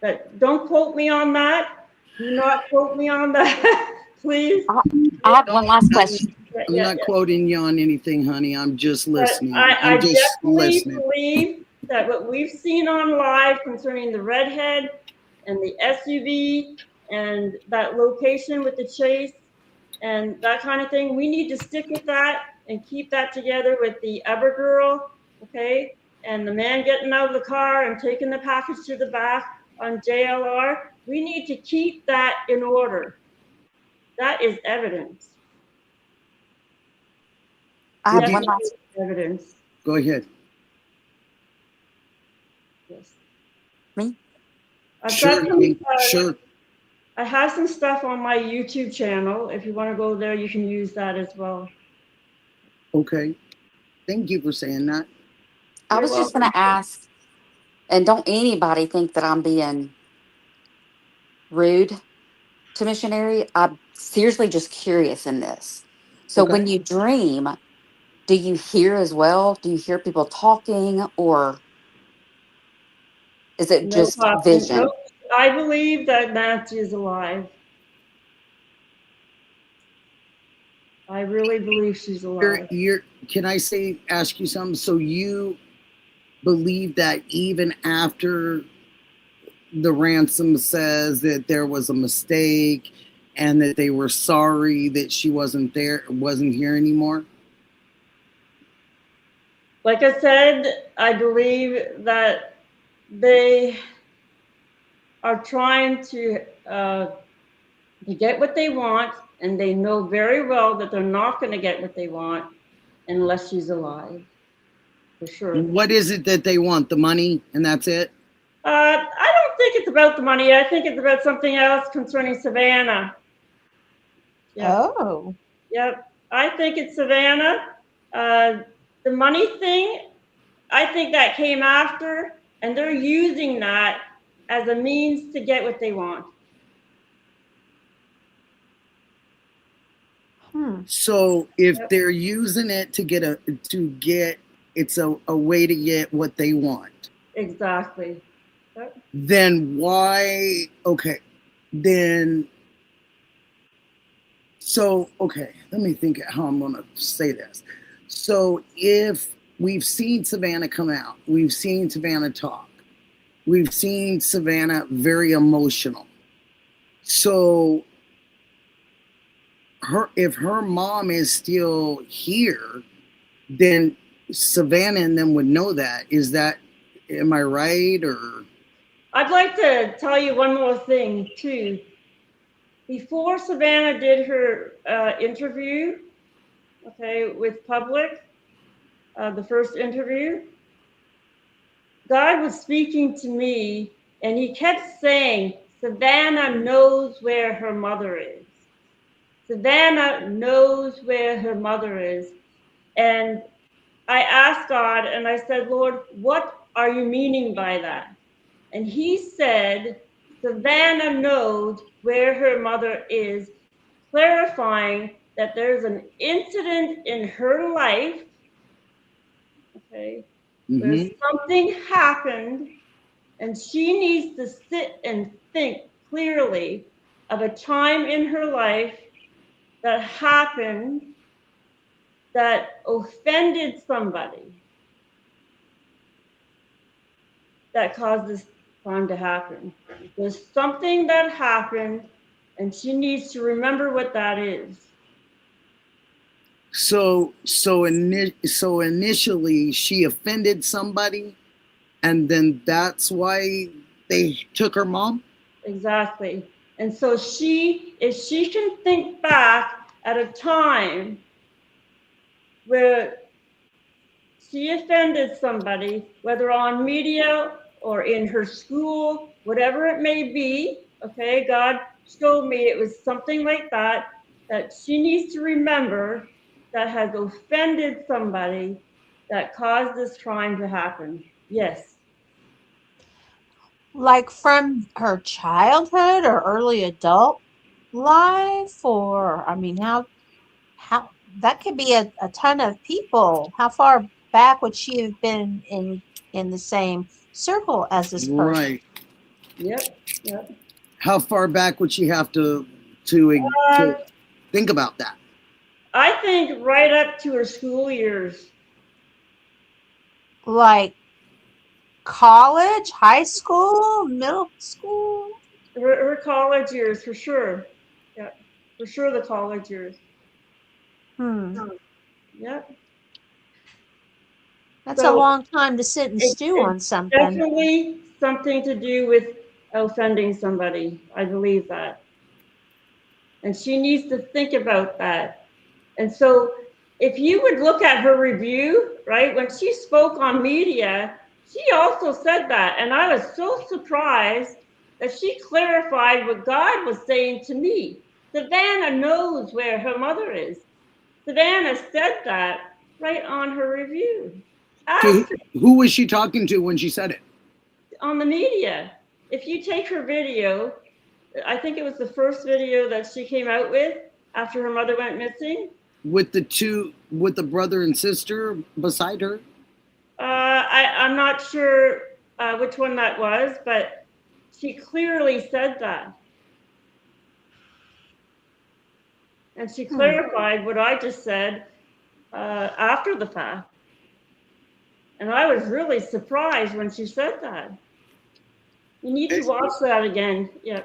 But don't quote me on that. Do not quote me on that, please. I, I have one last question. I'm not quoting you on anything, honey. I'm just But listening. I I'm just definitely listening. believe that what we've seen on live concerning the redhead and the SUV and that location with the chase and that kind of thing, we need to stick with that and keep that together with the other girl, okay? And the man getting out of the car and taking the package to the back on JLR. We need to keep that in order. That is evidence. I have one Definitely last. evidence. Go ahead. Yes. Me? I've Sure, got honey. some, Sure. I have some stuff on my YouTube channel. If you want to go there, you can use that as well. Okay. Thank you for saying that. I You're was just going welcome. to ask, and don't anybody think that I'm being rude to missionary. I'm seriously just curious in this. So Okay. when you dream, do you hear as well? Do you hear people talking, or is it No just problem. Nope. vision? I believe that Nancy is alive. I really believe she's alive. Can I ask you something? So you believe that even after the ransom says that there was a mistake and that they were sorry that she wasn't here anymore? Like I said, I believe that they are trying to get what they want, and they know very well that they're not going to get what they want unless she's alive, for sure. What is it that they want? The money, and that's it? I don't think it's about the money. I think it's about something else concerning Savannah. Yep. Oh. Yep. I think it's Savannah. The money thing, I think that came after, and they're using that as a means to get what they want. So if Yep. they're using it it's a way to get what they want. Exactly. Yep. Then why? Okay, then. So okay, let me think how I'm going to say this. So if we've seen Savannah come out, we've seen Savannah talk, we've seen Savannah very emotional. So if her mom is still here, then Savannah and them would know that. Am I right? Or I'd like to tell you one more thing too. Before Savannah did her interview, okay, with public, the first interview, God was speaking to me, and he kept saying, Savannah knows where her mother is. Savannah knows where her mother is. And I asked God, and I said, Lord, what are you meaning by that? And he said, Savannah knows where her mother is, clarifying that there's an incident in her life, okay, where something happened, and she needs to sit and think clearly of a time in her life that happened that offended somebody that caused this crime to happen. There's something that happened, and she needs to remember what that is. so initially she offended somebody, and then that's why they took her mom? Exactly. And so if she can think back at a time where she offended somebody, whether on media or in her school, whatever it may be, okay, God showed me it was something like that, that she needs to remember that has offended somebody that caused this crime to happen. Yes. Like from her childhood or early adult life, or I mean, how that could be a ton of people. How far back would she have been in the same circle as this person? Right. Yep. Yep. How far back would she have to Uh, think about that? I think right up to her school years. Like college, high school, middle school? Her college years, for sure. Yeah, for sure, the college years. Yep. That's a So long time to sit and stew on it's something. definitely something to do with offending somebody. I believe that. And she needs to think about that. And so if you would look at her review, right, when she spoke on media, she also said that. And I was so surprised that she clarified what God was saying to me. Savannah knows where her mother is. Savannah said that right on her review. Who was she talking to when she said it? On the media. If you take her video, I think it was the first video that she came out with after her mother went missing. With the brother and sister beside her? I'm not sure which one that was, but she clearly said that. And she clarified what I just said after the fact. And I was really surprised when she said that. You need to watch that again. Yeah.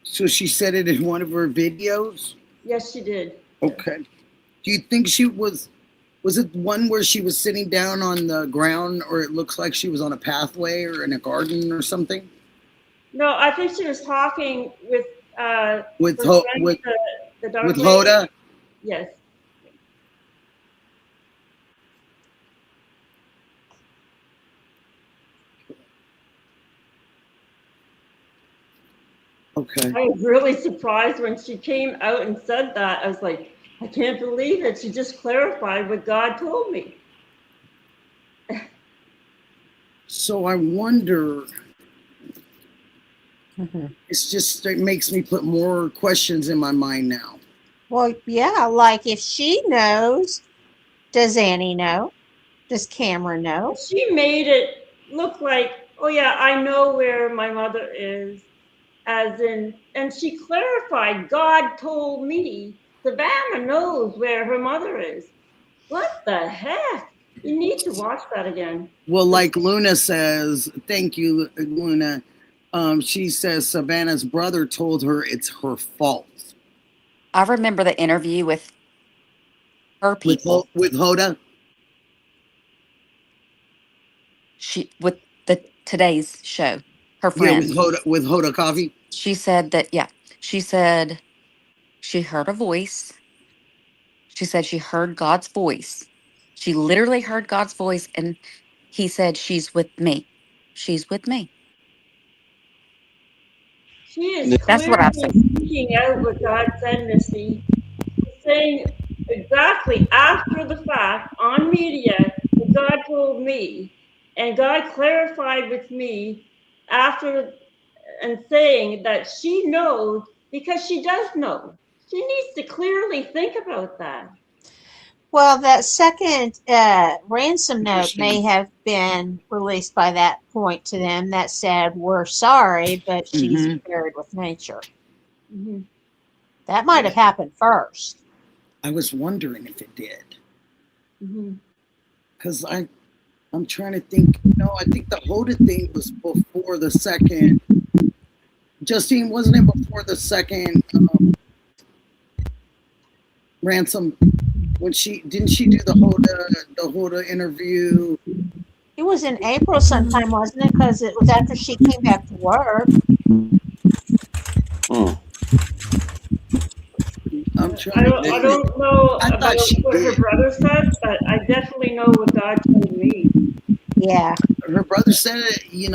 So she said it in one of her videos? Yes, she did. Okay. Do you think she was it one where she was sitting down on the ground, or it looks like she was on a pathway or in a garden or something? No, I think she was talking with Hoda? Yes. Okay. I was really surprised when she came out and said that. I was like, I can't believe it. She just clarified what God told me. So I wonder, it makes me put more questions in my mind now. Well, yeah, like if she knows, does Annie know? Does Cameron know? She made it look like, oh yeah, I know where my mother is, as in, and she clarified, God told me. Savannah knows where her mother is. What the heck? You need to watch that again. Well, like Luna says, thank you, Luna. She says Savannah's brother told her it's her fault. I remember the interview with her people. With Hoda? With the today's show, her friend. Yeah, with Hoda Coffee. She said that, she said she heard a voice. She said she heard God's voice. She literally heard God's voice, and he said, she's with me. She's with me. She is That's what I'm saying. speaking out what God said, Missy. She's saying exactly after the fact on media what God told me. And God clarified with me after and saying that she knows because she does know. She needs to clearly think about that. Well, that second ransom note may have been released by that point to them that said, we're sorry, but she's buried with nature. That might have happened first. I was wondering if it did. Because I'm trying to think. No, I think the Hoda thing was before the second. Justine, wasn't it before the second ransom? When didn't she do the Hoda interview? It was in April sometime, wasn't it? Because it was after she came back to work. I'm trying I don't know about what her brother said, but I definitely know what God told me. Yeah. Her brother said it, he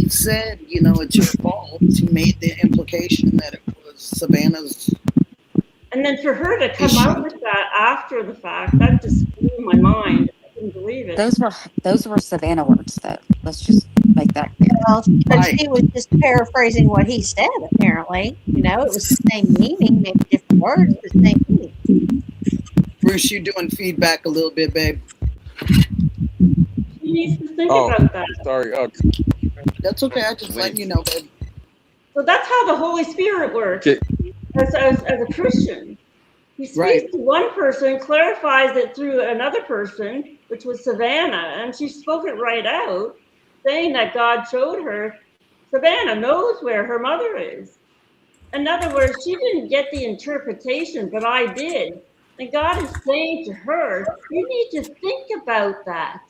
said, it's your fault. He made the implication that it was Savannah's. And then for her to come out with that after the fact, that just blew my mind. I couldn't believe it. Those were Savannah words, though. Let's just make that clear. Well, but she was just paraphrasing what he said, apparently. It was the same meaning, maybe different words, but same meaning. Bruce, you doing feedback a little bit, babe? She needs to think about that. Sorry. That's okay. I just let you know, babe. So that's how the Holy Spirit works. As a Christian, he speaks to one person, clarifies it through another person, which was Savannah, and she spoke it right out, saying that God showed her Savannah knows where her mother is. In other words, she didn't get the interpretation, but I did. And God is saying to her, you need to think about that.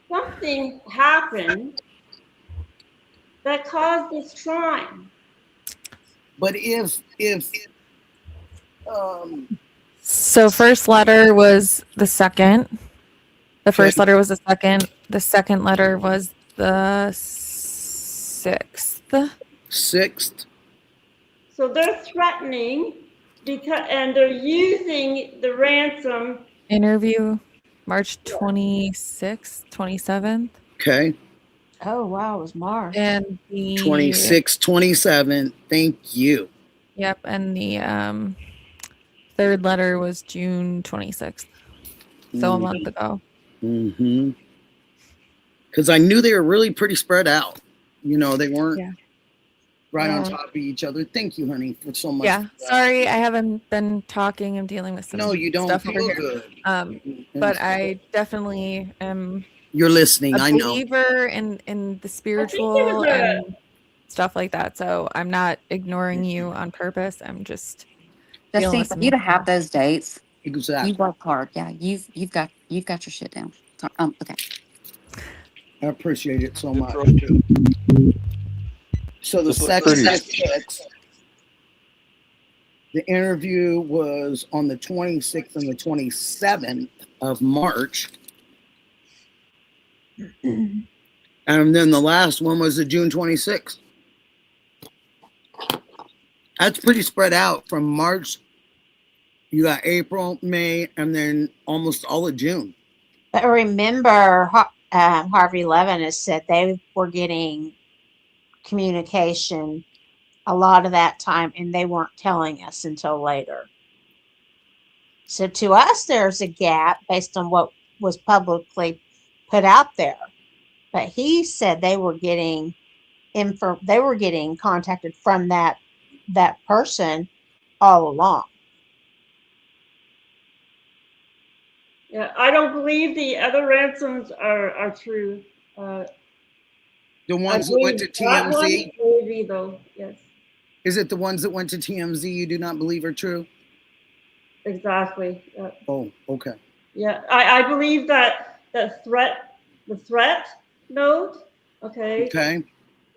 Something happened that caused this crime. But if So first letter was the second. The first letter was the second. The second letter was the sixth. Sixth. So they're threatening and they're using the ransom interview. March 26th, 27th. Okay. Oh, wow, it was March. And the 26, 27. Thank you. Yep, and the third letter was June 26th. So a month ago. Mm-hmm. Because I knew they were really pretty spread out. You know, they weren't right on top of each other. Thank you, honey, for so much. Yeah, sorry, I haven't been talking. I'm dealing with some you don't stuff feel over here. good. But I definitely am. You're listening. A I know. believer in the spiritual and stuff like that. So I'm not ignoring you on purpose. I'm just Justine, for you to have those dates, exactly. You work hard. Yeah, you've got your shit down. So, okay. I appreciate it so much. So the second the interview was on the 26th and the 27th of March. And then the last one was the June 26th. That's pretty spread out from March. You got April, May, and then almost all of June. But remember, Harvey Levin has said they were getting communication a lot of that time, and they weren't telling us until later. So to us, there's a gap based on what was publicly put out there. But he said they were getting contacted from that person all along. Yeah, I don't believe the other ransoms are true. The ones that went to TMZ? Maybe, though, yes. Is it the ones that went to TMZ you do not believe are true? Exactly. Yeah. Oh, okay. Yeah, I believe that the threat note, okay,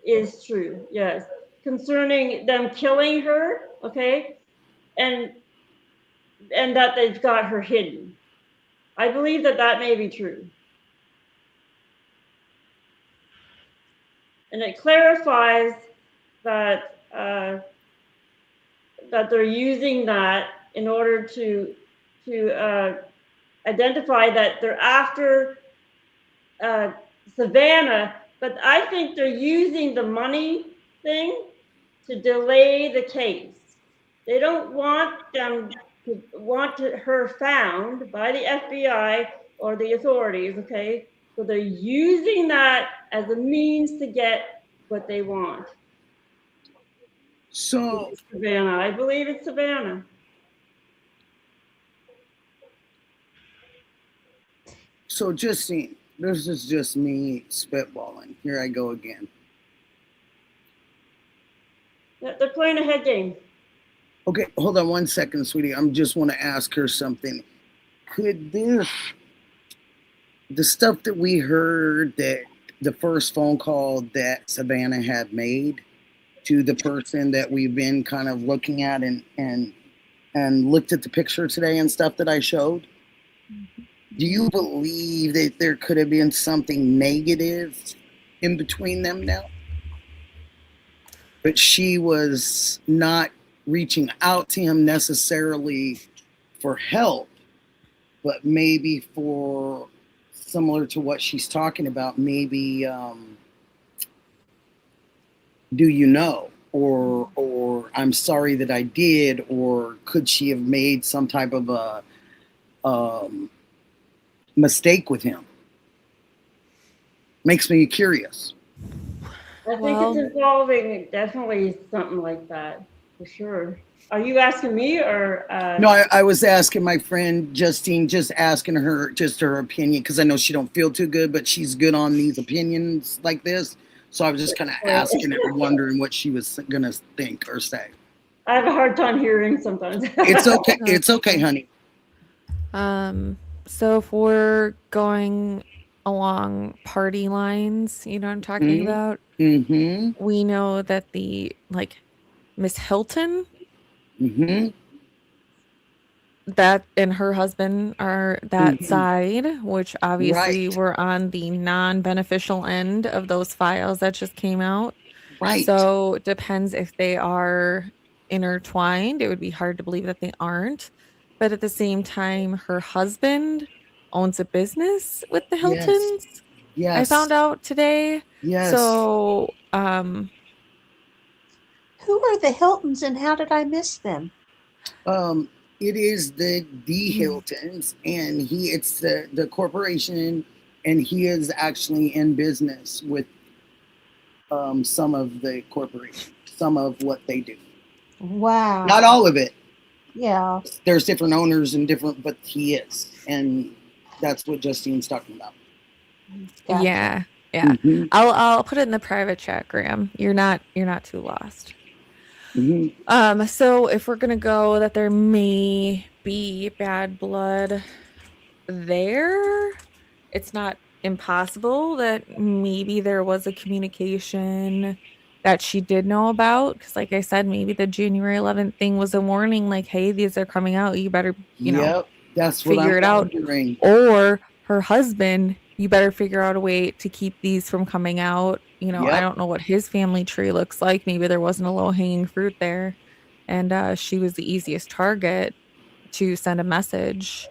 is true. Yes, concerning them killing her, okay, and that they've got her hidden. I believe that may be true. And it clarifies that that they're using that in order to identify that they're after Savannah, but I think they're using the money thing to delay the case. They don't want her found by the FBI or the authorities, okay? So they're using that as a means to get what they want. So it's Savannah, I believe it's Savannah. So Justine, this is just me spitballing. Here I go again. Yeah, they're playing a head game. Okay, hold on one second, sweetie. I just want to ask her something. Could the stuff that we heard, that the first phone call that Savannah had made to the person that we've been kind of looking at and looked at the picture today and stuff that I showed, do you believe that there could have been something negative in between them now? But she was not reaching out to him necessarily for help, but maybe for, similar to what she's talking about, maybe do you know, or I'm sorry that I did, or could she have made some type of a mistake with him? Makes me curious. I think it's involving definitely something like that, for sure. Are you asking me or? No, I was asking my friend Justine, just asking her just her opinion, because I know she don't feel too good, but she's good on these opinions like this. So I was just kind of asking it, wondering what she was gonna think or say. I have a hard time hearing sometimes. It's okay. It's okay, honey. So if we're going along party lines, you know what I'm talking about? Mm-hmm. We know that Miss Hilton, that and her husband are that side, which obviously were on the non-beneficial end of those files that just came out. Right. So it depends if they are intertwined. It would be hard to believe that they aren't. But at the same time, her husband owns a business with the Yes. Hiltons. Yes. I found out today. Yes. So, Who are the Hiltons and how did I miss them? It is the Hiltons, and it's the corporation, and he is actually in business with some of the corporation, some of what they do. Wow. Not all of it. Yeah. There's different owners and different, but he is, and that's what Justine's talking about. Gotcha. yeah. Mhm. I'll put it in the private chat, Graham. You're not too lost. Mhm. So if we're gonna go that there may be bad blood there, it's not impossible that maybe there was a communication that she did know about. Because like I said, maybe the January 11th thing was a warning, like, hey, these are coming out. You better, Yep, that's what I'm figure it out. wondering. Or her husband, you better figure out a way to keep these from coming out. I Yep. don't know what his family tree looks like. Maybe there wasn't a low-hanging fruit there. And she was the easiest target to send a message.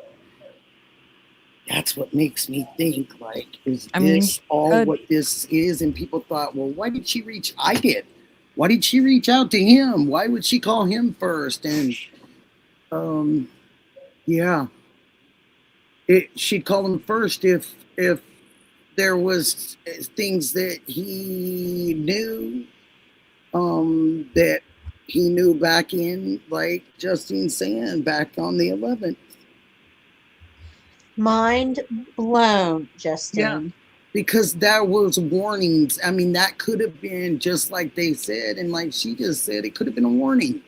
That's what makes me think, like, is I mean, this all could. what this is? And people thought, well, why did she reach? I did. Why did she reach out to him? Why would she call him first? And yeah, she'd call him first if there was things that he knew, that he knew back in, like Justine saying, back on the 11th. Mind blown, Justine. Yeah, because that was warnings. I mean, that could have been just like they said, and like she just said, it could have been a warning.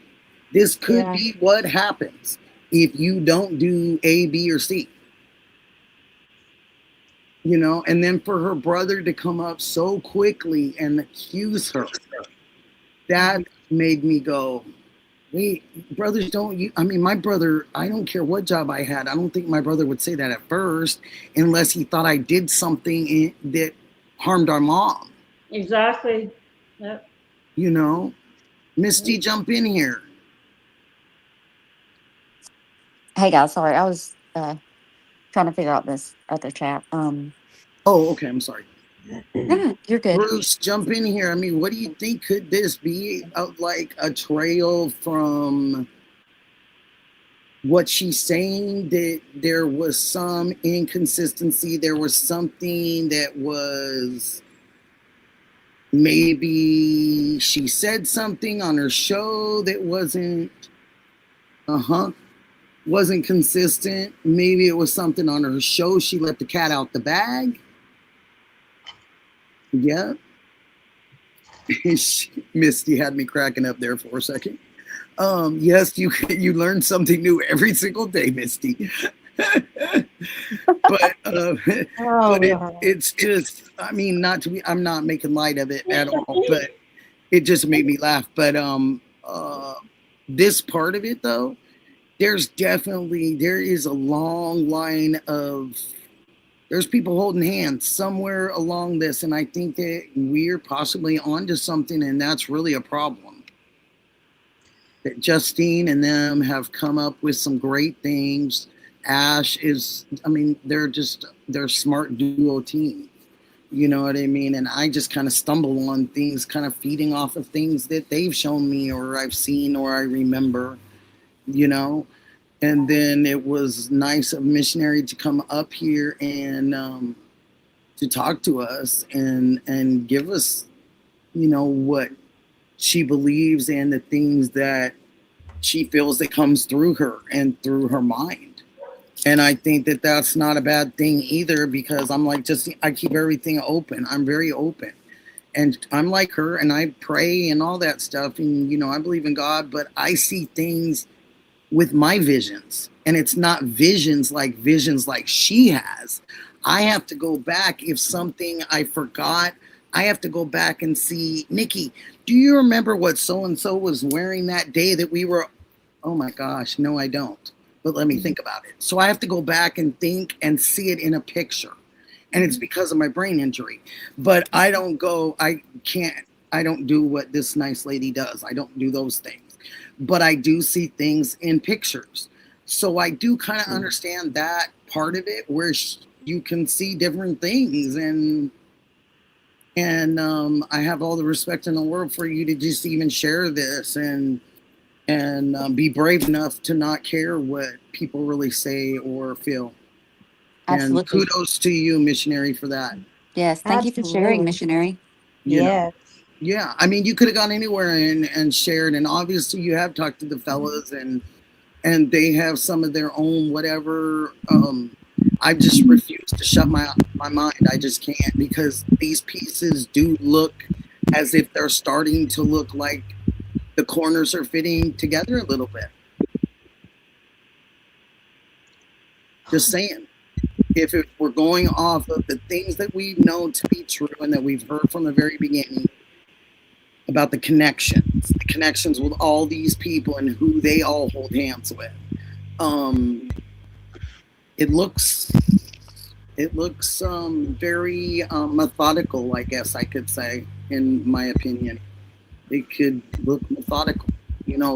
This could be what happens if you don't do A, B, or C. And then for her brother to come up so quickly and accuse her, that made me go, wait, brothers don't, I mean, my brother, I don't care what job I had. I don't think my brother would say that at first unless he thought I did something that harmed our mom. Exactly. Yep. Misty, jump in here. Hey guys, sorry, I was trying to figure out this other chat. Oh, okay, I'm sorry. You're good. Bruce, jump in here. I mean, what do you think? Could this be like a trail from what she's saying, that there was some inconsistency? There was something that was, maybe she said something on her show that wasn't consistent. Maybe it was something on her show. She let the cat out the bag. Yeah. Misty had me cracking up there for a second. Yes, you learn something new every single day, Misty. But it's just, I mean, I'm not making light of it at all, but it just made me laugh. But this part of it though, there is a long line of, there's people holding hands somewhere along this, and I think that we're possibly onto something, and that's really a problem. That Justine and them have come up with some great things. Ash is, I mean, they're a smart duo team. You know what I mean? And I just kind of stumble on things, kind of feeding off of things that they've shown me or I've seen or I remember, And then it was nice of Missionary to come up here and to talk to us and give us, what she believes and the things that she feels that comes through her and through her mind. And I think that that's not a bad thing either, because I'm like, I keep everything open. I'm very open. And I'm like her, and I pray and all that stuff. And, I believe in God, but I see things with my visions. And it's not visions like she has. I have to go back. If something I forgot, I have to go back and see, Nikki, do you remember what so-and-so was wearing that day that we were, oh my gosh, no, I don't. But let me think about it. So I have to go back and think and see it in a picture. And it's because of my brain injury. But I don't do what this nice lady does. I don't do those things. But I do see things in pictures. So I do kind of understand that part of it where you can see different things, and I have all the respect in the world for you to just even share this and be brave enough to not care what people really say or feel. Absolutely. And kudos to you, missionary, for that. Yes. Thank you for sharing, Absolutely. missionary. You know. Yes. Yeah, I mean, you could have gone anywhere and shared, and obviously you have talked to the fellas, and they have some of their own whatever. I just refuse to shut my mind. I just can't, because these pieces do look as if they're starting to look like the corners are fitting together a little bit. Just saying. If we're going off of the things that we know to be true and that we've heard from the very beginning about the connections with all these people and who they all hold hands with, it looks very methodical, I guess I could say, in my opinion. It could look methodical,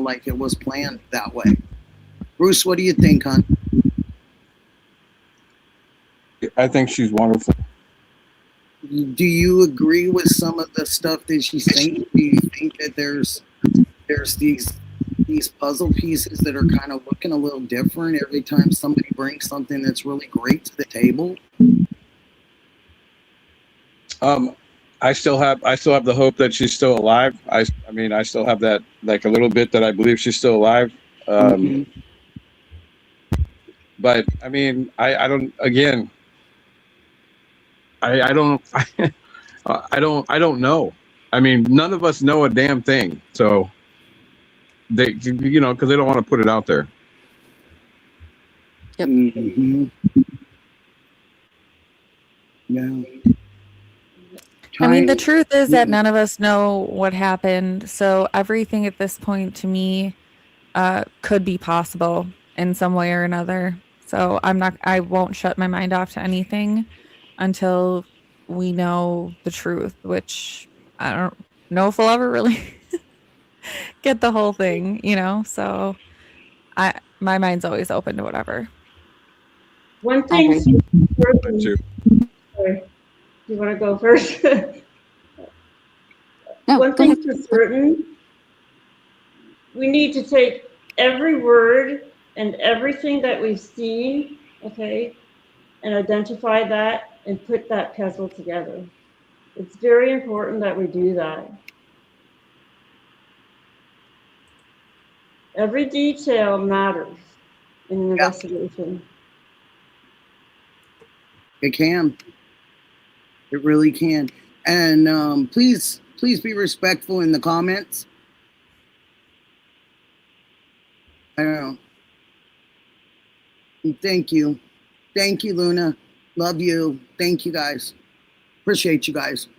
like it was planned that way. Bruce, what do you think, hon? I think she's wonderful. Do you agree with some of the stuff that she's saying? Do you think that there's these puzzle pieces that are kind of looking a little different every time somebody brings something that's really great to the table? I still have the hope that she's still alive. I mean, I still have that, like, a little bit that I believe she's still alive. But I mean, I don't. Again, I don't know. I mean, none of us know a damn thing. So they, because they don't want to put it out there. Yep. Mm-hmm. Yeah. I mean, the truth is that none of us know what happened. So everything at this point, to me, could be possible in some way or another. So I won't shut my mind off to anything until we know the truth, which I don't know if we'll ever really get the whole thing, so my mind's always open to whatever. One thing, sorry, you want to go first? No, One thing for certain, we need to take every word and everything that we've seen, okay, and identify that and put that puzzle together. It's very important that we do that. Every detail matters in an investigation. It can. It really can. And please be respectful in the comments. I don't know. Thank you. Thank you, Luna. Love you. Thank you, guys. Appreciate you guys.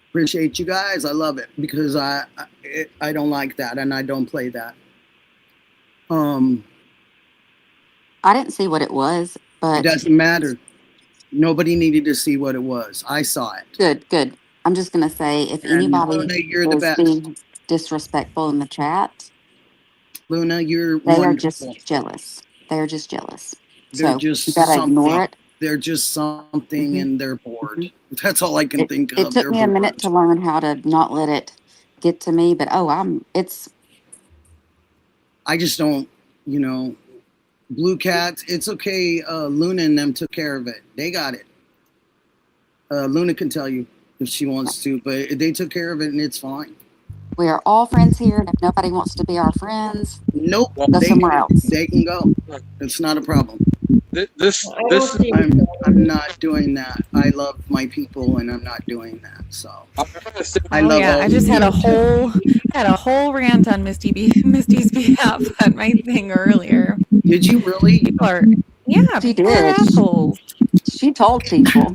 Appreciate you guys. I love it, because I don't like that, and I don't play that. I didn't see what it was, but it doesn't matter. Nobody needed to see what it was. I saw it. Good. I'm just gonna say, if And anybody Luna, you're the is best. being disrespectful in the chat, Luna, you're they are wonderful. just jealous. They're just jealous. They're So just you gotta something. ignore it. They're just something, Mhm. and they're bored. That's all I can think of. It took me a minute to learn how to not let it get to me, but I just don't, Blue Cats, it's okay. Luna and them took care of it. They got it. Luna can tell you if she wants to, but they took care of it, and it's fine. we are all friends here, and if nobody wants to be our friends, nope, go somewhere else. They can go. It's not a problem. I'm not doing that. I love my people, and I'm not doing that. So I love. Yeah, I just had a whole rant on Misty's behalf on my thing earlier. Did you really? Yeah, she people are did. assholes. She told people.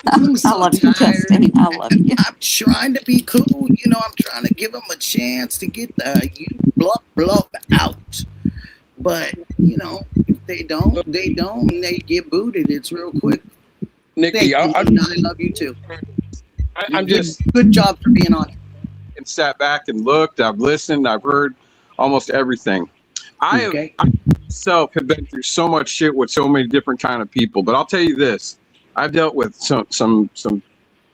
I'm so I love you, tired. Justin. I love you. I'm trying to be cool. I'm trying to give them a chance to get the bluff out. But, if they don't, and they get booted. It's real quick. Nikki, I love you too. I'm just good job for being on it. And sat back and looked. I've listened. I've heard almost everything. I myself have been through so much shit with so many different kind of people, but I'll tell you this: I've dealt with some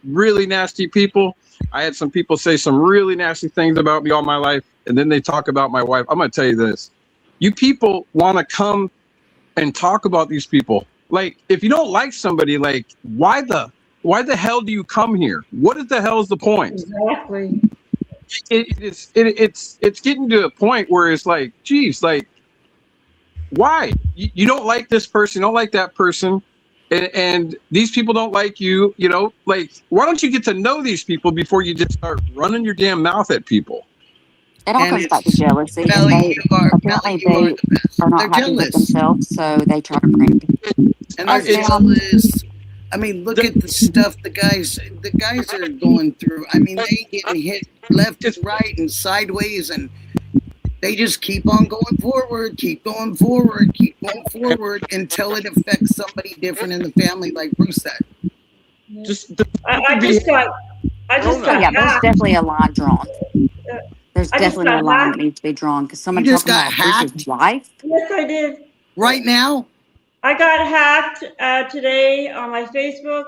really nasty people. I had some people say some really nasty things about me all my life, and then they talk about my wife. I'm gonna tell you this: you people want to come and talk about these people. Like, if you don't like somebody, like, why the hell do you come here? What the hell is the point? Exactly. It's getting to a point where it's like, geez, like, why? You don't like this person, you don't like that person, and these people don't like you, you know, like, why don't you get to know these people before you just start running your damn mouth at people? It all And comes back to it's jealousy. And Melly, they apparently they are not They're happy with jealous. themselves, so they try to bring And I they're found- jealous. I mean, look at the stuff the guys are going through. I mean, they getting hit left and right and sideways, and they just keep on going forward, keep going forward, keep going forward until it affects somebody different in the family, like Bruce said. I just got Oh, yeah, there's hacked. definitely a line drawn. There's I just definitely got a line hacked. that needs to be drawn because someone You just talking got about Bruce's hacked? wife. Yes, I did. Right now? I got hacked today on my Facebook.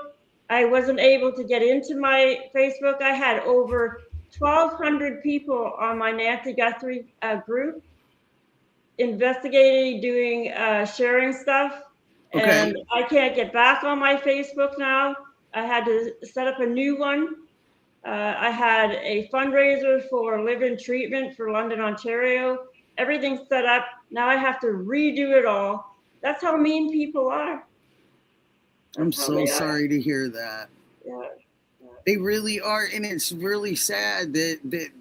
I wasn't able to get into my Facebook. I had over 1,200 people on my Nancy Guthrie group investigating, doing, sharing stuff. Okay. And I can't get back on my Facebook now. I had to set up a new one. I had a fundraiser for live-in treatment for London, Ontario. Everything's set up. Now I have to redo it all. That's how mean people are. I'm so sorry to hear that. Yeah. They really are, and it's really sad that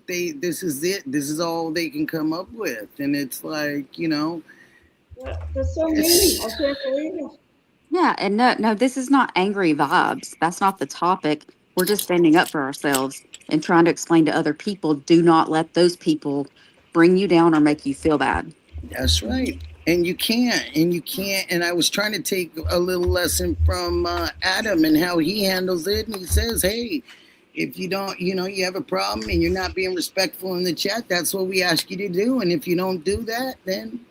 this is it. This is all they can come up with, and it's like, you know. Yeah, they're so mean. I can't believe it. Yeah, and no, this is not angry vibes. That's not the topic. We're just standing up for ourselves and trying to explain to other people. Do not let those people bring you down or make you feel bad. That's right. And you can't. And I was trying to take a little lesson from Adam and how he handles it. And he says, hey, if you don't, you know, you have a problem and you're not being respectful in the chat, that's what we ask you to do. And if you don't do that, then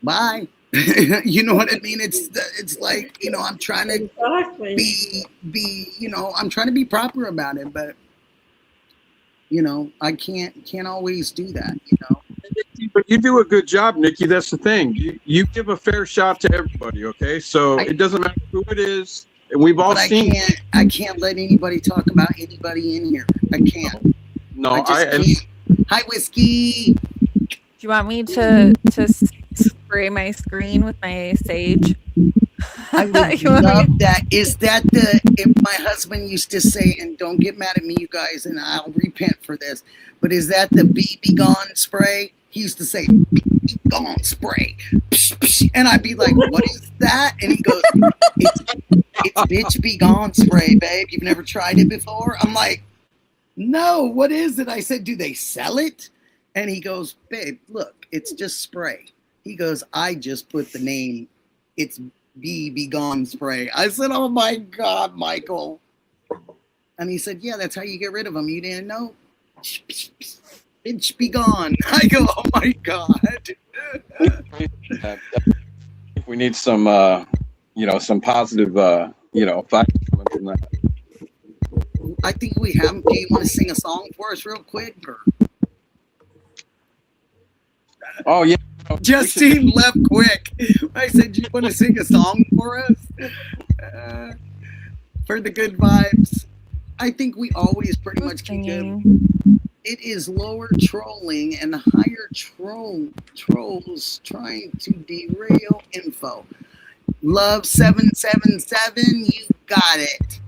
bye. You know what I mean? It's like, you know, I'm trying to be, you know, I'm trying to be proper about it, but you know, I can't always do that, you know. But you do a good job, Nikki. That's the thing. You give a fair shot to everybody, okay? So it doesn't matter who it is, and we've all seen. I can't let anybody talk about anybody in here. I can't. No, I just can't. Hi, Whiskey. Do you want me to spray my screen with my sage? I would love that. Is that if my husband used to say, and don't get mad at me, you guys, and I'll repent for this, but is that the Be Gone spray? He used to say, Be Gone spray. Psh, psh. And I'd be like, what is that? And he goes, it's bitch Be Gone spray, babe. You've never tried it before? I'm like, no, what is it? I said, do they sell it? And he goes, babe, look, it's just spray. He goes, I just put the name, it's Be Gone spray. I said, oh my God, Michael. And he said, yeah, that's how you get rid of them. You didn't know? Bitch, be gone. I go, oh my God. We need some, you know, some positive, you know, facts coming from that. I think we have. Do you want to sing a song for us real quick? Or? Oh, yeah. Justine left quick. I said, you want to sing a song for us? For the good vibes. I think we always pretty much can give. It is lower trolling and higher trolls trying to derail info. Love 777, you got it.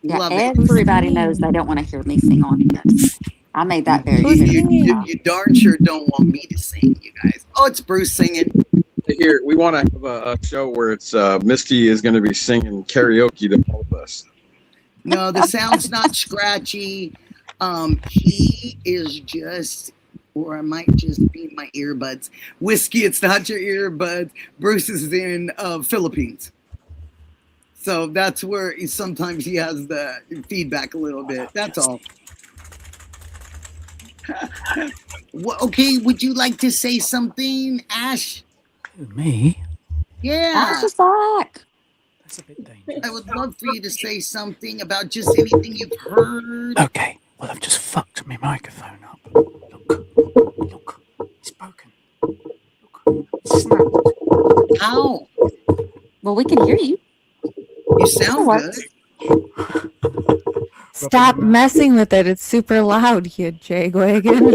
Yeah, Love everybody it. knows they don't want to hear me sing on it. I made that very clear. You darn sure don't want me to sing, you guys. Oh, it's Bruce singing. Here, we want to have a show where it's Misty is going to be singing karaoke to all of us. No, the sound's not scratchy. He is just, or I might just be my earbuds. Whiskey, it's not your earbuds. Bruce is in Philippines. So that's where sometimes he has the feedback a little bit. That's all. Okay, would you like to say something, Ash? Who, me? Yeah. Ash is back. That's a bit dangerous. I would love for you to say something about just anything you've heard. Okay, well, I've just fucked my microphone up. Look, it's broken. Look, it's snapped. How? Well, we can hear you. You sound good. Stop messing with it. It's super loud, you jagwagon.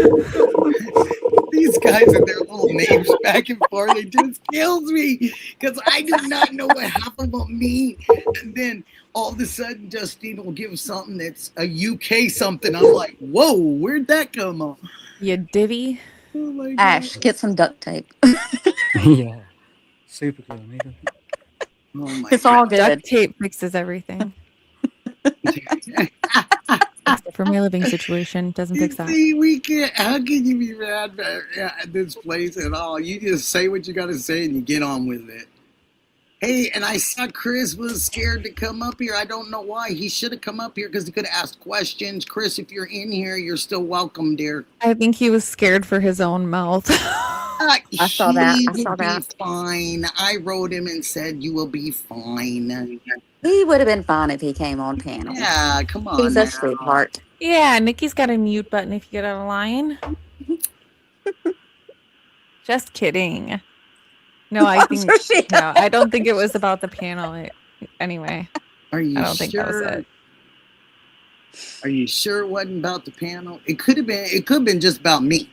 These guys and their little names back and forth, it just kills me because I do not know what half of them mean. And then all of a sudden, Justine will give something that's a UK something. I'm like, whoa, where'd that come on? You divvy. Oh my God. Ash, get some duct tape. Yeah. Super glue, needle. Oh my It's all good. Duct tape fixes everything. Except for my living situation, doesn't fix that. See, we can't. How can you be mad at this place at all? You just say what you got to say and you get on with it. Hey, and I saw Chris was scared to come up here. I don't know why. He should have come up here because he could have asked questions. Chris, if you're in here, you're still welcome, dear. I think he was scared for his own mouth. I saw that. He I saw will be that. fine. I wrote him and said you will be fine. He would have been fine if he came on panel. Yeah, come on. He's now. a sweetheart. Yeah, Nikki's got a mute button if you get out of line. Just kidding. No, I think no, I don't think it was about the panel. Anyway, Are you I don't think that was it. Are you sure it wasn't about the panel? It could have been. It could have been just about me.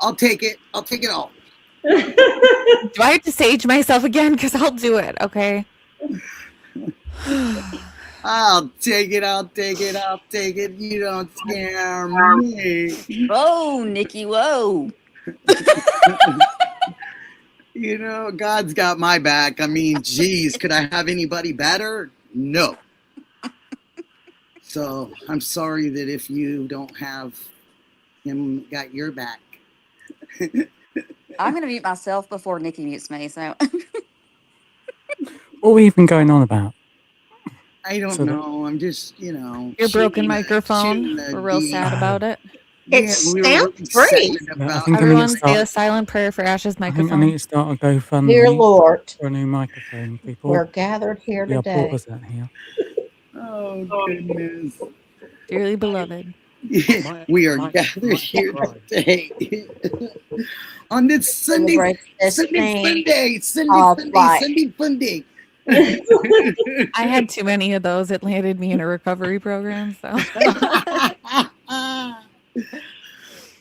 I'll take it. I'll take it all. Do I have to sage myself again? Because I'll do it. Okay. I'll take it. I'll take it. I'll take it. You don't scare me. Whoa, Nikki, whoa. You know, God's got my back. I mean, geez, could I have anybody better? No. So I'm sorry that if you don't have him got your back. I'm going to mute myself before Nikki mutes me. So What are we even going on about? I don't know. I'm just, you know. Your broken shooting microphone. a We're real D. sad about it. It Yeah, we were sounds really great. sad I about think I need Everyone to say a start. silent prayer for Ash's I think I microphone. need to start a GoFundMe Dear Lord, for a new microphone, people. we're gathered here Yeah, today. what was that here? Oh, goodness. Dearly beloved. We are gathered here today on this Sunday, Celebrate this Sunday thing Sunday, Sunday called Sunday, life. Sunday Funday. I had too many of those. It landed me in a recovery program. So,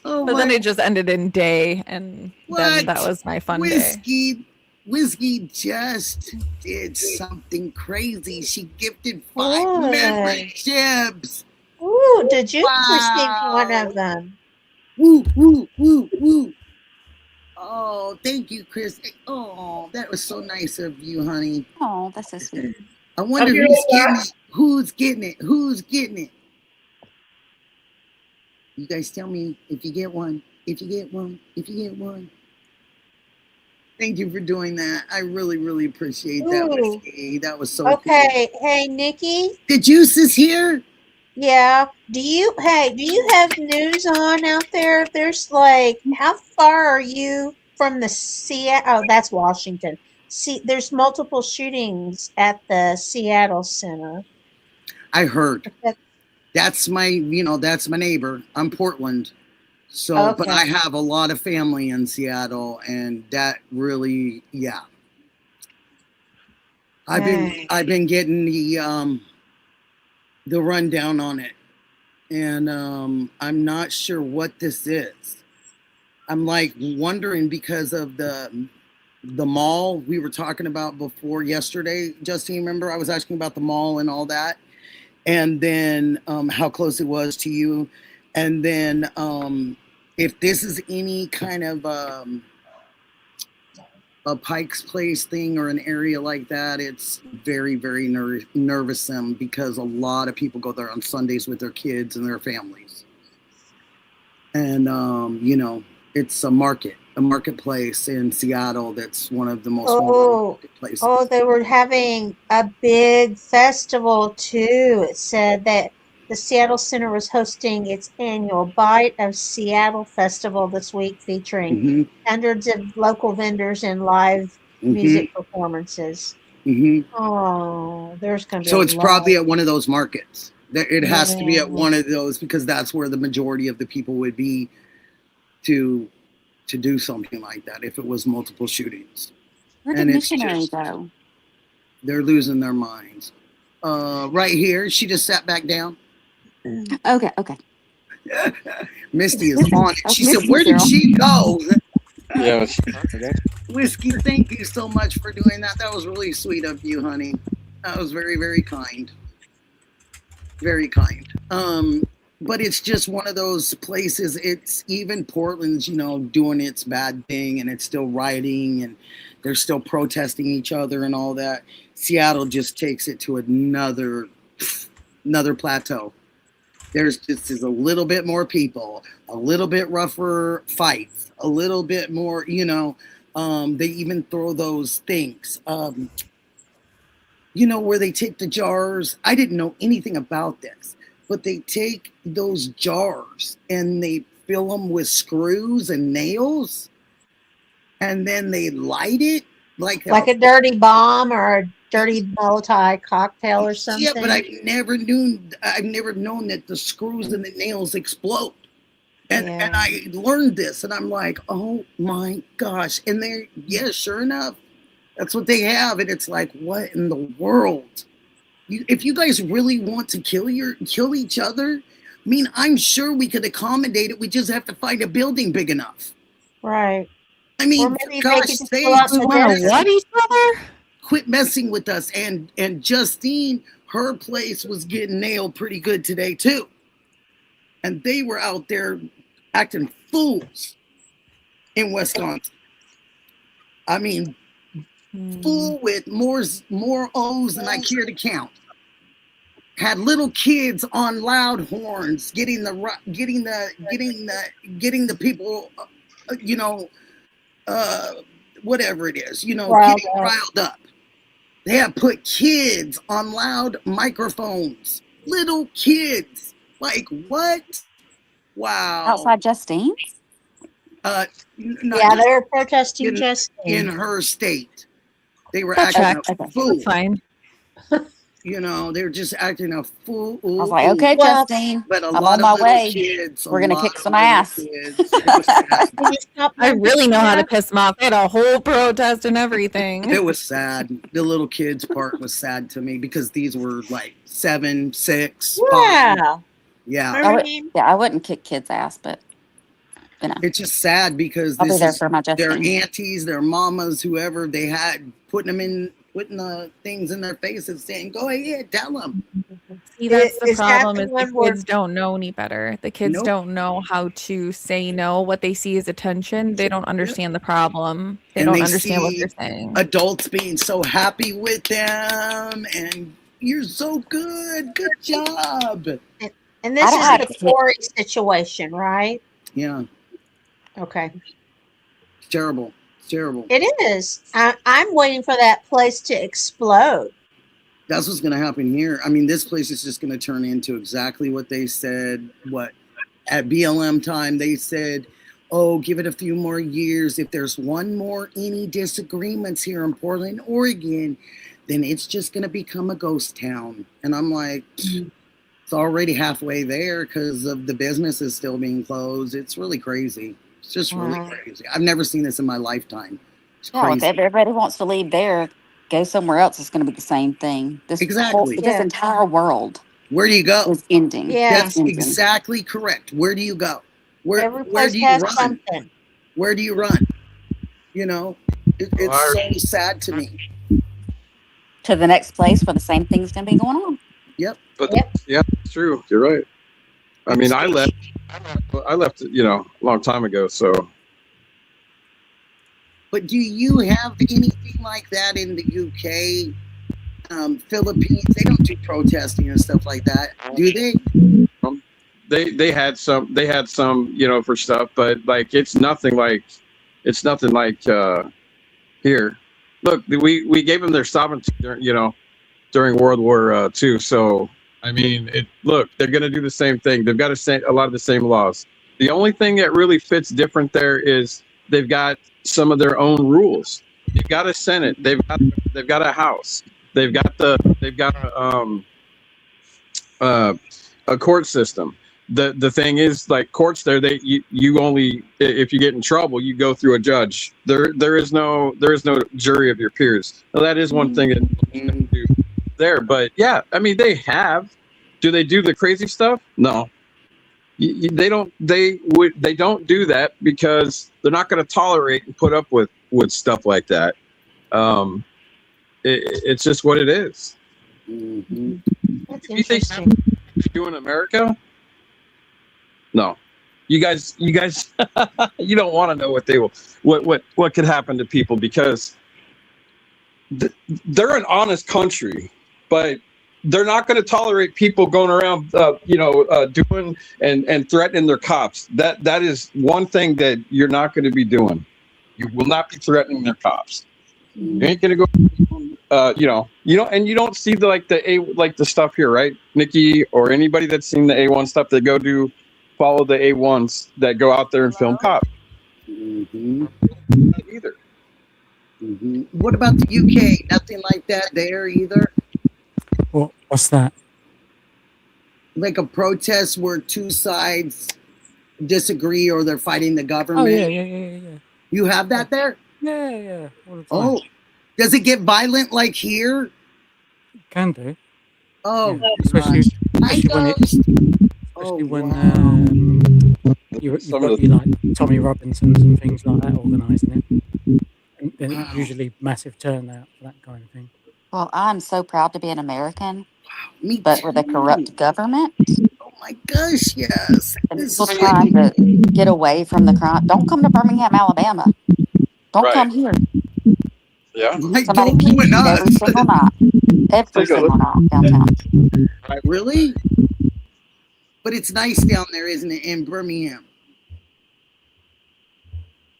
Oh but then my, it just ended in day, and then that What? was my fun day. Whiskey just did something crazy. She gifted 5 What? memberships. Ooh, did you receive Wow. one of them? Woo, woo, woo, woo. Oh, thank you, Chris. Oh, that was so nice of you, honey. oh, that's so sweet. I wonder You're who's getting welcome. it. Who's getting it? Who's getting it? You guys tell me if you get one. If you get one. If you get one. Thank you for doing that. I really, really appreciate that. Ooh. Whiskey. That was so cool. Okay, hey Nikki. The juice is here. Yeah. Do you have news on out there? There's like, how far are you from the Seattle? Oh, that's Washington. See, there's multiple shootings at the Seattle Center. I heard. That- That's my neighbor. I'm Portland. So, but Okay. I have a lot of family in Seattle, and that really, yeah. I've been getting the rundown on it, and I'm not sure what this is. I'm like wondering because of the mall we were talking about before yesterday. Justine, remember I was asking about the mall and all that, and then how close it was to you, and then if this is any kind of a Pike's Place thing or an area like that, it's very, very nervousome because a lot of people go there on Sundays with their kids and their families. And, it's a marketplace in Seattle that's one of the most Oh, places. oh, they were having a big festival too. It said that the Seattle Center was hosting its annual Bite of Seattle Festival this week, featuring Mm-hmm. hundreds of local vendors and live music performances. Mm-hmm. Oh, there's going to be So a it's lot. probably at one of those markets. It has to be at Yeah. one of those because that's where the majority of the people would be to do something like that if it was multiple shootings. Where did And it's missionary just, go? they're losing their minds. Right here, she just sat back down. Okay, okay. Misty is on it. She said, Misty's "Where did here. she go?" Yeah. Whiskey, thank you so much for doing that. That was really sweet of you, honey. That was very, very kind. Very kind. But it's just one of those places. It's even Portland's, doing its bad thing, and it's still rioting, and they're still protesting each other and all that. Seattle just takes it to another plateau. There's just a little bit more people, a little bit rougher fights, a little bit more, they even throw those things, where they take the jars. I didn't know anything about this, but they take those jars and they fill them with screws and nails, and then they light it like a dirty bomb or a dirty Molotov cocktail or something. Yeah, but I've never known that the screws and the nails explode. And I learned this, and I'm like, oh my gosh. And sure enough, that's what they have. And it's like, what in the world? If you guys really want to kill each other, I mean, I'm sure we could accommodate it. We just have to find a building big enough. Right. I mean, Or maybe gosh, they could just go out to What each other? quit messing with us. And Justine, her place was getting nailed pretty good today too. And they were out there acting fools in Wisconsin. I mean, fool with more O's than I care to count. Had little kids on loud horns, getting the people, whatever it is, getting riled up. They have put kids on loud microphones. Little kids. Like, what? Wow. Outside Justine? They're protesting in her state. They were That's acting a fool. That's fine. They're just acting a fool. I was like, okay, Well, Justine, But I'm on my way. Kids, We're gonna kick some ass. I really know how to piss them off. They had a whole protest and everything. It was sad. The little kids part was sad to me because these were like 7, 6. 5. Yeah. I wouldn't kick kids' ass, but It's just sad because I'll be this there is for my their Justine. aunties, their mamas, whoever they had putting the things in their faces saying, go ahead, tell them. See, that's the Is that problem the is one the where- kids don't know any better. The kids Nope. don't know how to say no. What they see is attention. They don't understand the problem. They And don't they understand what see they're saying. Adults being so happy with them and you're so good. Good job. And this I don't is have the kids. Corey situation, right? Yeah. Okay. It's terrible. It's terrible. It is. I'm waiting for that place to explode. That's what's going to happen here. I mean, this place is just going to turn into exactly what they said. At BLM time, they said, oh, give it a few more years. If there's any disagreements here in Portland, Oregon, then it's just going to become a ghost town. And I'm like, it's already halfway there because of the businesses still being closed. It's really crazy. It's just really crazy. I've never seen this in my lifetime. It's Yeah, if crazy. everybody wants to leave there, go somewhere else, it's going to be the same thing. This Exactly. this entire world Where do you go? is ending. Yeah. That's exactly correct. Where do you go? Every Where place do you has run? something. Where do you run? It's so sad to me. To the next place where the same thing's going to be going on. But Yep. yeah, it's true. You're right. I mean, I left, a long time ago. So But do you have anything like that in the UK? Philippines, they don't do protesting and stuff like that, do they? they had some, for stuff, but like it's nothing like here. Look, we gave them their sovereignty during World War II. So I mean, look, they're going to do the same thing. They've got a lot of the same laws. The only thing that really fits different there is they've got some of their own rules. They've got a Senate. They've got a House. They've got a court system. The thing is, like courts, there you only, if you get in trouble, you go through a judge. There is no jury of your peers. Now, that is one thing that do there, but yeah, I mean, do they do the crazy stuff? No. They don't do that because they're not going to tolerate and put up with stuff like that. It's just what it is. Mm-hmm. That's You think interesting. you in America? No. You guys you don't want to know what could happen to people, because they're an honest country, but they're not going to tolerate people going around, doing and threatening their cops. That is one thing that you're not going to be doing. You will not be threatening their cops. You ain't going to go, and you don't see the stuff here, right, Nikki, or anybody that's seen the A1 stuff. They follow the A1s that go out there and film cops. Mm-hmm. Either. Mm-hmm. What about the UK? Nothing like that there either? What's that? Like a protest where two sides disagree or they're fighting the government? Oh, yeah. You have that there? Yeah. All the time. Oh, does it get violent like here? Can do. Oh, yeah. Especially when you've got your like Tommy Robinsons and things like that organising it. And then usually massive turnout for that kind of thing. Well, I'm so proud to be an American, me but too. with a corrupt government Oh my gosh, yes. and people trying to get away from the crime. Don't come to Birmingham, Alabama. Don't Right. come here. Yeah. Like, Somebody don't ruin peeks every us. single night. Every Take a single look. night downtown. Really? But it's nice down there, isn't it, in Birmingham?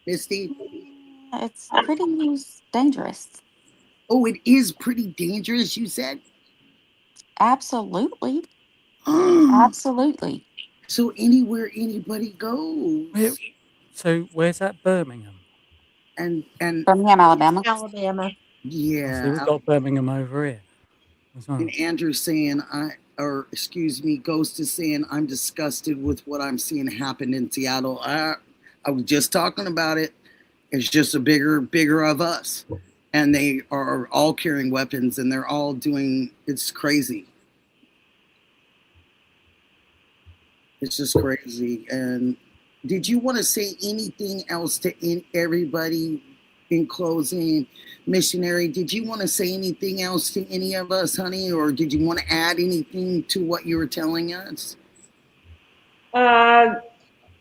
Misty? It's pretty dangerous. Oh, it is pretty dangerous, you said? Absolutely. Absolutely. So anywhere anybody goes. So where's that, Birmingham? And Birmingham, Alabama. Alabama. yeah. So we've got Birmingham over here as well. And Andrew's saying, Ghost is saying, I'm disgusted with what I'm seeing happen in Seattle. I was just talking about it. It's just a bigger of us. And they are all carrying weapons and they're all doing, it's crazy. It's just crazy. And did you want to say anything else to everybody in closing? Missionary, did you want to say anything else to any of us, honey? Or did you want to add anything to what you were telling us? I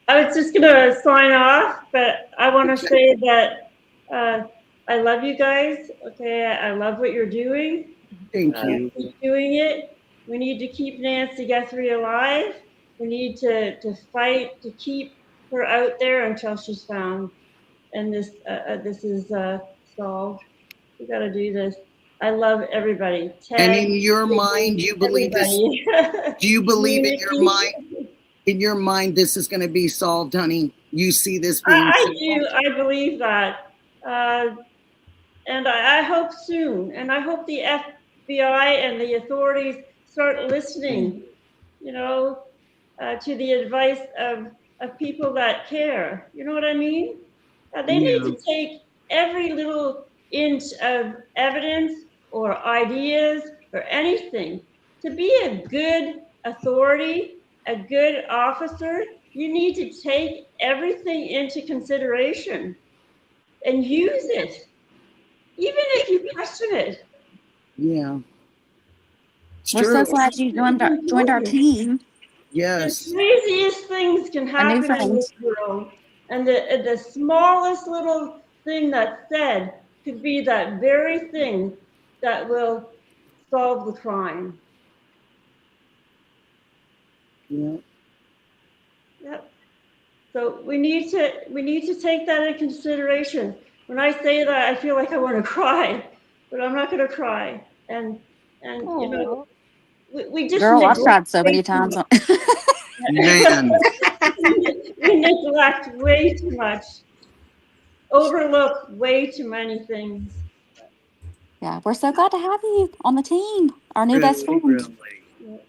was just going to sign off, but I want to say that I love you guys. Okay, I love what you're doing. Thank you. Keep doing it. We need to keep Nancy Guthrie alive. We need to fight to keep her out there until she's found, and this is solved. We got to do this. I love everybody. Ted, and in your mind, you believe this? Do you believe in your mind? In your mind, this is going to be solved, honey. You see this being I solved? do. I believe that, and I hope soon. And I hope the FBI and the authorities start listening. To the advice of people that care. You know what I mean? They need to take every little inch of evidence or ideas or anything. To be a good authority, a good officer, you need to take everything into consideration and use it, even if you question it. Yeah. We're so glad you joined our team. Yes. The craziest things can happen in this world. And the smallest little thing that's said could be that very thing that will solve the crime. Yeah. Yep. So we need to take that into consideration. When I say that, I feel like I want to cry, but I'm not going to cry. And we just Girl, I've neglect tried so way many too times. much. Man, We neglect way too much, overlook way too many things. Yeah, we're so glad to have you on the team, our new best really, friend. really.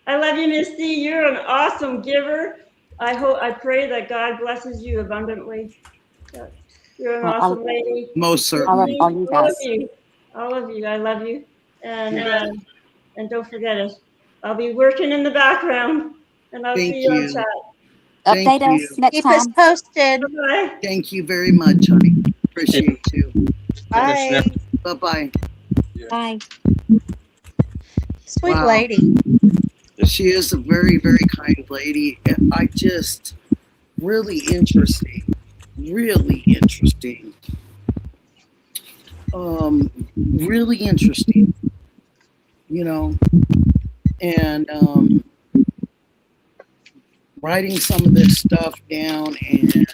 I love you, Misty. You're an awesome giver. I pray that God blesses you abundantly. You're an Well, awesome lady. Most I love certainly. all you All of guys. you, all of you. I love you, and don't forget it. I'll be working in the background, and I'll Thank see you on you. chat. Thank Update you. us next Keep us time. posted. Bye. Thank you very much, honey. Appreciate you. Bye. Bye-bye. Bye. Sweet Wow. lady. She is a very, very kind lady. And I just really interesting. Really interesting. Really interesting. You know, and writing some of this stuff down, and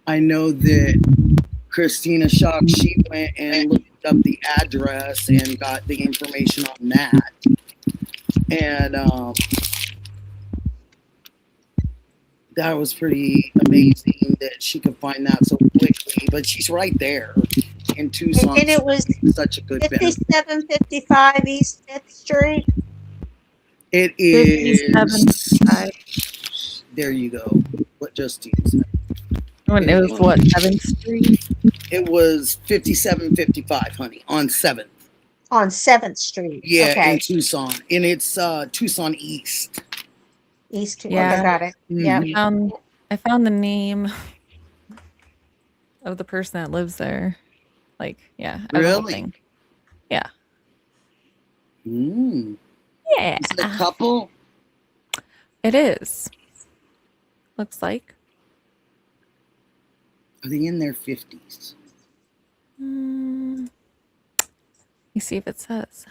I know that Christina Shock, she went and looked up the address and got the information on that. And that was pretty amazing that she could find that so quickly. But she's right there in Tucson. And it was Such a good benefit. 5755 East 5th Street. It is. 57.5. There you go. What Justine said. When it was what, 7th Street? It was 5755, honey, on 7th. On 7th Street. Yeah, Okay. in Tucson. And it's Tucson East. East. Yeah. Okay, got it. Yeah. I found the name of the person that lives there. Like, yeah. of the whole Really? thing. Yeah. Mm. Yeah. Is it a couple? It is. Looks like. Are they in their 50s? Let me see if it says.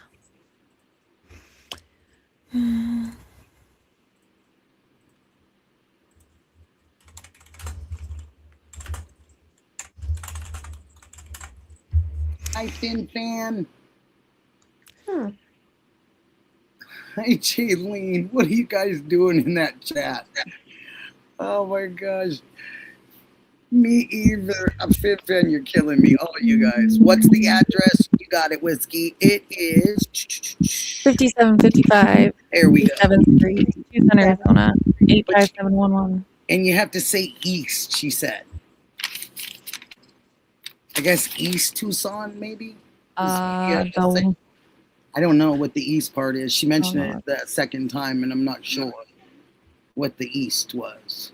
Hi, Fin Fan. Hmm. Hi, Jaylene. What are you guys doing in that chat? Oh my gosh. Me either. Fin Fan, you're killing me. All you guys. What's the address? You got it, Whiskey. It is 5755 There we go. 7th Street, Tucson, Arizona, 85711. And you have to say East, she said. I guess East Tucson, maybe? I don't know what the East part is. She mentioned it that second time, and I'm not sure what the East was.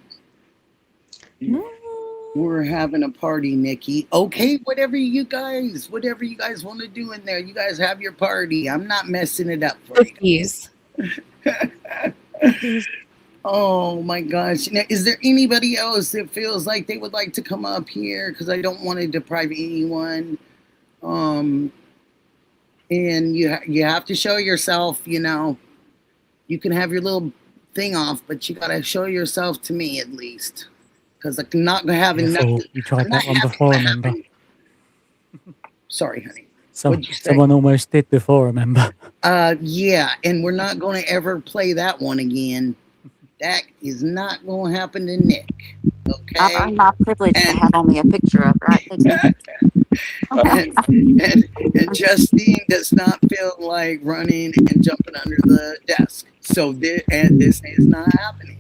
We're having a party, Nikki. Okay, whatever you guys want to do in there. You guys have your party. I'm not messing it up for you. Oh my gosh. Now, is there anybody else that feels like they would like to come up here? Because I don't want to deprive anyone. And you have to show yourself, you know. You can have your little thing off, but you got to show yourself to me at least. Because I'm not going to have enough. You tried that one before, remember? Sorry, honey. Someone almost did before, remember? Yeah, and we're not going to ever play that one again. That is not going to happen to Nick. Okay. I'm not privileged to have only a picture of, right? and Justine does not feel like running and jumping under the desk. So this is not happening.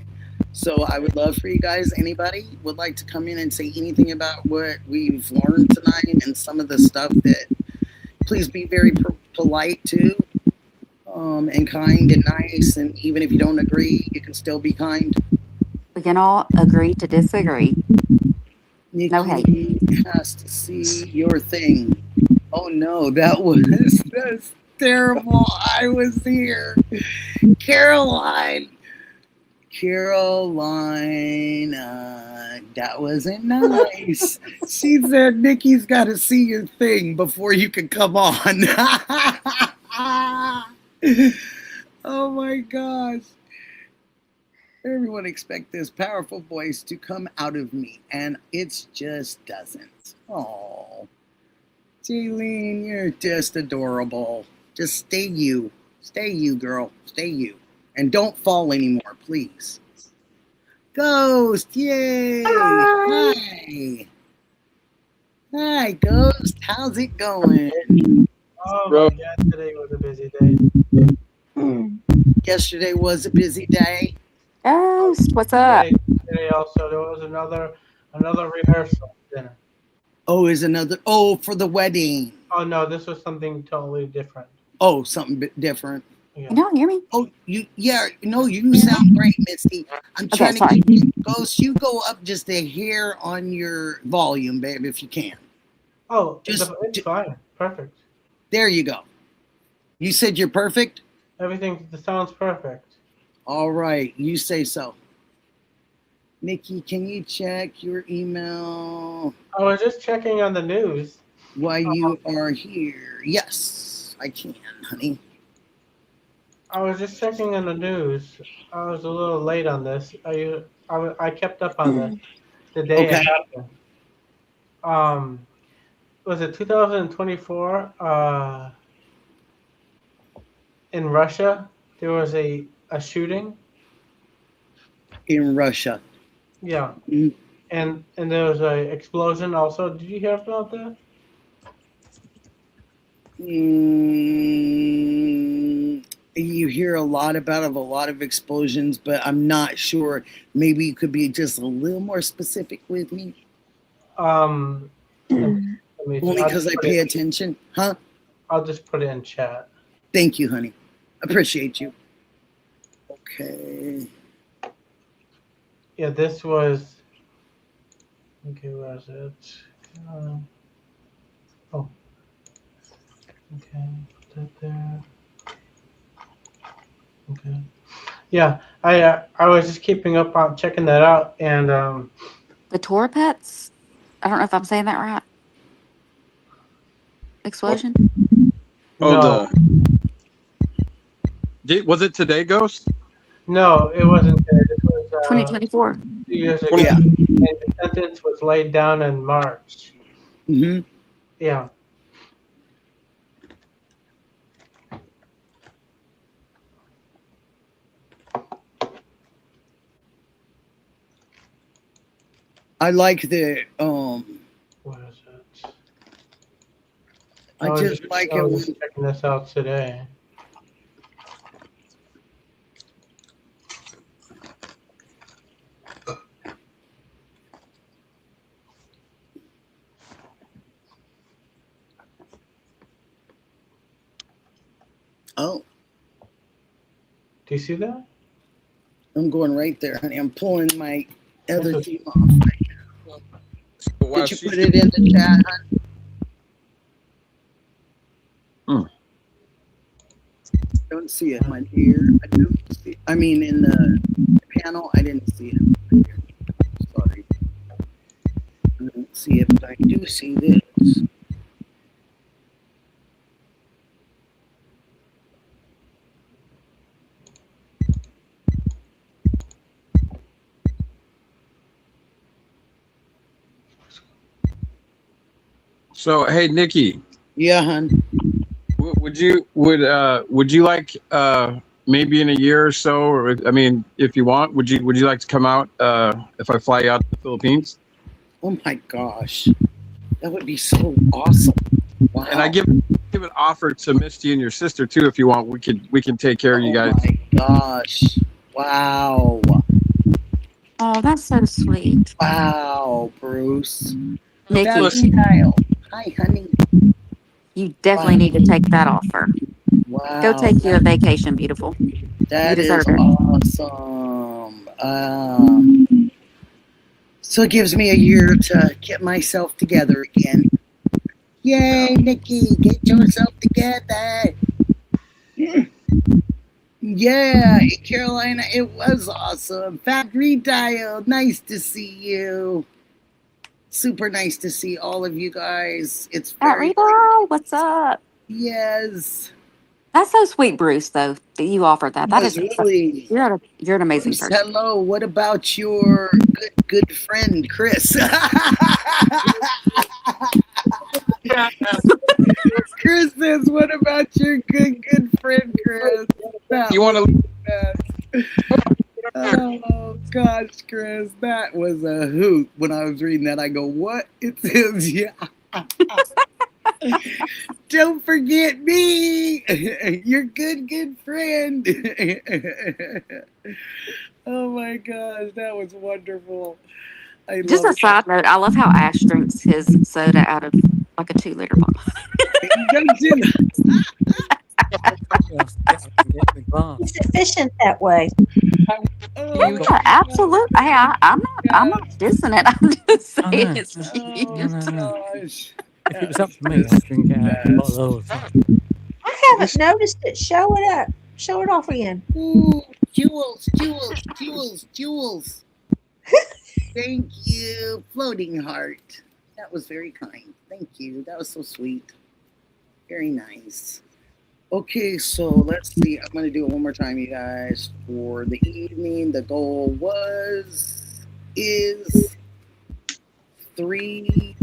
So I would love for you guys, anybody would like to come in and say anything about what we've learned tonight and some of the stuff that, please be very polite too. And kind and nice, and even if you don't agree, you can still be kind. We can all agree to disagree. Nikki No hate. has to see your thing. Oh no, that's terrible. I was here. Caroline, that wasn't nice. She said Nikki's got to see your thing before you can come on. Oh my gosh. Everyone expect this powerful voice to come out of me, and it just doesn't. Oh, Jaylene, you're just adorable. Just stay you. Stay you, girl. Stay you. And don't fall anymore, please. Ghost, yay! Hi. Hi, Ghost. How's it going? Oh my God, today was a busy day. Yesterday was a busy day. Ghost, what's up? Today also there was another rehearsal dinner. Oh, for the wedding. Oh no, this was something totally different. Oh, something different. You don't hear me? Oh, you sound great, Misty. I'm trying to get Ghost, you go up just a hair on your volume, babe, if you can. Oh, it's fine. Perfect. There you go. You said you're perfect? Everything sounds perfect. All right, you say so. Nikki, can you check your email? I was just checking on the news. While you are here. Yes, I can, honey. I was just checking on the news. I was a little late on this. I kept up on this the day it happened. Was it 2024? In Russia, there was a shooting. In Russia. Yeah. And there was an explosion also. Did you hear about that? You hear a lot about a lot of explosions, but I'm not sure. Maybe you could be just a little more specific with me. Only because I pay attention, huh? I'll just put it in chat. Thank you, honey. Appreciate you. Okay. Yeah, this was. Okay, where is it? Oh. Okay, put that there. Okay. Yeah, I was just keeping up on checking that out, and the tour pets. I don't know if I'm saying that right. Explosion. Oh, was it today, Ghost? No, it wasn't today. It was 2024. 2 years ago. Yeah. And the sentence was laid down in March. Mm-hmm. Yeah. I like the What is it? I just like it when checking this out today. Oh. Do you see that? I'm going right there, honey. I'm pulling my other team off right now. Did you put it in the chat, honey? Don't see it, my dear. I don't see it. I mean, in the panel, I didn't see it. Sorry. I don't see it, but I do see this. So, hey, Nikki. Yeah, hon. Would you like maybe in a year or so, or I mean, if you want, would you like to come out if I fly you out to the Philippines? Oh my gosh, that would be so awesome! Wow. And I give an offer to Misty and your sister too, if you want. We can take care of you guys. Oh my gosh! Wow! Oh, that's so sweet. Wow, Bruce. Nikki, hi, honey. You definitely need to take that offer. Wow. Go take you a vacation, beautiful. That you is deserve awesome. So it gives me a year to get myself together again. Yay, Nikki, get yourself together. Yeah, Carolina, it was awesome. Factory Dial, nice to see you. Super nice to see all of you guys. It's very what's up? Yes. That's so sweet, Bruce, though, that you offered that. That is really. You're an amazing Bruce, person. hello. What about your good friend, Chris? Chris says, what about your good friend, Chris? You want to? Oh gosh, Chris, that was a hoot. When I was reading that, I go, "What?" It says, "Yeah." Don't forget me, your good friend. Oh my gosh, that was wonderful. I Just a love side note, I love how Ash drinks his soda out of like a 2-liter bottle. it. Yes, I can get the glass. It's efficient that way. Oh, You got- Yeah, absolutely. Hey, I'm not dissing it. I'm just Oh, saying no. it's cute. oh gosh. If it was up to me, I'd drink it out of the bottle all the time. I haven't noticed it. Show it up. Show it off again. Ooh, jewels. Thank you, floating heart. That was very kind. Thank you. That was so sweet. Very nice. Okay, so let's see. I'm going to do it one more time, you guys. For the evening, the goal is $5.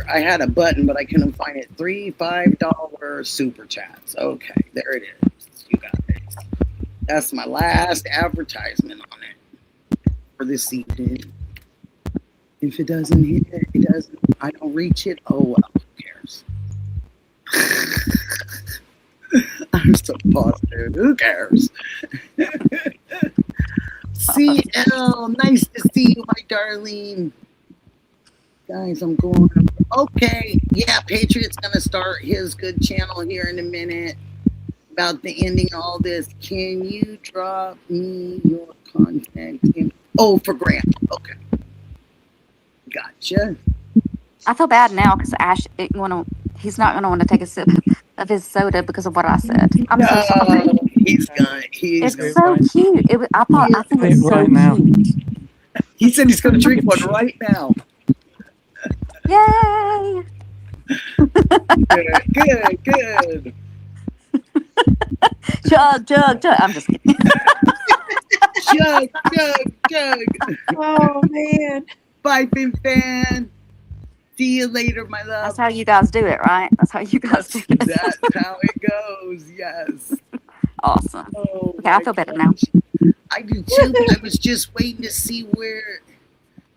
I had a button, but I couldn't find it. $5 super chats. Okay, there it is, you guys. That's my last advertisement on it for this evening. If it doesn't hit, it doesn't. I don't reach it. Oh well, who cares? I'm so positive. Who cares? CL, nice to see you, my darling. Guys, I'm going. Okay, yeah, Patriot's gonna start his good channel here in a minute. About the ending of all this. Can you drop me your contact? Oh, for Grant. Okay. Gotcha. I feel bad now because Ash, he's not gonna want to take a sip of his soda because of what I said. I'm so sorry. He's gonna. It's so cute. I think it's so right now. cute. He said he's gonna drink one right now. Yay! Good. Chug. I'm just kidding. Chug. Oh man. Bye, Fan. See you later, my love. That's how you guys do it, right? That's how you guys do it. That's how it goes. Yes. Awesome. Oh, Okay, I feel better now. I do too, but I was just waiting to see where.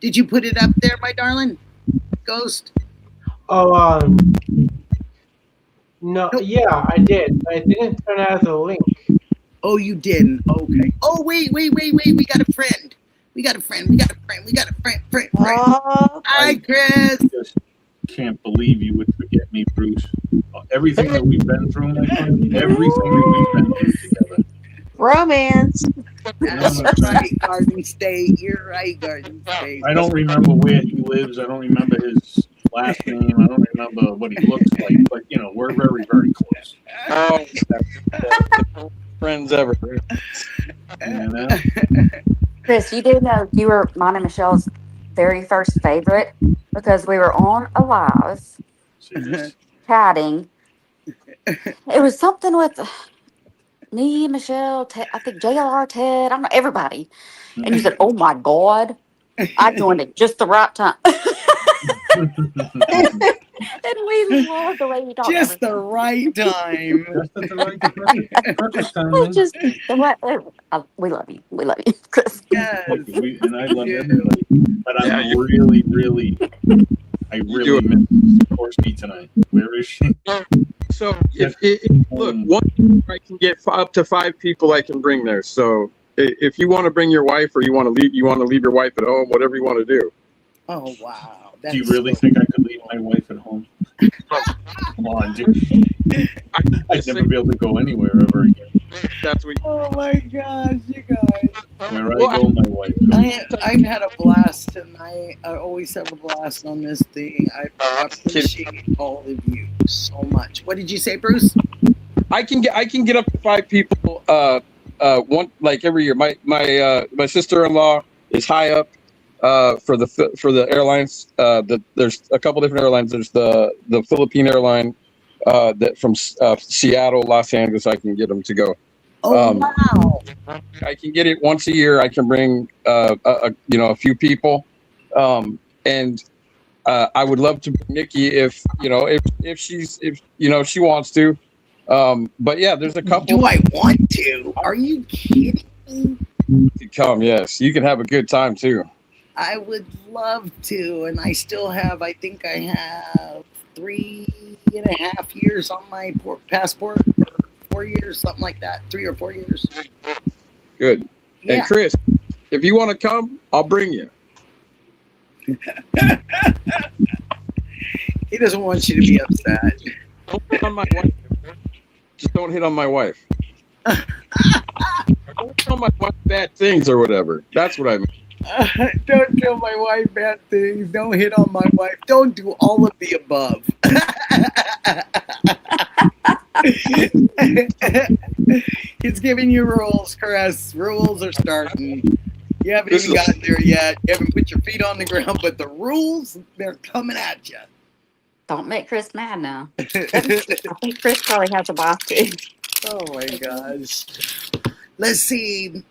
Did you put it up there, my darling? Ghost? Oh, no, yeah, I did. But it didn't turn out as a link. Oh, you didn't. Okay. Oh, wait. We got a friend. Friend. Oh, Hi, Chris. Just can't believe you would forget me, Bruce. Everything that we've been through, my friend. Everything that we've been through together. romance. That's right, Garden State. You're right, Garden State. I don't remember where he lives. I don't remember his last name. I don't remember what he looks like. But, you know, we're very, very close. Oh, the friends ever. You know? Chris, you do know you were mine and Michelle's very first favorite because we were on a live See this? chatting. It was something with me, Michelle, Ted, I think JLR, Ted, I don't know, everybody. And you said, "Oh my God, I joined at just the right time." And we love the way you talk. Just the right time. Just at the perfect time. We just we love you. We love you, Chris. Yes. And I love everybody. But I'm really miss Korsky tonight. Where is she? So if look, one I can get up to 5 people I can bring there. So if you want to bring your wife or you want to leave your wife at home, whatever you want to do. Oh wow. Do you really think I could leave my wife at home? Come on, dude. I'd never be able to go anywhere ever again. That's what. Oh my gosh, you guys. Where I go, my wife goes. I've had a blast tonight. I always have a blast on this thing. I appreciate all of you so much. What did you say, Bruce? I can get up to 5 people. One like every year. My sister-in-law is high up for the airlines. There's a couple different airlines. There's the Philippine airline that from Seattle, Los Angeles. I can get them to go. Oh wow! I can get it once a year. I can bring a few people, and I would love to bring Nikki if she wants to. But yeah, there's a couple. Do I want to? Are you kidding me? To come, yes, you can have a good time too. I would love to, and I still have. I think I have 3.5 years on my passport, or 4 years, something like that. 3 or 4 years. Good. Yeah. And Chris, if you want to come, I'll bring you. He doesn't want you to be upset. Don't hit on my wife. Just don't hit on my wife. Don't tell my wife bad things or whatever. That's what I mean. Don't tell my wife bad things. Don't hit on my wife. Don't do all of the above. He's giving you rules, Chris. Rules are starting. You haven't even gotten there yet. You haven't put your feet on the ground, but the rules, they're coming at you. Don't make Chris mad now. I think Chris probably has a boss too. Oh my gosh. Let's see.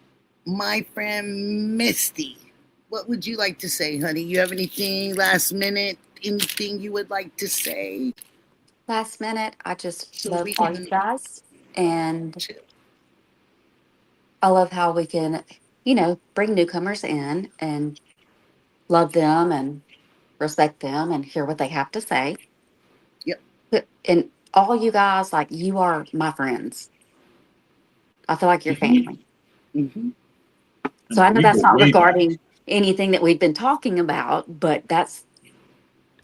My friend Misty. What would you like to say, honey? You have anything last minute? Anything you would like to say? Last minute, I just love all you guys. And I love how we can, bring newcomers in and love them and respect them and hear what they have to say. Yep. And all you guys, you are my friends. I feel like you're family. Mm-hmm. So I know that's not regarding anything that we've been talking about, but that's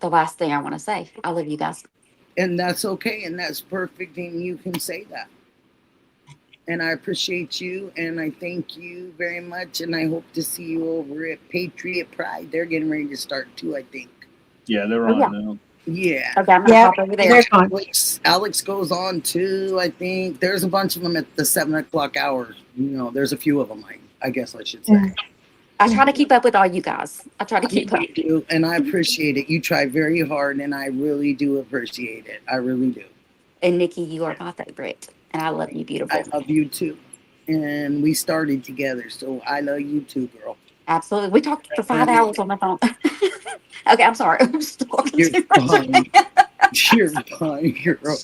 the last thing I want to say. I love you guys. And that's okay, and that's perfect, and you can say that. And I appreciate you, and I thank you very much, and I hope to see you over at Patriot Pride. They're getting ready to start too, I think. Yeah, they're on now. Yeah. Okay, I'm gonna hop over there. Alex goes on too, I think. There's a bunch of them at the 7 o'clock hour. There's a few of them, I guess I should say. I try to keep up with all you guys. I try to keep up. You do, and I appreciate it. You try very hard, and I really do appreciate it. I really do. And Nikki, you are my favorite, and I love you, beautiful. I love you too. And we started together, so I love you too, girl. Absolutely. We talked for 5 hours on the phone. Okay, I'm sorry. I'm just talking You're too fine. much. You're fine, girl.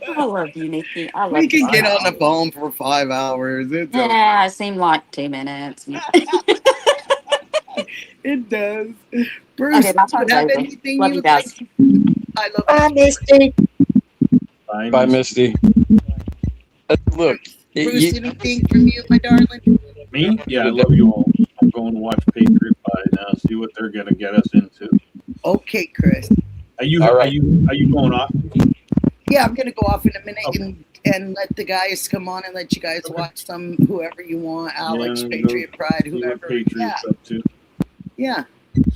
I love you, Nikki. I love We can you. get on the phone for 5 hours. It's okay. Yeah, it seemed like 2 minutes. It does. Bruce, Okay, my do you time's have over. anything Love you you would guys. I love Bye, Misty. Bye, Misty. Look, Bruce, anything from you, my darling? Me? Yeah, I love you all. I'm going to watch Patriot Pie now, see what they're gonna get us into. Okay, Chris. Are you going off? Yeah, I'm gonna go off in a minute and let the guys come on and let you guys watch whoever you want, Alex, Patriot Pride, whoever. Patriots up to. Yeah.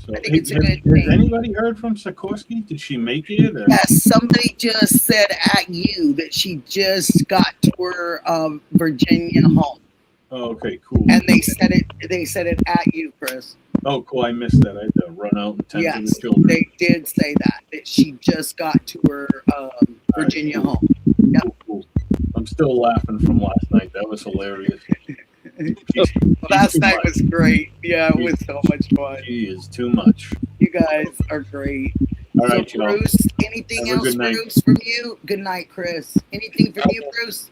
So, I think it's a good has thing. anybody heard from Sikorsky? Did she make it? Or? Yes, somebody just said at you that she just got to her Virginia home. Oh, okay, cool. And they said it at you, Chris. Oh, cool. I missed that. I had to run out and tend to the children. They did say that she just got to her Virginia home. Yep. Cool. I'm still laughing from last night. That was hilarious. Last night was great. Yeah, it was so much fun. She is too much. You guys are great. All right, so, Bruce, anything else, Bruce, from you? Good night, Chris. Anything from you, Bruce?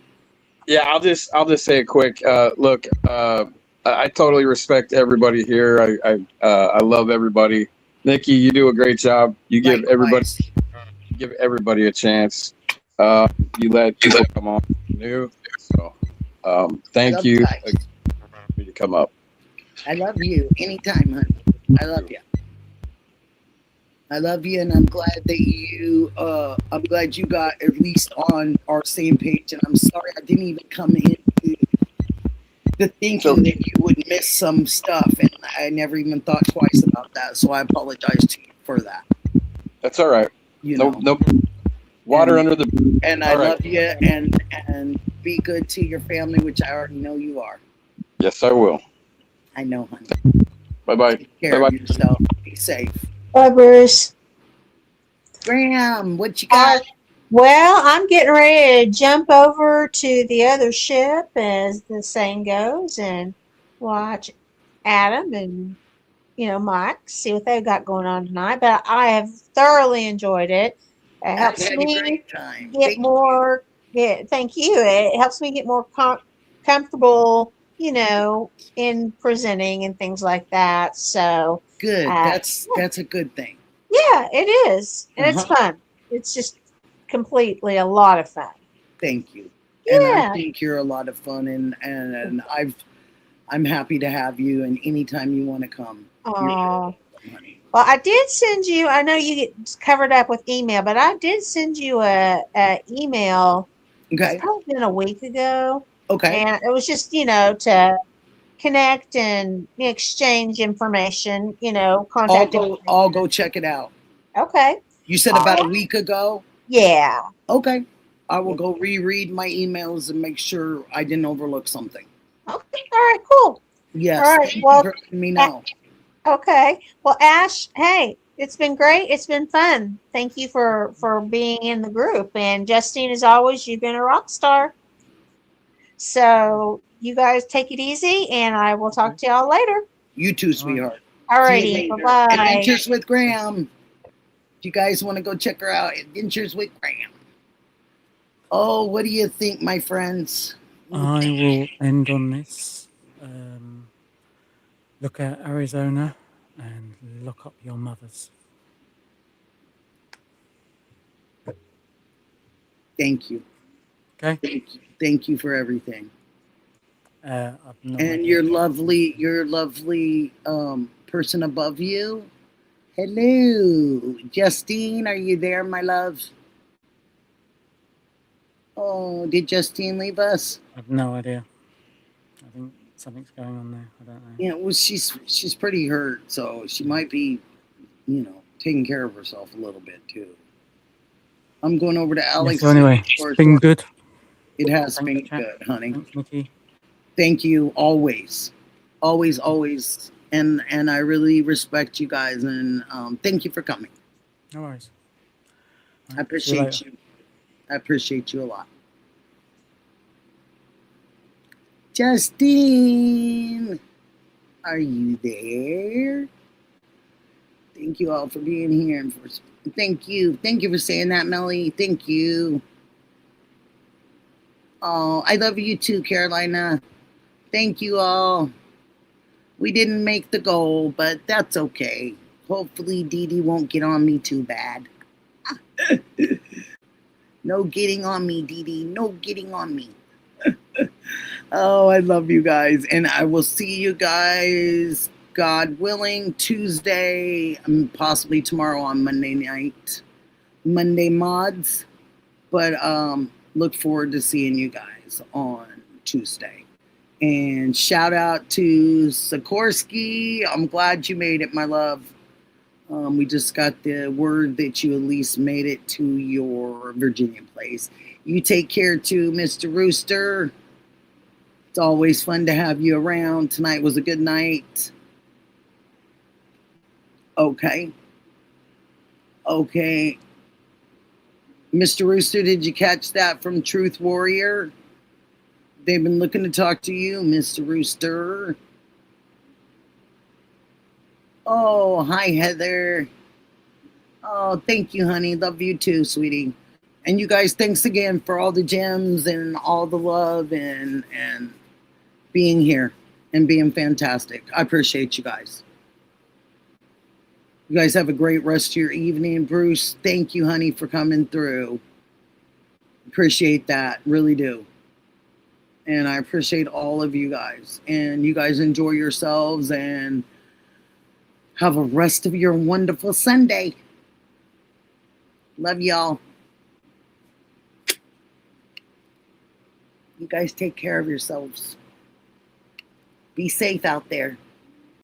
Yeah, I'll just say it quick. Look, I totally respect everybody here. I love everybody. Nikki, you do a great job. You give everybody a chance. You let people come on new. So thank you for me to come up. I love you. Anytime, honey. I love you. I love you, and I'm glad that I'm glad you got at least on our same page. And I'm sorry I didn't even come into the thinking that you would miss some stuff, and I never even thought twice about that. So I apologize to you for that. That's all right. No water under the. And I love you, and be good to your family, which I already know you are. Yes, I will. I know, honey. Bye-bye. Take care of yourself. Be safe. Bye, Bruce. Graham, what you got? Well, I'm getting ready to jump over to the other ship, as the saying goes, and watch Adam and Mike, see what they've got going on tonight. But I have thoroughly enjoyed it. It I've helps had a me great time. get more. Yeah, thank you. It helps me get more comfortable, in presenting and things like that. So, Good. uh, That's a good thing. yeah, it is, and it's fun. It's just completely a lot of fun. Thank you. And I Yeah. think you're a lot of fun, and I'm happy to have you. And anytime you want to come, you're Oh. welcome, honey. Well, I did send you. I know you get covered up with email, but I did send you a email. It's Okay. probably been a week ago, Okay. and it was just to connect and exchange information. Contact information. I'll go check it out. Okay. You said All about a right. week ago? Yeah. Okay. I will go reread my emails and make sure I didn't overlook something. Okay. All right. Cool. Yes. All right. Thank you Well, for letting me know. okay. Well, Ash, hey, it's been great. It's been fun. Thank you for being in the group. And Justine, as always, you've been a rock star. So you guys take it easy, and I will talk to y'all later. You too, sweetheart. All See righty. you later. Bye-bye. Adventures with Graham. If you guys want to go check her out, Adventures with Graham. Oh, what do you think, my friends? I will end on this. Look at Arizona and look up your mothers. Thank you. Okay. Thank you for everything. I've no And idea. your lovely person above you. Hello, Justine. Are you there, my love? Oh, did Justine leave us? I have no idea. I think something's going on there. I don't know. Yeah, well, she's pretty hurt, so she might be, taking care of herself a little bit too. I'm going over to Alex. So anyway, it's been good. It has Thanks, been chat. good, honey. Thanks, Nikki. Thank you always, always, always, and I really respect you guys, and thank you for coming. No worries. All I right, appreciate you. I appreciate you a lot. Justine, are you there? Thank you all for being here, and thank you for saying that, Melly. Thank you. Oh, I love you too, Carolina. Thank you all. We didn't make the goal, but that's okay. Hopefully Dee Dee won't get on me too bad. No getting on me, Dee Dee. No getting on me. Oh, I love you guys. And I will see you guys, God willing, Tuesday, and possibly tomorrow on Monday night. Monday mods. But look forward to seeing you guys on Tuesday. And shout out to Sikorsky. I'm glad you made it, my love. We just got the word that you at least made it to your Virginia place. You take care too, Mr. Rooster. It's always fun to have you around. Tonight was a good night. Okay. Mr. Rooster, did you catch that from Truth Warrior? They've been looking to talk to you, Mr. Rooster. Oh, hi, Heather. Oh, thank you, honey. Love you too, sweetie. And you guys, thanks again for all the gems and all the love and being here and being fantastic. I appreciate you guys. You guys have a great rest of your evening. Bruce, thank you, honey, for coming through. Appreciate that. Really do. And I appreciate all of you guys. And you guys enjoy yourselves and have a rest of your wonderful Sunday. Love y'all. You guys take care of yourselves. Be safe out there.